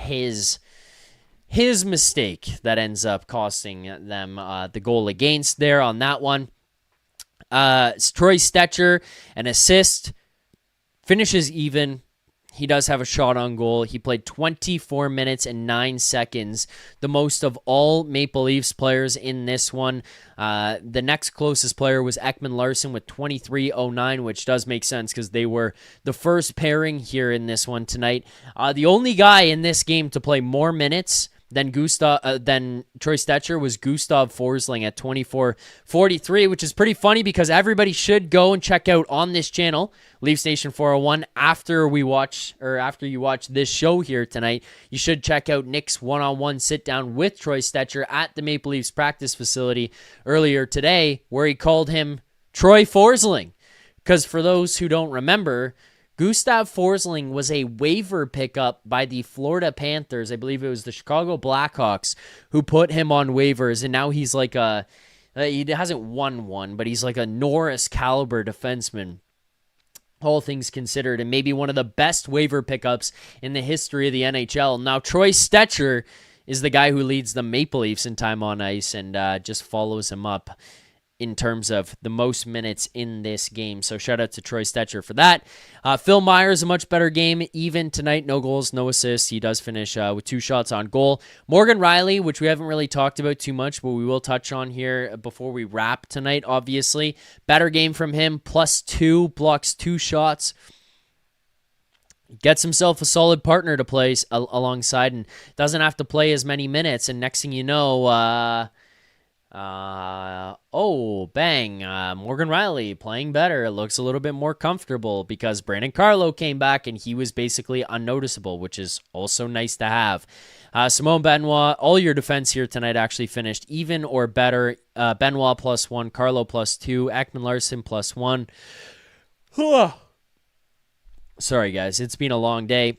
Speaker 1: his mistake that ends up costing them the goal against there on that one. Troy Stetcher, an assist, finishes even. He does have a shot on goal. He played 24 minutes and 9 seconds, the most of all Maple Leafs players in this one. The next closest player was Ekman Larson with 23:09, which does make sense because they were the first pairing here in this one tonight. The only guy in this game to play more minutes than Troy Stetcher was Gustav Forsling at 24:43, which is pretty funny because everybody should go and check out on this channel, Leafs Nation 401, after you watch this show here tonight. You should check out Nick's one-on-one sit-down with Troy Stetcher at the Maple Leafs practice facility earlier today, where he called him Troy Forsling. Because for those who don't remember, Gustav Forsling was a waiver pickup by the Florida Panthers. I believe it was the Chicago Blackhawks who put him on waivers, and now he's like he hasn't won one, but he's like a Norris caliber defenseman, all things considered, and maybe one of the best waiver pickups in the history of the NHL. Now, Troy Stetcher is the guy who leads the Maple Leafs in time on ice and just follows him up in terms of the most minutes in this game. So shout out to Troy Stetcher for that. Phil Myers, a much better game. Even tonight, no goals, no assists. He does finish with 2 shots on goal. Morgan Rielly, which we haven't really talked about too much, but we will touch on here before we wrap tonight, obviously. Better game from him, +2, blocks 2 shots. Gets himself a solid partner to play alongside and doesn't have to play as many minutes. And next thing you know, Morgan Rielly playing better. It looks a little bit more comfortable because Brandon Carlo came back and he was basically unnoticeable, which is also nice to have. Simone Benoit, all your defense here tonight actually finished even or better. Benoit +1, Carlo +2, Ekman Larson +1. Sorry, guys. It's been a long day.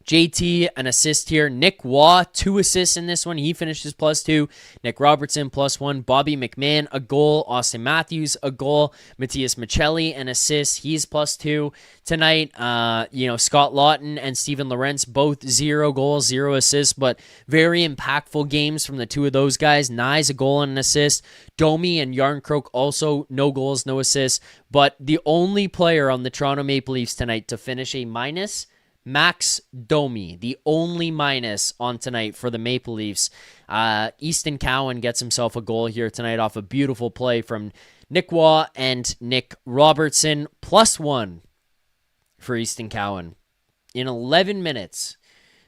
Speaker 1: JT, an assist here. Nick Waugh, 2 assists in this one. He finishes +2. Nick Robertson +1. Bobby McMahon, a goal. Auston Matthews, a goal. Matthias Michelli, an assist. He's +2 tonight. Scott Lawton and Steven Lorentz, both 0 goals, 0 assists, but very impactful games from the 2 of those guys. Nye's a goal and an assist. Domi and Yarncroke also no goals, no assists. But the only player on the Toronto Maple Leafs tonight to finish a minus, Max Domi, the only minus on tonight for the Maple Leafs. Easton Cowan gets himself a goal here tonight off a beautiful play from Nick Waugh and Nick Robertson. +1 for Easton Cowan in 11 minutes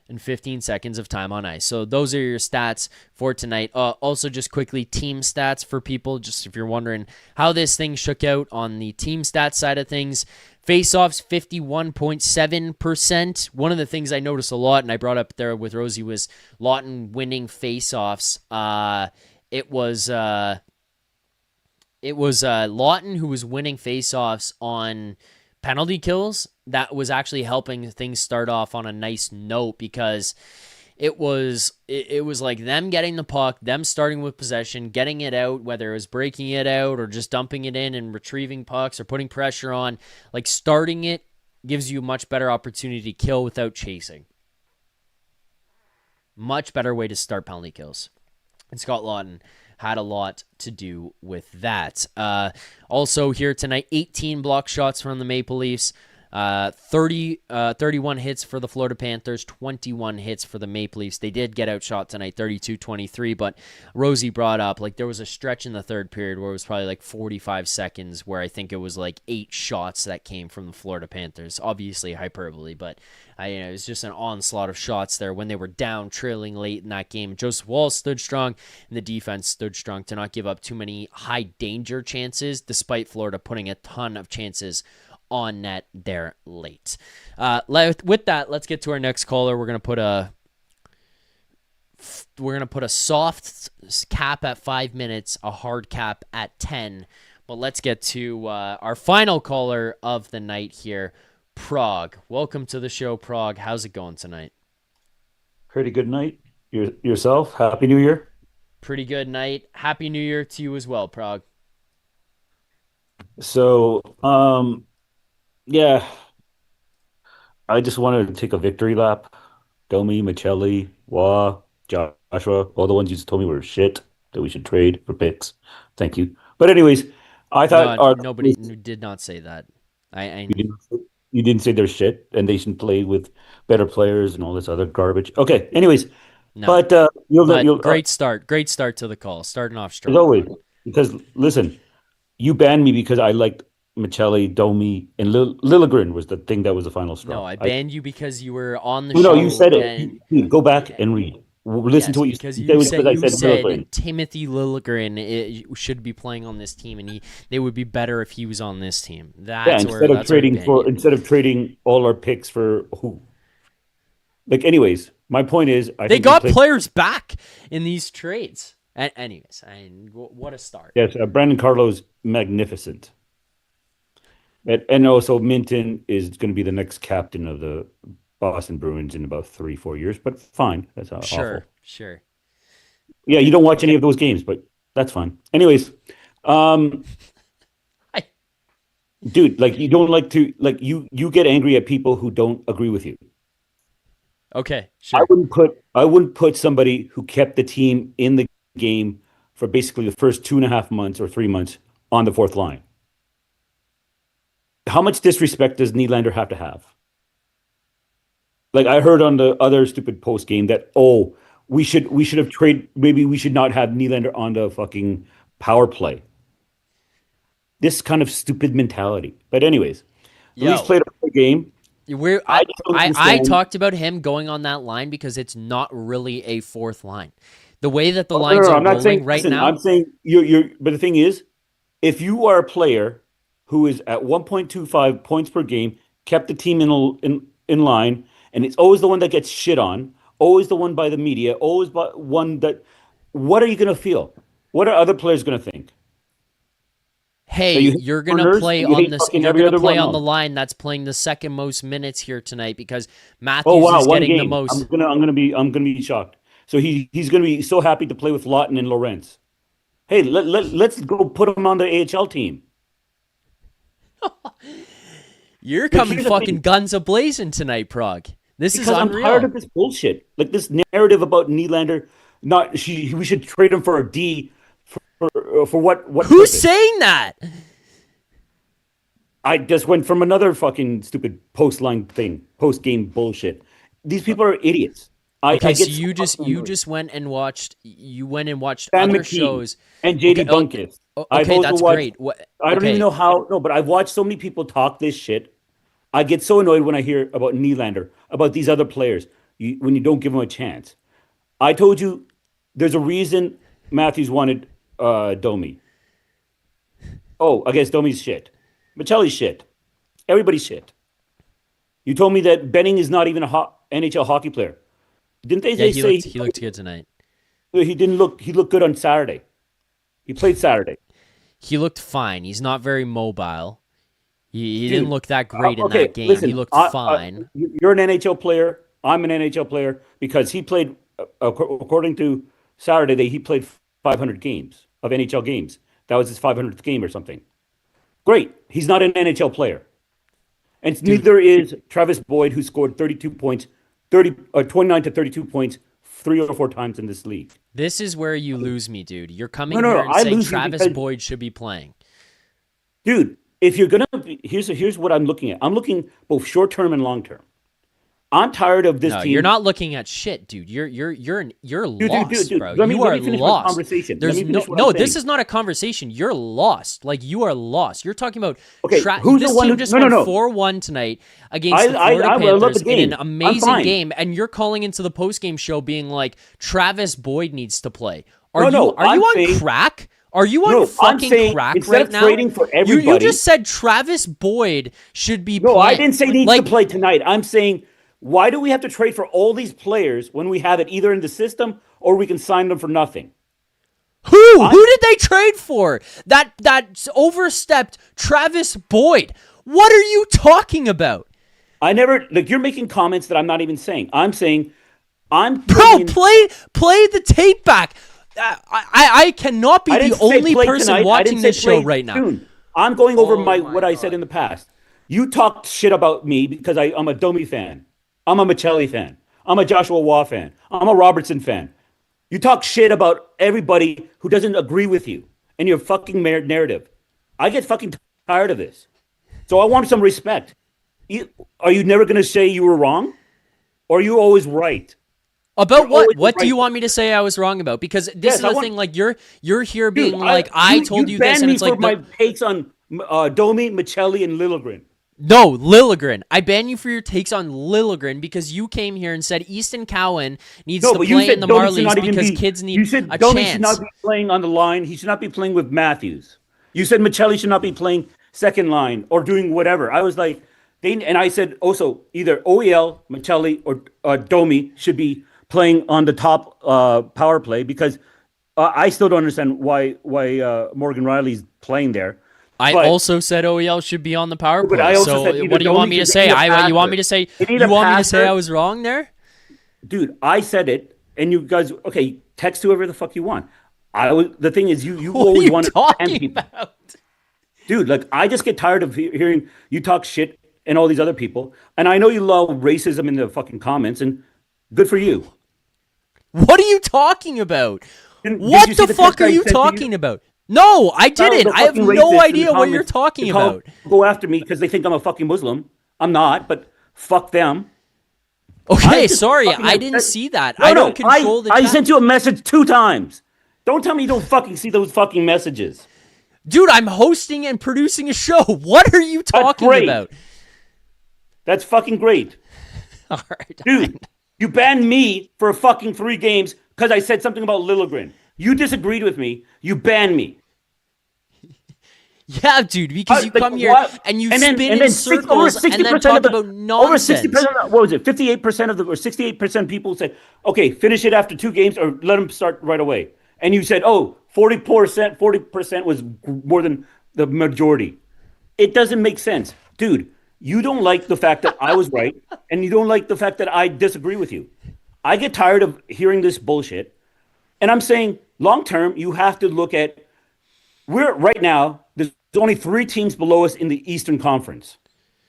Speaker 1: and 15 seconds of time on ice. So those are your stats for tonight. Also, just quickly, team stats for people, just if you're wondering how this thing shook out on the team stats side of things. Faceoffs, 51.7%. One of the things I noticed a lot, and I brought up there with Rosie, was Lawton winning faceoffs. It was Lawton who was winning faceoffs on penalty kills. That was actually helping things start off on a nice note because it was like them getting the puck, them starting with possession, getting it out, whether it was breaking it out or just dumping it in and retrieving pucks or putting pressure on. Like, starting it gives you a much better opportunity to kill without chasing. Much better way to start penalty kills. And Scott Lawton had a lot to do with that. Also here tonight, 18 block shots from the Maple Leafs. 31 hits for the Florida Panthers, 21 hits for the Maple Leafs. They did get outshot tonight, 32-23, but Rosie brought up, like, there was a stretch in the third period where it was probably like 45 seconds where I think it was like 8 shots that came from the Florida Panthers. Obviously hyperbole, but it was just an onslaught of shots there when they were down, trailing late in that game. Joseph Woll stood strong, and the defense stood strong to not give up too many high danger chances, despite Florida putting a ton of chances on net there late. With that, let's get to our next caller. We're gonna put a soft cap at 5 minutes, a hard cap at 10. But let's get to our final caller of the night here, Prague. Welcome to the show, Prague. How's it going tonight?
Speaker 8: Pretty good night. Yourself? Happy New Year.
Speaker 1: Pretty good night. Happy New Year to you as well, Prague.
Speaker 8: So, yeah, I just wanted to take a victory lap. Domi, Michelli, Wah, Joshua, all the ones you just told me were shit that we should trade for picks. Thank you. But anyways, I thought
Speaker 1: nobody did not say that.
Speaker 8: You didn't say they're shit and they should play with better players and all this other garbage. Okay. Anyways,
Speaker 1: no.
Speaker 8: But you'll
Speaker 1: great start to the call. Starting off strong.
Speaker 8: As always, because listen, you banned me because I liked Michelli, Domi, and Liljegren was the thing that was the final straw.
Speaker 1: No, I banned you because you were on the show.
Speaker 8: No, you said it. Go back and read. Listen to what you said. You said
Speaker 1: Timothy Liljegren should be playing on this team, and they would be better if he was on this team. Instead
Speaker 8: of trading all our picks for who. Like, anyways, my point is,
Speaker 1: they got players back in these trades. Anyways, what a start.
Speaker 8: Yes, Brandon Carlo's magnificent. And also, Minton is going to be the next captain of the Boston Bruins in about 3-4 years. But fine, that's awful.
Speaker 1: Sure.
Speaker 8: Yeah, you don't watch any of those games, but that's fine. Anyways, dude, like, you don't like to you get angry at people who don't agree with you.
Speaker 1: Okay, sure.
Speaker 8: I wouldn't put somebody who kept the team in the game for basically the first 2.5 months or 3 months on the fourth line. How much disrespect does Nylander have to have? Like, I heard on the other stupid post game that, we should have traded. Maybe we should not have Nylander on the fucking power play. This kind of stupid mentality. But anyways, the Leafs played a good game.
Speaker 1: I talked about him going on that line because it's not really a fourth line. The way that the lines are rolling right now.
Speaker 8: I'm saying you're. But the thing is, if you are a player who is at 1.25 points per game, kept the team in line, and it's always the one that gets shit on, always the one by the media, always by one that. What are you going to feel? What are other players going to think?
Speaker 1: Hey, you're going to play on this. You're going to play on the line that's playing the second most minutes here tonight because Matthews is getting the most.
Speaker 8: I'm going to be shocked. So he's going to be so happy to play with Lawton and Lorentz. Hey, let's go put him on the AHL team.
Speaker 1: You're coming fucking guns a-blazing tonight, Prague. This is unreal.
Speaker 8: I'm tired of this bullshit. Like, this narrative about Nylander. We should trade him for a D. For what?
Speaker 1: Who's saying that?
Speaker 8: I just went from another fucking stupid post-game bullshit. These people are idiots.
Speaker 1: You just went and watched other shows
Speaker 8: and JD Bunkus.
Speaker 1: Okay, that's great.
Speaker 8: I don't even know how. No, but I've watched so many people talk this shit. I get so annoyed when I hear about Nylander, about these other players, when you don't give them a chance. I told you there's a reason Matthews wanted Domi. I guess Domi's shit. Michelli's shit. Everybody's shit. You told me that Benning is not even a NHL hockey player. Didn't they say
Speaker 1: he looked good tonight?
Speaker 8: He didn't look. He looked good on Saturday. He played Saturday.
Speaker 1: He looked fine. He's not very mobile. He didn't look that great in that game. Listen, he looked fine.
Speaker 8: You're an NHL player. I'm an NHL player because he played, according to Saturday, he played 500 games of NHL games. That was his 500th game or something. Great. He's not an NHL player. And neither is Travis Boyd, who scored 32 points, 29 to 32 points 3 or 4 times in this league.
Speaker 1: This is where you lose me, dude. You're coming here and saying Travis Boyd should be playing.
Speaker 8: Dude, if you're going to... Here's what I'm looking at. I'm looking both short-term and long-term. I'm tired of this team.
Speaker 1: You're not looking at shit, dude. You're lost,
Speaker 8: dude.
Speaker 1: bro.
Speaker 8: Let me
Speaker 1: are
Speaker 8: finish
Speaker 1: lost.
Speaker 8: my conversation.
Speaker 1: There's this is not a conversation. You're lost. Like, you are lost. You're talking about
Speaker 8: who's
Speaker 1: this
Speaker 8: the one
Speaker 1: team
Speaker 8: who
Speaker 1: just won 4-1 tonight against the Florida Panthers in an amazing game, and you're calling into the post-game show being like, Travis Boyd needs to play. Are you on crack? Are you on fucking crack right now?
Speaker 8: Trading for everybody,
Speaker 1: you just said Travis Boyd should be playing.
Speaker 8: No, I didn't say he needs to play tonight. I'm saying, why do we have to trade for all these players when we have it either in the system or we can sign them for nothing?
Speaker 1: Who did they trade for? That overstepped Travis Boyd. What are you talking about?
Speaker 8: You're making comments that I'm not even saying. I'm saying,
Speaker 1: play the tape back. I cannot be the only person watching this show right now.
Speaker 8: Soon. I'm going over what I said in the past. You talked shit about me because I'm a Domi fan. I'm a Michelli fan. I'm a Joshua Waugh fan. I'm a Robertson fan. You talk shit about everybody who doesn't agree with you and your fucking narrative. I get fucking tired of this. So I want some respect. Are you never going to say you were wrong? Or are you always right?
Speaker 1: About what? What do you want me to say I was wrong about? Because this is the thing, like, you're here being I told you this, and it's like...
Speaker 8: my takes on Domi, Michelli, and Liljegren.
Speaker 1: No, Liljegren. I ban you for your takes on Liljegren because you came here and said Easton Cowan needs to play in the Marlies because kids need a chance. You said Domi should not be
Speaker 8: playing on the line. He should not be playing with Matthews. You said Michelli should not be playing second line or doing whatever. I was like, and I said also either OEL, Michelli, or Domi should be playing on the top power play because I still don't understand why Morgan Rielly's playing there.
Speaker 1: I also said OEL should be on the power play. So what do you want me to say? You want me to say I was wrong there?
Speaker 8: Dude, I said it, and you guys, text whoever the fuck you want. The thing is, you always want to
Speaker 1: talking people. About?
Speaker 8: Dude, like, I just get tired of hearing you talk shit and all these other people, and I know you love racism in the fucking comments, and good for you.
Speaker 1: What are you talking about? What the fuck are you talking about? No, I didn't. I have no idea what you're talking about.
Speaker 8: Go after me because they think I'm a fucking Muslim. I'm not, but fuck them.
Speaker 1: Okay, sorry. I didn't see that. I don't control the chat.
Speaker 8: I sent you a message 2 times. Don't tell me you don't fucking see those fucking messages.
Speaker 1: Dude, I'm hosting and producing a show. What are you talking about?
Speaker 8: That's fucking great.
Speaker 1: All right.
Speaker 8: Dude, you banned me for fucking 3 games because I said something about Liljegren. You disagreed with me. You banned me.
Speaker 1: Yeah, dude, because you come here and you spin in circles and then talk about nonsense.
Speaker 8: Over 60%, what was it? 58% of or 68% people said, okay, finish it after 2 games or let them start right away. And you said, 40% was more than the majority. It doesn't make sense. Dude, you don't like the fact that I was right, and you don't like the fact that I disagree with you. I get tired of hearing this bullshit. And I'm saying, long term, you have to look at right now, there's only 3 teams below us in the Eastern Conference.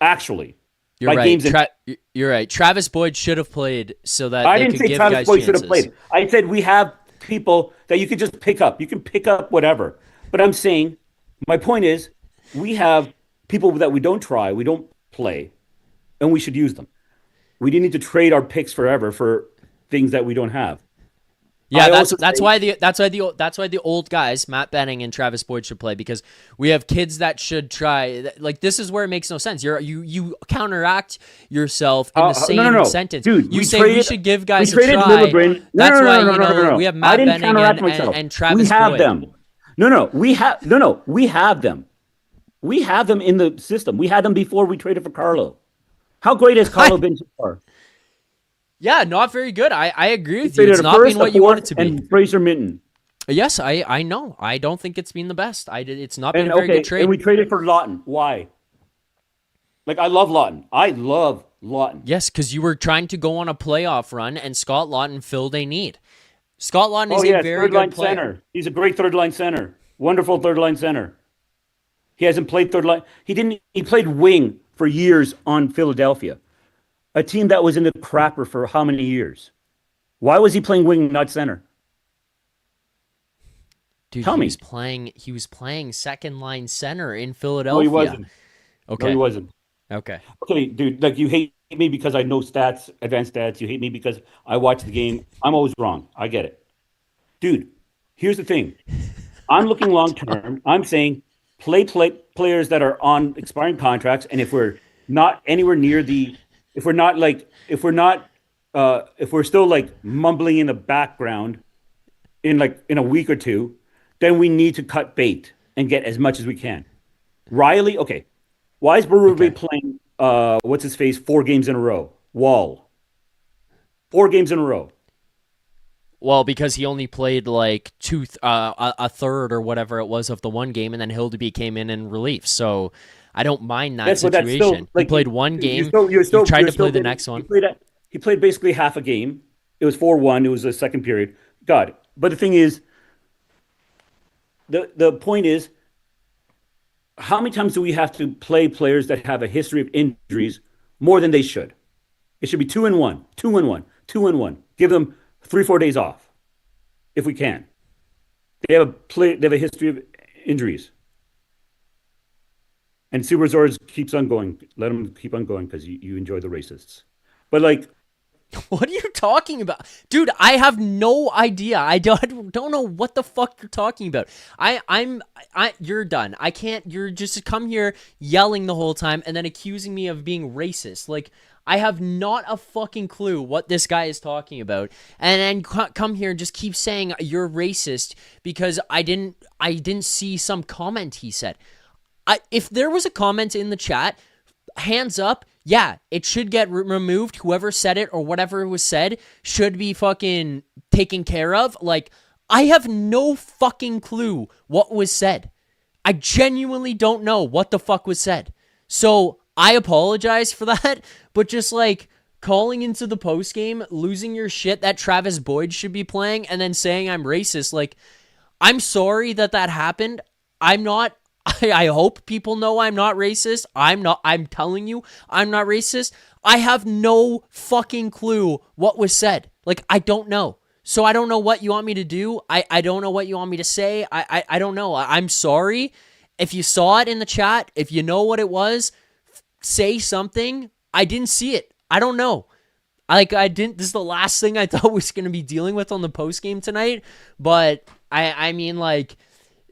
Speaker 8: Actually.
Speaker 1: You're right. You're right. Travis Boyd should have played so that
Speaker 8: I didn't say Travis Boyd should have played. I said we have people that you can just pick up. You can pick up whatever. But I'm saying, my point is, we have people that we don't try, we don't play, and we should use them. We didn't need to trade our picks forever for things that we don't have.
Speaker 1: Yeah, that's why the old guys, Matt Benning and Travis Boyd, should play, because we have kids that should try. Like, this is where it makes no sense. You counteract yourself in the same sentence.
Speaker 8: Dude,
Speaker 1: you say we should give guys a try. That's why we have Matt Benning and Travis Boyd.
Speaker 8: We have them. We have them in the system. We had them before we traded for Carlo. How great has Carlo been so far?
Speaker 1: Yeah, not very good. I agree with you. It's not been what you want it to be.
Speaker 8: And Fraser Minton.
Speaker 1: Yes, I know. I don't think it's been the best. It's not been a very good trade.
Speaker 8: And we traded for Lawton. Why? Like, I love Lawton. I love Lawton.
Speaker 1: Yes, because you were trying to go on a playoff run, and Scott Lawton filled a need. Scott Lawton is a very good player.
Speaker 8: Center. He's a great third line center. Wonderful third line center. He hasn't played third line. He played wing for years on Philadelphia, a team that was in the crapper for how many years? Why was he playing wing, not center?
Speaker 1: Dude,
Speaker 8: Tell me.
Speaker 1: He was playing second line center in Philadelphia.
Speaker 8: No, he wasn't.
Speaker 1: Okay.
Speaker 8: No, he wasn't.
Speaker 1: Okay.
Speaker 8: Okay, dude, like, you hate me because I know stats, advanced stats. You hate me because I watch the game. I'm always wrong. I get it. Dude, here's the thing. I'm looking long term. I'm saying play players that are on expiring contracts, and if we're not anywhere near if we're still like mumbling in the background in a week or two, then we need to cut bait and get as much as we can. Rielly, okay. Why is Berube playing what's his face 4 games in a row? Wall. 4 games in a row.
Speaker 1: Well, because he only played like a third or whatever it was of the one game, and then Hildeby came in relief. So I don't mind that situation. Still, like, he played one game. He tried to play the next one.
Speaker 8: He played basically half a game. It was 4-1. It was the second period. God. But the thing is, the point is, how many times do we have to play players that have a history of injuries more than they should? It should be 2-1, 2-1, 2-1. Give them 3-4 days off, if we can. They have a history of injuries. And Super Zords keeps on going. Let them keep on going because you enjoy the racists. But like,
Speaker 1: what are you talking about? Dude, I have no idea. I don't know what the fuck you're talking about. You're done. I can't, you're just come here yelling the whole time and then accusing me of being racist. Like, I have not a fucking clue what this guy is talking about. And then come here and just keep saying you're racist because I didn't see some comment he said. If there was a comment in the chat, hands up, yeah, it should get removed. Whoever said it or whatever was said should be fucking taken care of. Like, I have no fucking clue what was said. I genuinely don't know what the fuck was said. So I apologize for that, but just like calling into the post game, losing your shit that Travis Boyd should be playing, and then saying I'm racist. Like, I'm sorry that happened. I'm not. I hope people know I'm not racist. I'm telling you, I'm not racist. I have no fucking clue what was said. Like, I don't know. So I don't know what you want me to do. I don't know what you want me to say. I don't know. I'm sorry. If you saw it in the chat, if you know what it was, say something. I didn't see it. I don't know. This is the last thing I thought was going to be dealing with on the post game tonight. But I mean, like,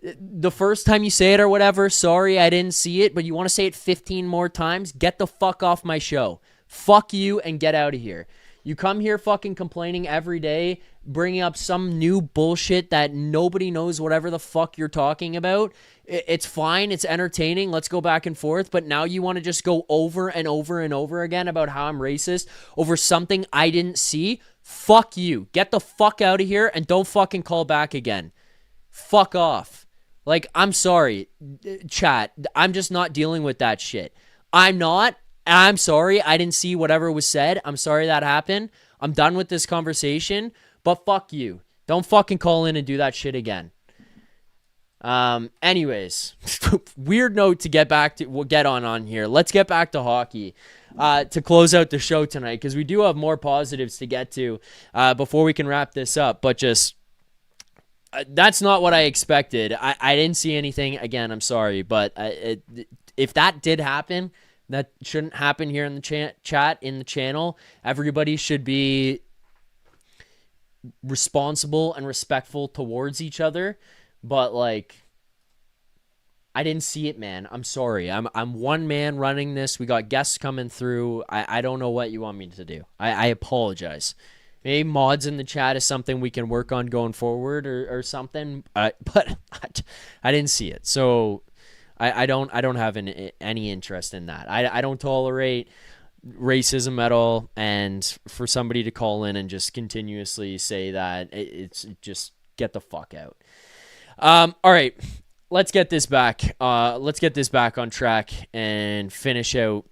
Speaker 1: the first time you say it or whatever, sorry, I didn't see it, but you want to say it 15 more times, get the fuck off my show. Fuck you and get out of here. You come here fucking complaining every day, bringing up some new bullshit that nobody knows whatever the fuck you're talking about. It's fine. It's entertaining. Let's go back and forth. But now you want to just go over and over and over again about how I'm racist over something I didn't see. Fuck you. Get the fuck out of here and don't fucking call back again. Fuck off. Like, I'm sorry, chat. I'm just not dealing with that shit. I'm sorry. I didn't see whatever was said. I'm sorry that happened. I'm done with this conversation, but fuck you. Don't fucking call in and do that shit again. Anyways, weird note to get back to. We'll get on here. Let's get back to hockey to close out the show tonight because we do have more positives to get to before we can wrap this up, but just... that's not what I expected. I didn't see anything. Again, I'm sorry, but if that did happen, that shouldn't happen here in the chat, in the channel. Everybody should be responsible and respectful towards each other. But, like, I didn't see it, man. I'm sorry. I'm one man running this. We got guests coming through. I don't know what you want me to do. I apologize. Maybe mods in the chat is something we can work on going forward or something. But I didn't see it. So I don't have any interest in that. I don't tolerate racism at all. And for somebody to call in and just continuously say that, it's just get the fuck out. All right, let's get this back. Let's get this back on track and finish out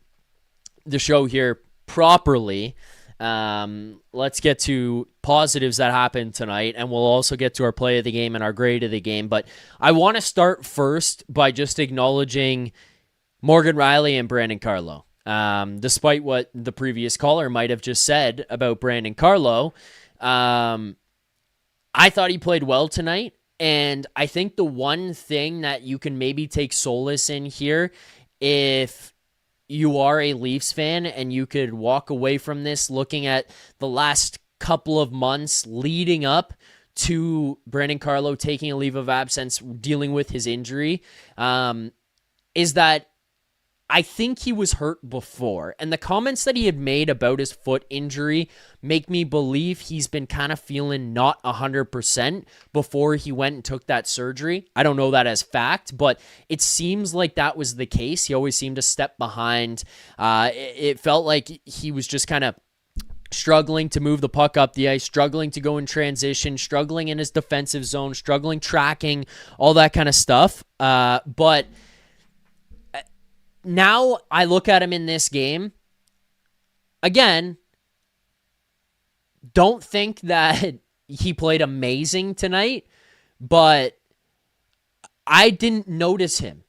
Speaker 1: the show here properly, let's get to positives that happened tonight, and we'll also get to our play of the game and our grade of the game. But I want to start first by just acknowledging Morgan Rielly and Brandon Carlo. Despite what the previous caller might have just said about Brandon Carlo, I thought he played well tonight. And I think the one thing that you can maybe take solace in here, if you are a Leafs fan and you could walk away from this looking at the last couple of months leading up to Brandon Carlo taking a leave of absence, dealing with his injury, is that I think he was hurt before. And the comments that he had made about his foot injury make me believe he's been kind of feeling not 100% before he went and took that surgery. I don't know that as fact, but it seems like that was the case. He always seemed to step behind. It felt like he was just kind of struggling to move the puck up the ice, struggling to go in transition, struggling in his defensive zone, struggling tracking, all that kind of stuff. But now I look at him in this game, again, don't think that he played amazing tonight, but I didn't notice him.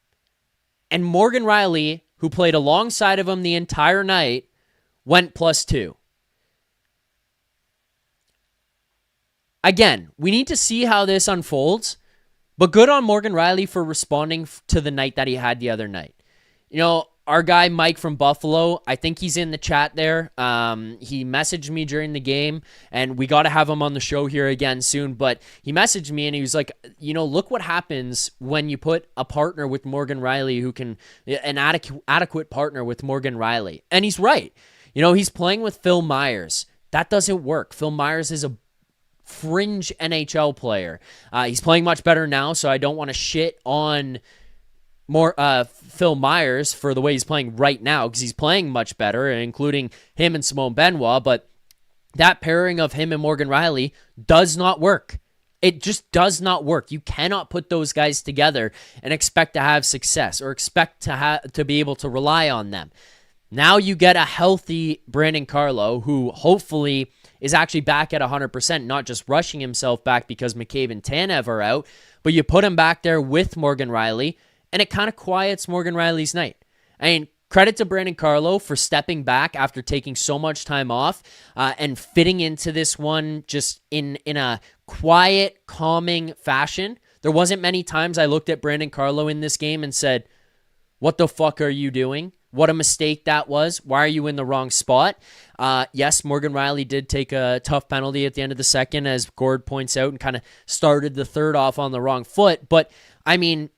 Speaker 1: And Morgan Rielly, who played alongside of him the entire night, went +2. Again, we need to see how this unfolds, but good on Morgan Rielly for responding to the night that he had the other night. You know, our guy Mike from Buffalo, I think he's in the chat there. He messaged me during the game, and we got to have him on the show here again soon. But he messaged me, and he was like, you know, look what happens when you put a partner with Morgan Rielly who can, an adequate partner with Morgan Rielly. And he's right. You know, he's playing with Phil Myers. That doesn't work. Phil Myers is a fringe NHL player. He's playing much better now, so I don't want to shit on Phil Myers for the way he's playing right now, because he's playing much better, including him and Simone Benoit, but that pairing of him and Morgan Rielly does not work. It just does not work. You cannot put those guys together and expect to have success or expect to be able to rely on them. Now you get a healthy Brandon Carlo, who hopefully is actually back at 100%, not just rushing himself back because McCabe and Tanev are out, but you put him back there with Morgan Rielly, and it kind of quiets Morgan Rielly's night. I mean, credit to Brandon Carlo for stepping back after taking so much time off and fitting into this one just in a quiet, calming fashion. There wasn't many times I looked at Brandon Carlo in this game and said, what the fuck are you doing? What a mistake that was. Why are you in the wrong spot? Yes, Morgan Rielly did take a tough penalty at the end of the second, as Gord points out, and kind of started the third off on the wrong foot. But, I mean,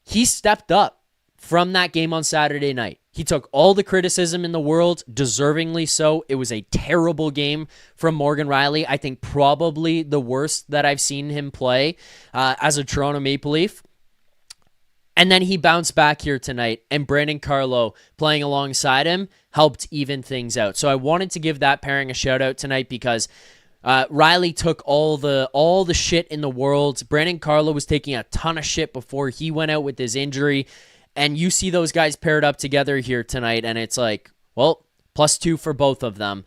Speaker 1: he stepped up from that game on Saturday night. He took all the criticism in the world, deservingly so. It was a terrible game from Morgan Rielly. I think probably the worst that I've seen him play as a Toronto Maple Leaf. And then he bounced back here tonight, and Brandon Carlo playing alongside him helped even things out. So I wanted to give that pairing a shout out tonight, because Rielly took all the shit in the world. Brandon Carlo was taking a ton of shit before he went out with his injury. And you see those guys paired up together here tonight, and it's like, well, +2 for both of them.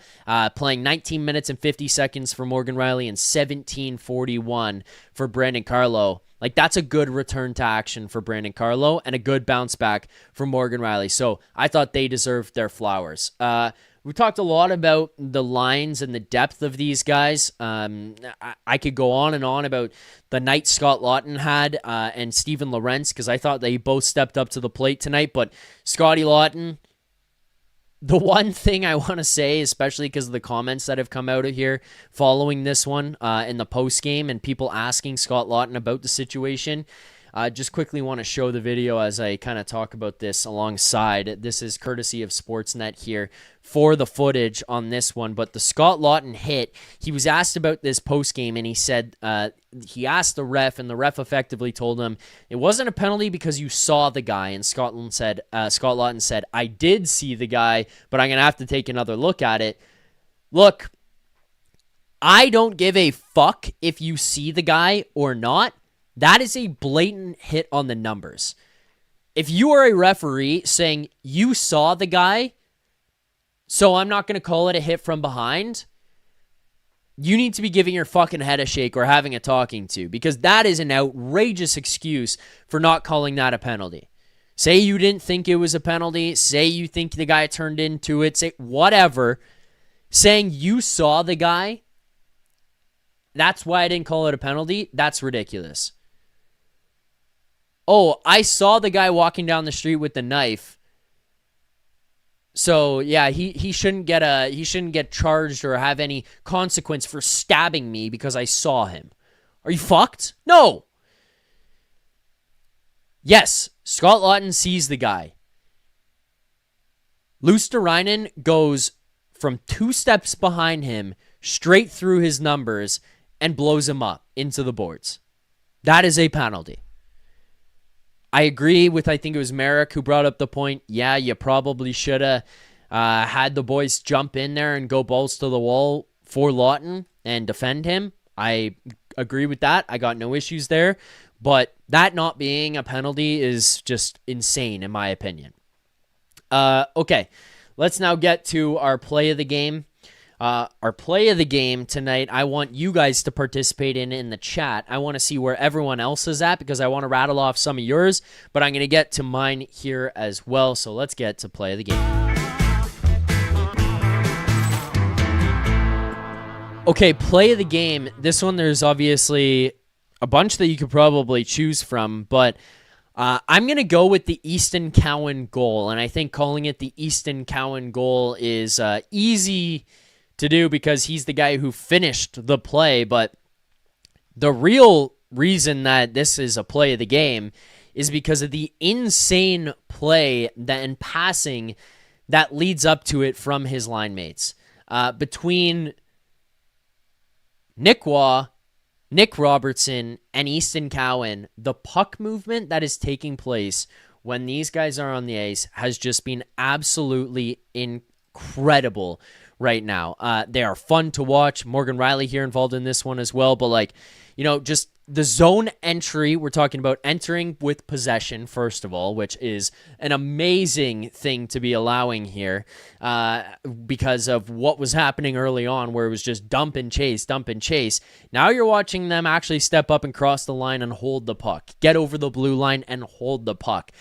Speaker 1: Playing 19 minutes and 50 seconds for Morgan Rielly and 17:41 for Brandon Carlo. Like, that's a good return to action for Brandon Carlo and a good bounce back for Morgan Rielly. So I thought they deserved their flowers. We talked a lot about the lines and the depth of these guys. I could go on and on about the night Scott Laughton had and Steven Lorentz, because I thought they both stepped up to the plate tonight. But Scotty Laughton, the one thing I want to say, especially because of the comments that have come out of here following this one in the post game and people asking Scott Laughton about the situation, just quickly want to show the video as I kind of talk about this alongside. This is courtesy of Sportsnet here for the footage on this one. But the Scott Laughton hit, he was asked about this post game, and he said he asked the ref, and the ref effectively told him it wasn't a penalty because you saw the guy. And Scott Laughton said, I did see the guy, but I'm gonna have to take another look at it. Look, I don't give a fuck if you see the guy or not. That is a blatant hit on the numbers. If you are a referee saying you saw the guy, so I'm not going to call it a hit from behind. You need to be giving your fucking head a shake or having a talking to, because that is an outrageous excuse for not calling that a penalty. Say you didn't think it was a penalty. Say you think the guy turned into it. Say whatever. Saying you saw the guy, that's why I didn't call it a penalty. That's ridiculous. Oh, I saw the guy walking down the street with the knife. So yeah, he shouldn't get charged or have any consequence for stabbing me because I saw him. Are you fucked? No. Yes, Scott Laughton sees the guy. Luosterainen goes from 2 steps behind him, straight through his numbers, and blows him up into the boards. That is a penalty. I agree with, I think it was Merrick who brought up the point, yeah, you probably should have had the boys jump in there and go balls to the wall for Laughton and defend him. I agree with that. I got no issues there. But that not being a penalty is just insane, in my opinion. Okay, let's now get to our play of the game. Our play of the game tonight, I want you guys to participate in the chat. I want to see where everyone else is at because I want to rattle off some of yours, but I'm going to get to mine here as well. So let's get to play of the game. Okay, play of the game. This one, there's obviously a bunch that you could probably choose from, but I'm going to go with the Easton Cowan goal, and I think calling it the Easton Cowan goal is easy to do because he's the guy who finished the play, but the real reason that this is a play of the game is because of the insane play and passing that leads up to it from his line mates. Between Nick Waugh, Nick Robertson, and Easton Cowan, the puck movement that is taking place when these guys are on the ice has just been absolutely incredible right now. They are fun to watch. Morgan Rielly here involved in this one as well, but just the zone entry, we're talking about entering with possession, first of all, which is an amazing thing to be allowing here because of what was happening early on where it was just dump and chase. Now you're watching them actually step up and cross the line and hold the puck. Get over the blue line and hold the puck.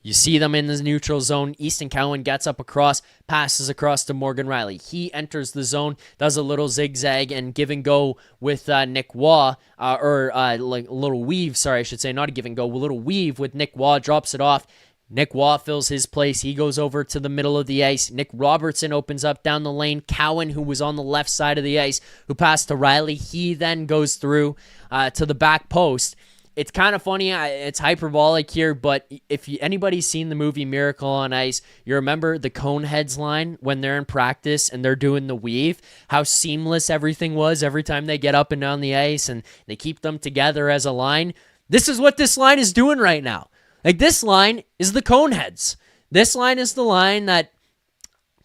Speaker 1: You see them in the neutral zone. Easton Cowan gets up across, passes across to Morgan Rielly. He enters the zone, does a little zigzag and give and go with Nick Waugh, like a little weave, sorry, I should say, not a give and go, a little weave with Nick Waugh, drops it off. Nick Waugh fills his place. He goes over to the middle of the ice. Nick Robertson opens up down the lane. Cowan, who was on the left side of the ice, who passed to Rielly, he then goes through to the back post. It's kind of funny. It's hyperbolic here, but if anybody's seen the movie Miracle on Ice, you remember the Coneheads line when they're in practice and they're doing the weave, how seamless everything was every time they get up and down the ice and they keep them together as a line. This is what this line is doing right now. Like, this line is the Coneheads. This line is the line that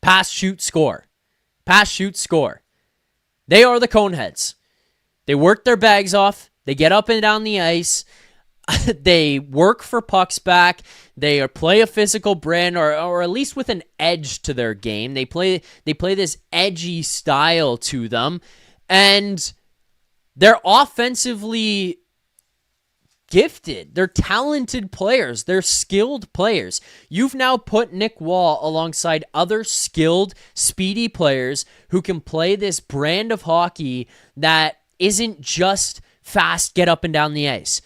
Speaker 1: pass, shoot, score. Pass, shoot, score. They are the Coneheads. They work their bags off. They get up and down the ice. They work for pucks back. They play a physical brand, or at least with an edge to their game. They play this edgy style to them, and they're offensively gifted. They're talented players. They're skilled players. You've now put Nick Waugh alongside other skilled, speedy players who can play this brand of hockey that isn't just fast, get up and down the ice.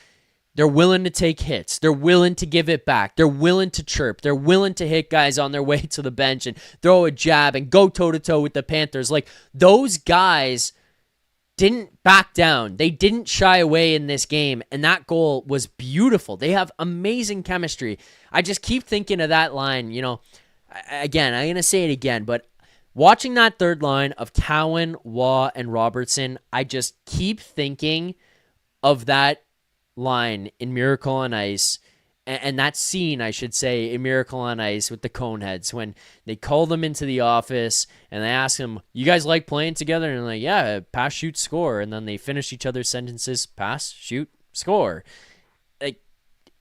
Speaker 1: They're willing to take hits. They're willing to give it back. They're willing to chirp. They're willing to hit guys on their way to the bench and throw a jab and go toe-to-toe with the Panthers. Like, those guys didn't back down. They didn't shy away in this game, and that goal was beautiful. They have amazing chemistry. I just keep thinking of that line, again, I'm going to say it again, but watching that third line of Cowan, Waugh, and Robertson, I just keep thinking of that line in Miracle on Ice, and that scene, I should say, in Miracle on Ice with the Coneheads, when they call them into the office and they ask them, you guys like playing together? And they're like, yeah, pass, shoot, score. And then they finish each other's sentences, pass, shoot, score. Like,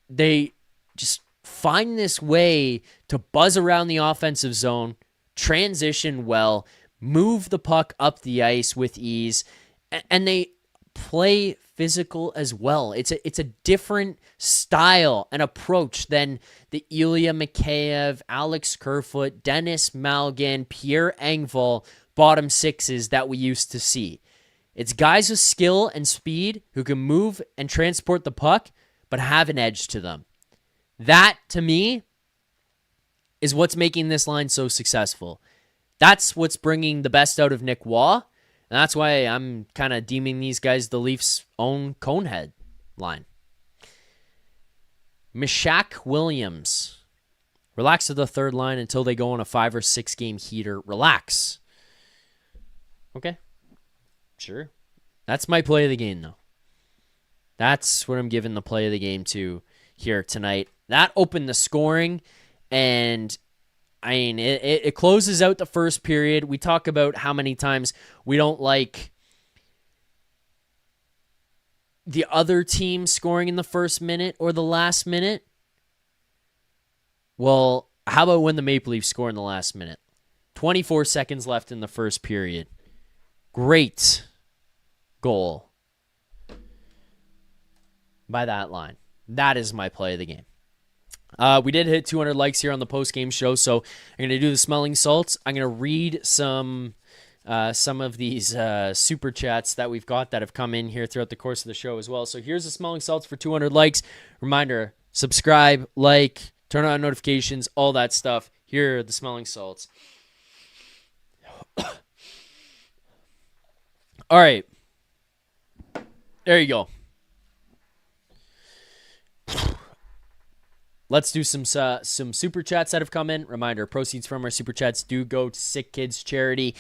Speaker 1: they just find this way to buzz around the offensive zone, transition well, move the puck up the ice with ease, and they play physical as well. It's a different style and approach than the Ilya Mikheyev, Alex Kerfoot, Dennis Malgin, Pierre Engvall bottom sixes that we used to see. It's guys with skill and speed who can move and transport the puck, but have an edge to them. That, to me, is what's making this line so successful. That's what's bringing the best out of Nick Waugh, and that's why I'm kind of deeming these guys the Leafs' own Conehead line. Mishak Williams. Relax to the third line until they go on a 5 or 6 game heater. Relax. Okay. Sure. That's my play of the game, though. That's what I'm giving the play of the game to here tonight. That opened the scoring, and I mean, it closes out the first period. We talk about how many times we don't like the other team scoring in the first minute or the last minute. Well, how about when the Maple Leafs score in the last minute? 24 seconds left in the first period. Great goal by that line. That is my play of the game. We did hit 200 likes here on the post-game show, so I'm going to do the smelling salts. I'm going to read some of these super chats that we've got that have come in here throughout the course of the show as well. So here's the smelling salts for 200 likes. Reminder, subscribe, like, turn on notifications, all that stuff. Here are the smelling salts. All right. There you go. Let's do some super chats that have come in. Reminder, proceeds from our super chats do go to Sick Kids Charity.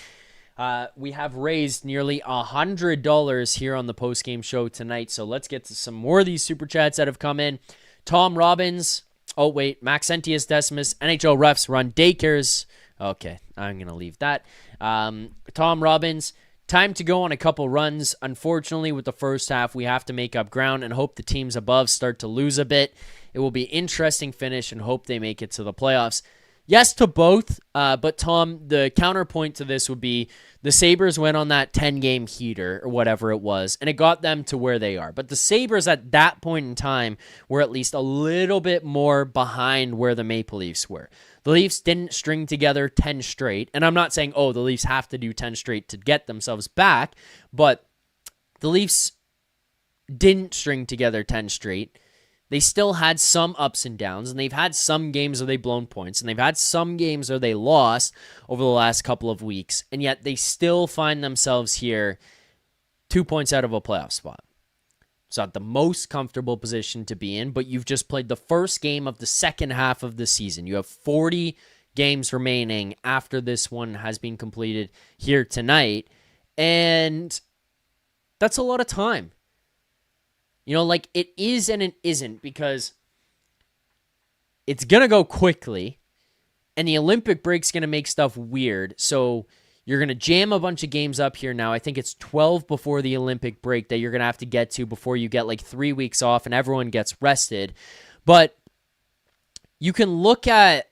Speaker 1: We have raised nearly $100 here on the post-game show tonight, so let's get to some more of these super chats that have come in. Tom Robbins. Oh, wait. Maxentius Decimus. NHL refs run daycares. Okay, I'm going to leave that. Tom Robbins. Time to go on a couple runs. Unfortunately, with the first half, we have to make up ground and hope the teams above start to lose a bit. It will be interesting finish and hope they make it to the playoffs. Yes to both, but Tom, the counterpoint to this would be the Sabres went on that 10-game heater or whatever it was, and it got them to where they are. But the Sabres at that point in time were at least a little bit more behind where the Maple Leafs were. The Leafs didn't string together 10 straight, and I'm not saying, the Leafs have to do 10 straight to get themselves back, but the Leafs didn't string together 10 straight. They still had some ups and downs, and they've had some games where they've blown points, and they've had some games where they lost over the last couple of weeks, and yet they still find themselves here 2 points out of a playoff spot. It's not the most comfortable position to be in, but you've just played the first game of the second half of the season. You have 40 games remaining after this one has been completed here tonight, and that's a lot of time. You know, like it is and it isn't, because it's going to go quickly, and the Olympic break's going to make stuff weird, so you're going to jam a bunch of games up here now. I think it's 12 before the Olympic break that you're going to have to get to before you get like 3 weeks off and everyone gets rested. But you can look at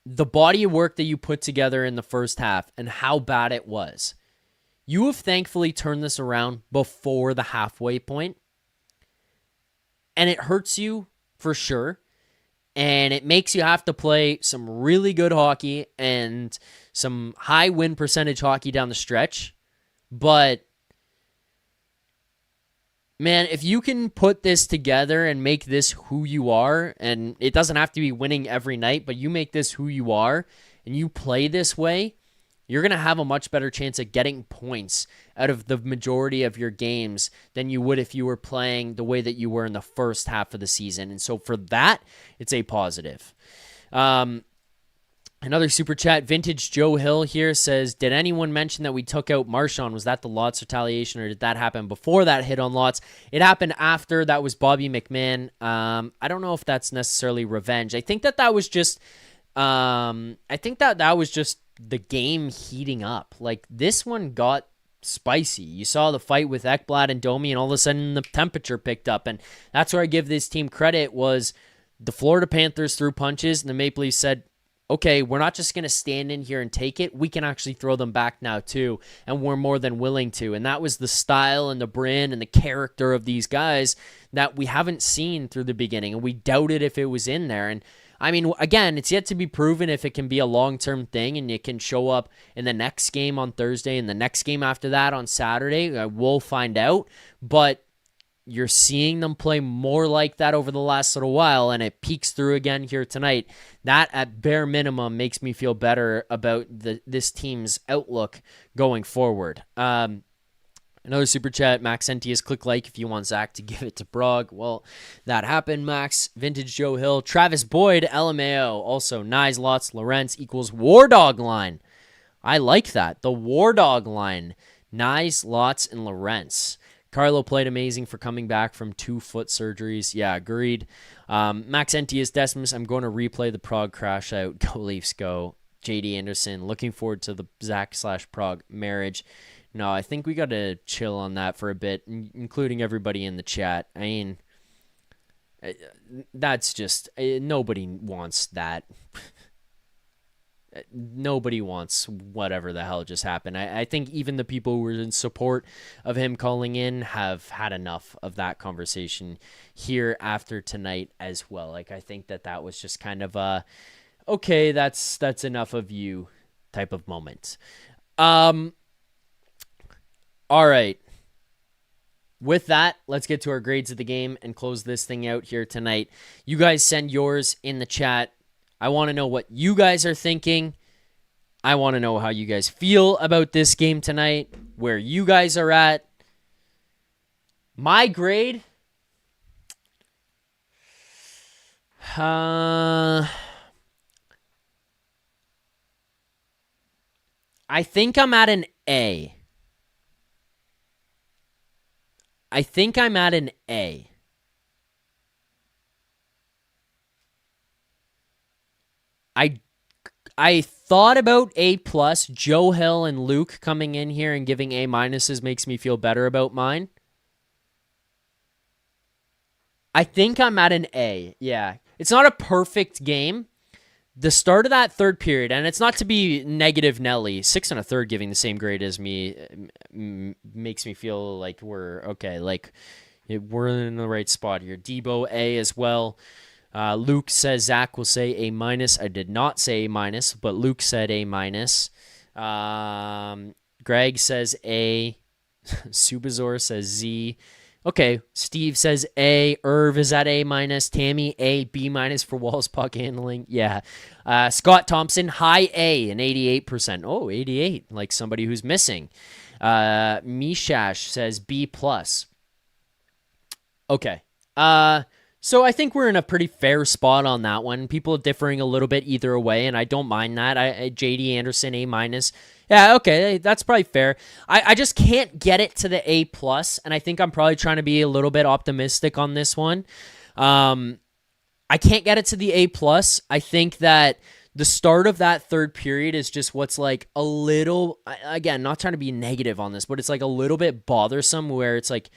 Speaker 1: the body of work that you put together in the first half and how bad it was. You have thankfully turned this around before the halfway point, and it hurts you for sure. And it makes you have to play some really good hockey and some high win percentage hockey down the stretch. But, man, if you can put this together and make this who you are, and it doesn't have to be winning every night, but you make this who you are, and you play this way, you're going to have a much better chance at getting points out of the majority of your games than you would if you were playing the way that you were in the first half of the season. And so for that, it's a positive. Another super chat, Vintage Joe Hill here says, did anyone mention that we took out Marchand? Was that the Lotz retaliation, or did that happen before that hit on Lotz? It happened after. That was Bobby McMahon. I don't know if that's necessarily revenge. I think that was just the game heating up. Like, this one got spicy. You saw the fight with Ekblad and Domi, and all of a sudden the temperature picked up, and that's where I give this team credit. Was the Florida Panthers threw punches, and the Maple Leafs said, okay, we're not just going to stand in here and take it. We can actually throw them back now too, and we're more than willing to. And that was the style and the brand and the character of these guys that we haven't seen through the beginning, and we doubted if it was in there. And I mean, again, it's yet to be proven if it can be a long-term thing and it can show up in the next game on Thursday and the next game after that on Saturday. We'll find out, but you're seeing them play more like that over the last little while, and it peeks through again here tonight. That, at bare minimum, makes me feel better about this team's outlook going forward. Another super chat, Max Entius, click like if you want Zach to give it to Prague. Well, that happened, Max. Vintage Joe Hill, Travis Boyd, LMAO. Also, Nyes, Lots, Lorentz equals War Dog line. I like that. The War Dog line. Nyes, Lots, and Lorentz. Carlo played amazing for coming back from 2 foot surgeries. Yeah, agreed. Max Entius, Decimus, I'm going to replay the Prague crash out. Go Leafs, go. JD Anderson, looking forward to the Zach/Prague marriage. No, I think we got to chill on that for a bit, including everybody in the chat. I mean, that's just, nobody wants that. Nobody wants whatever the hell just happened. I think even the people who were in support of him calling in have had enough of that conversation here after tonight as well. Like, I think that was just kind of a, okay, that's enough of you type of moment. All right. With that, let's get to our grades of the game and close this thing out here tonight. You guys send yours in the chat. I want to know what you guys are thinking. I want to know how you guys feel about this game tonight, where you guys are at. My grade, I think I'm at an A. I think I'm at an A. I thought about A+. Joe Hill and Luke coming in here and giving A- makes me feel better about mine. I think I'm at an A. Yeah. It's not a perfect game. The start of that third period, and it's not to be negative Nelly, 6 1/3 giving the same grade as me makes me feel like we're okay, like we're in the right spot here. Debo, A as well. Luke says Zach will say A-. I did not say A-, but Luke said A-. Greg says A. Subazor says Z. Okay, Steve says A. Irv is at A-. Tammy, A. B- for Walls puck handling. Yeah. Scott Thompson, high A, an 88%. Oh, 88, like somebody who's missing. Mishash says B+. Okay. So I think we're in a pretty fair spot on that one. People are differing a little bit either way, and I don't mind that. JD Anderson, A-. Yeah, okay, that's probably fair. I just can't get it to the A+, and I think I'm probably trying to be a little bit optimistic on this one. I can't get it to the A+. I think that the start of that third period is just what's like a little, again, not trying to be negative on this, but it's like a little bit bothersome where it's like,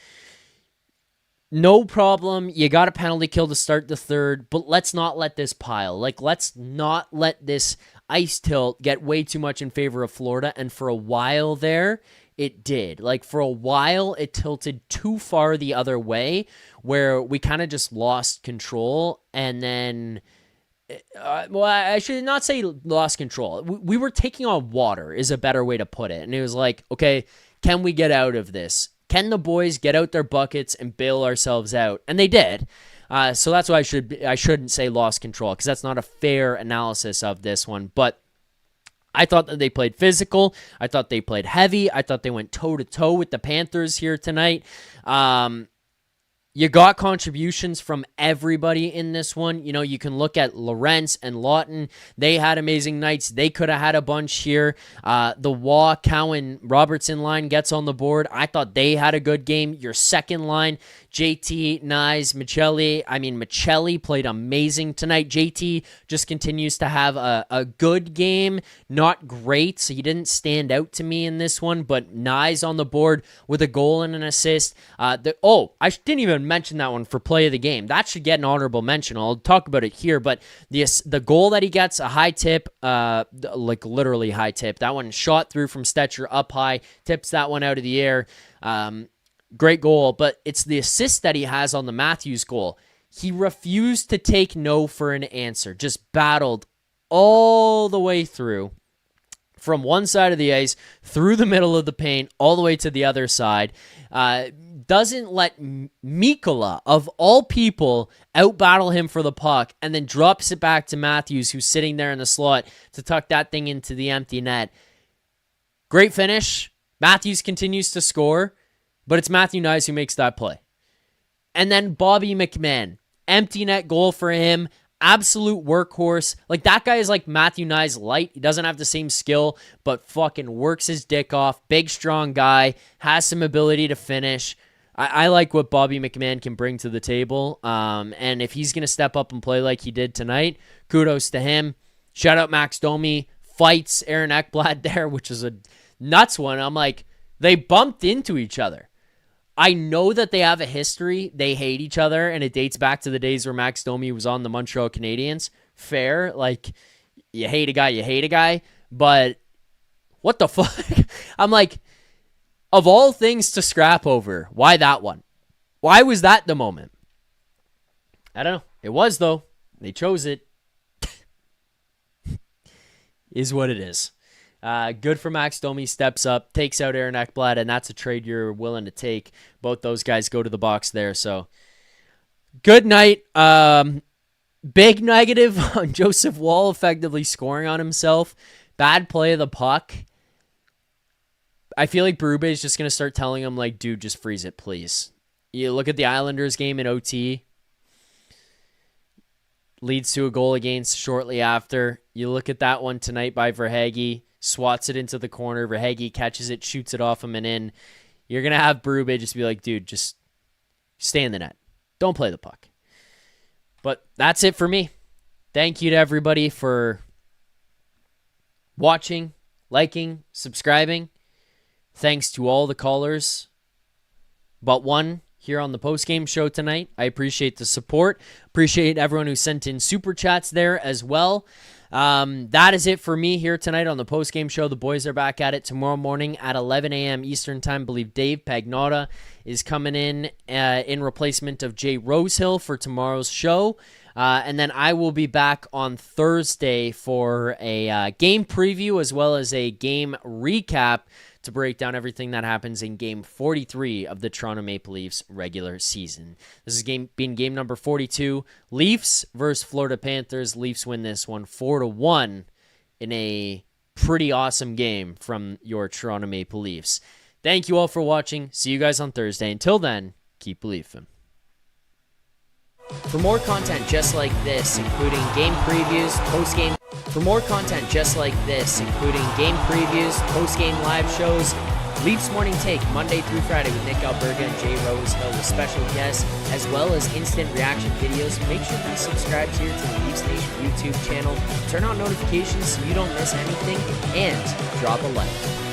Speaker 1: no problem, you got a penalty kill to start the third, but let's not let this pile. Like, let's not let this ice tilt get way too much in favor of Florida, and for a while there, it did. Like, for a while, it tilted too far the other way, where we kind of just lost control, and then... well, I should not say lost control. We were taking on water is a better way to put it, and it was like, okay, can we get out of this? Can the boys get out their buckets and bail ourselves out? And they did. So that's why I shouldn't say lost control, because that's not a fair analysis of this one. But I thought that they played physical. I thought they played heavy. I thought they went toe-to-toe with the Panthers here tonight. You got contributions from everybody in this one. You know, you can look at Lorentz and Lawton. They had amazing nights. They could have had a bunch here. The Waugh, Cowan, Robertson line gets on the board. I thought they had a good game. Your second line, JT, Nyes, Michelli. I mean, Michelli played amazing tonight. JT just continues to have a good game. Not great, so he didn't stand out to me in this one, but Nyes on the board with a goal and an assist. I didn't even even mention that one for play of the game. That should get an honorable mention. I'll talk about it here, but the goal that he gets, a high tip, like literally high tip. That one shot through from Stetcher up high, tips that one out of the air. Great goal, but it's the assist that he has on the Matthews goal. He refused to take no for an answer, just battled all the way through from one side of the ice, through the middle of the paint, all the way to the other side. Doesn't let Mikkola, of all people, out-battle him for the puck, and then drops it back to Matthews, who's sitting there in the slot, to tuck that thing into the empty net. Great finish. Matthews continues to score, but it's Matthew Knies who makes that play. And then Bobby McMahon. Empty net goal for him. Absolute workhorse. Like, that guy is like Matthew Knies light. He doesn't have the same skill, but fucking works his dick off. Big, strong guy. Has some ability to finish. I like what Bobby McMahon can bring to the table. And if he's going to step up and play like he did tonight, kudos to him. Shout out Max Domi. Fights Aaron Ekblad there, which is a nuts one. I'm like, they bumped into each other. I know that they have a history. They hate each other, and it dates back to the days where Max Domi was on the Montreal Canadiens. Fair. Like, you hate a guy. But what the fuck? I'm like, of all things to scrap over, why that one? Why was that the moment? I don't know. It was, though. They chose it. Is what it is. Good for Max Domi, steps up, takes out Aaron Ekblad, and that's a trade you're willing to take. Both those guys go to the box there, so good night. Big negative on Joseph Woll effectively scoring on himself. Bad play of the puck. I feel like Berube is just going to start telling him, like, dude, just freeze it, please. You look at the Islanders game in OT. Leads to a goal against shortly after. You look at that one tonight by Verhaeghe. Swats it into the corner. Verhaeghe catches it, shoots it off him and in. You're going to have Berube just be like, dude, just stay in the net. Don't play the puck. But that's it for me. Thank you to everybody for watching, liking, subscribing. Thanks to all the callers but one here on the postgame show tonight. I appreciate the support. Appreciate everyone who sent in super chats there as well. That is it for me here tonight on the postgame show. The boys are back at it tomorrow morning at 11 a.m. Eastern time. I believe Dave Pagnotta is coming in replacement of Jay Rosehill for tomorrow's show. And then I will be back on Thursday for a game preview as well as a game recap to break down everything that happens in Game 43 of the Toronto Maple Leafs regular season. This is being game number 42. Leafs versus Florida Panthers. Leafs win this one 4-1 in a pretty awesome game from your Toronto Maple Leafs. Thank you all for watching. See you guys on Thursday. Until then, keep believing. For more content just like this, including game previews, post-game... For more content just like this, including game previews, post-game live shows, Leafs Morning Take, Monday through Friday with Nick Alberga and Jay Rosehill with special guests, as well as instant reaction videos, make sure you subscribe here to the Leafs Nation YouTube channel, turn on notifications so you don't miss anything, and drop a like.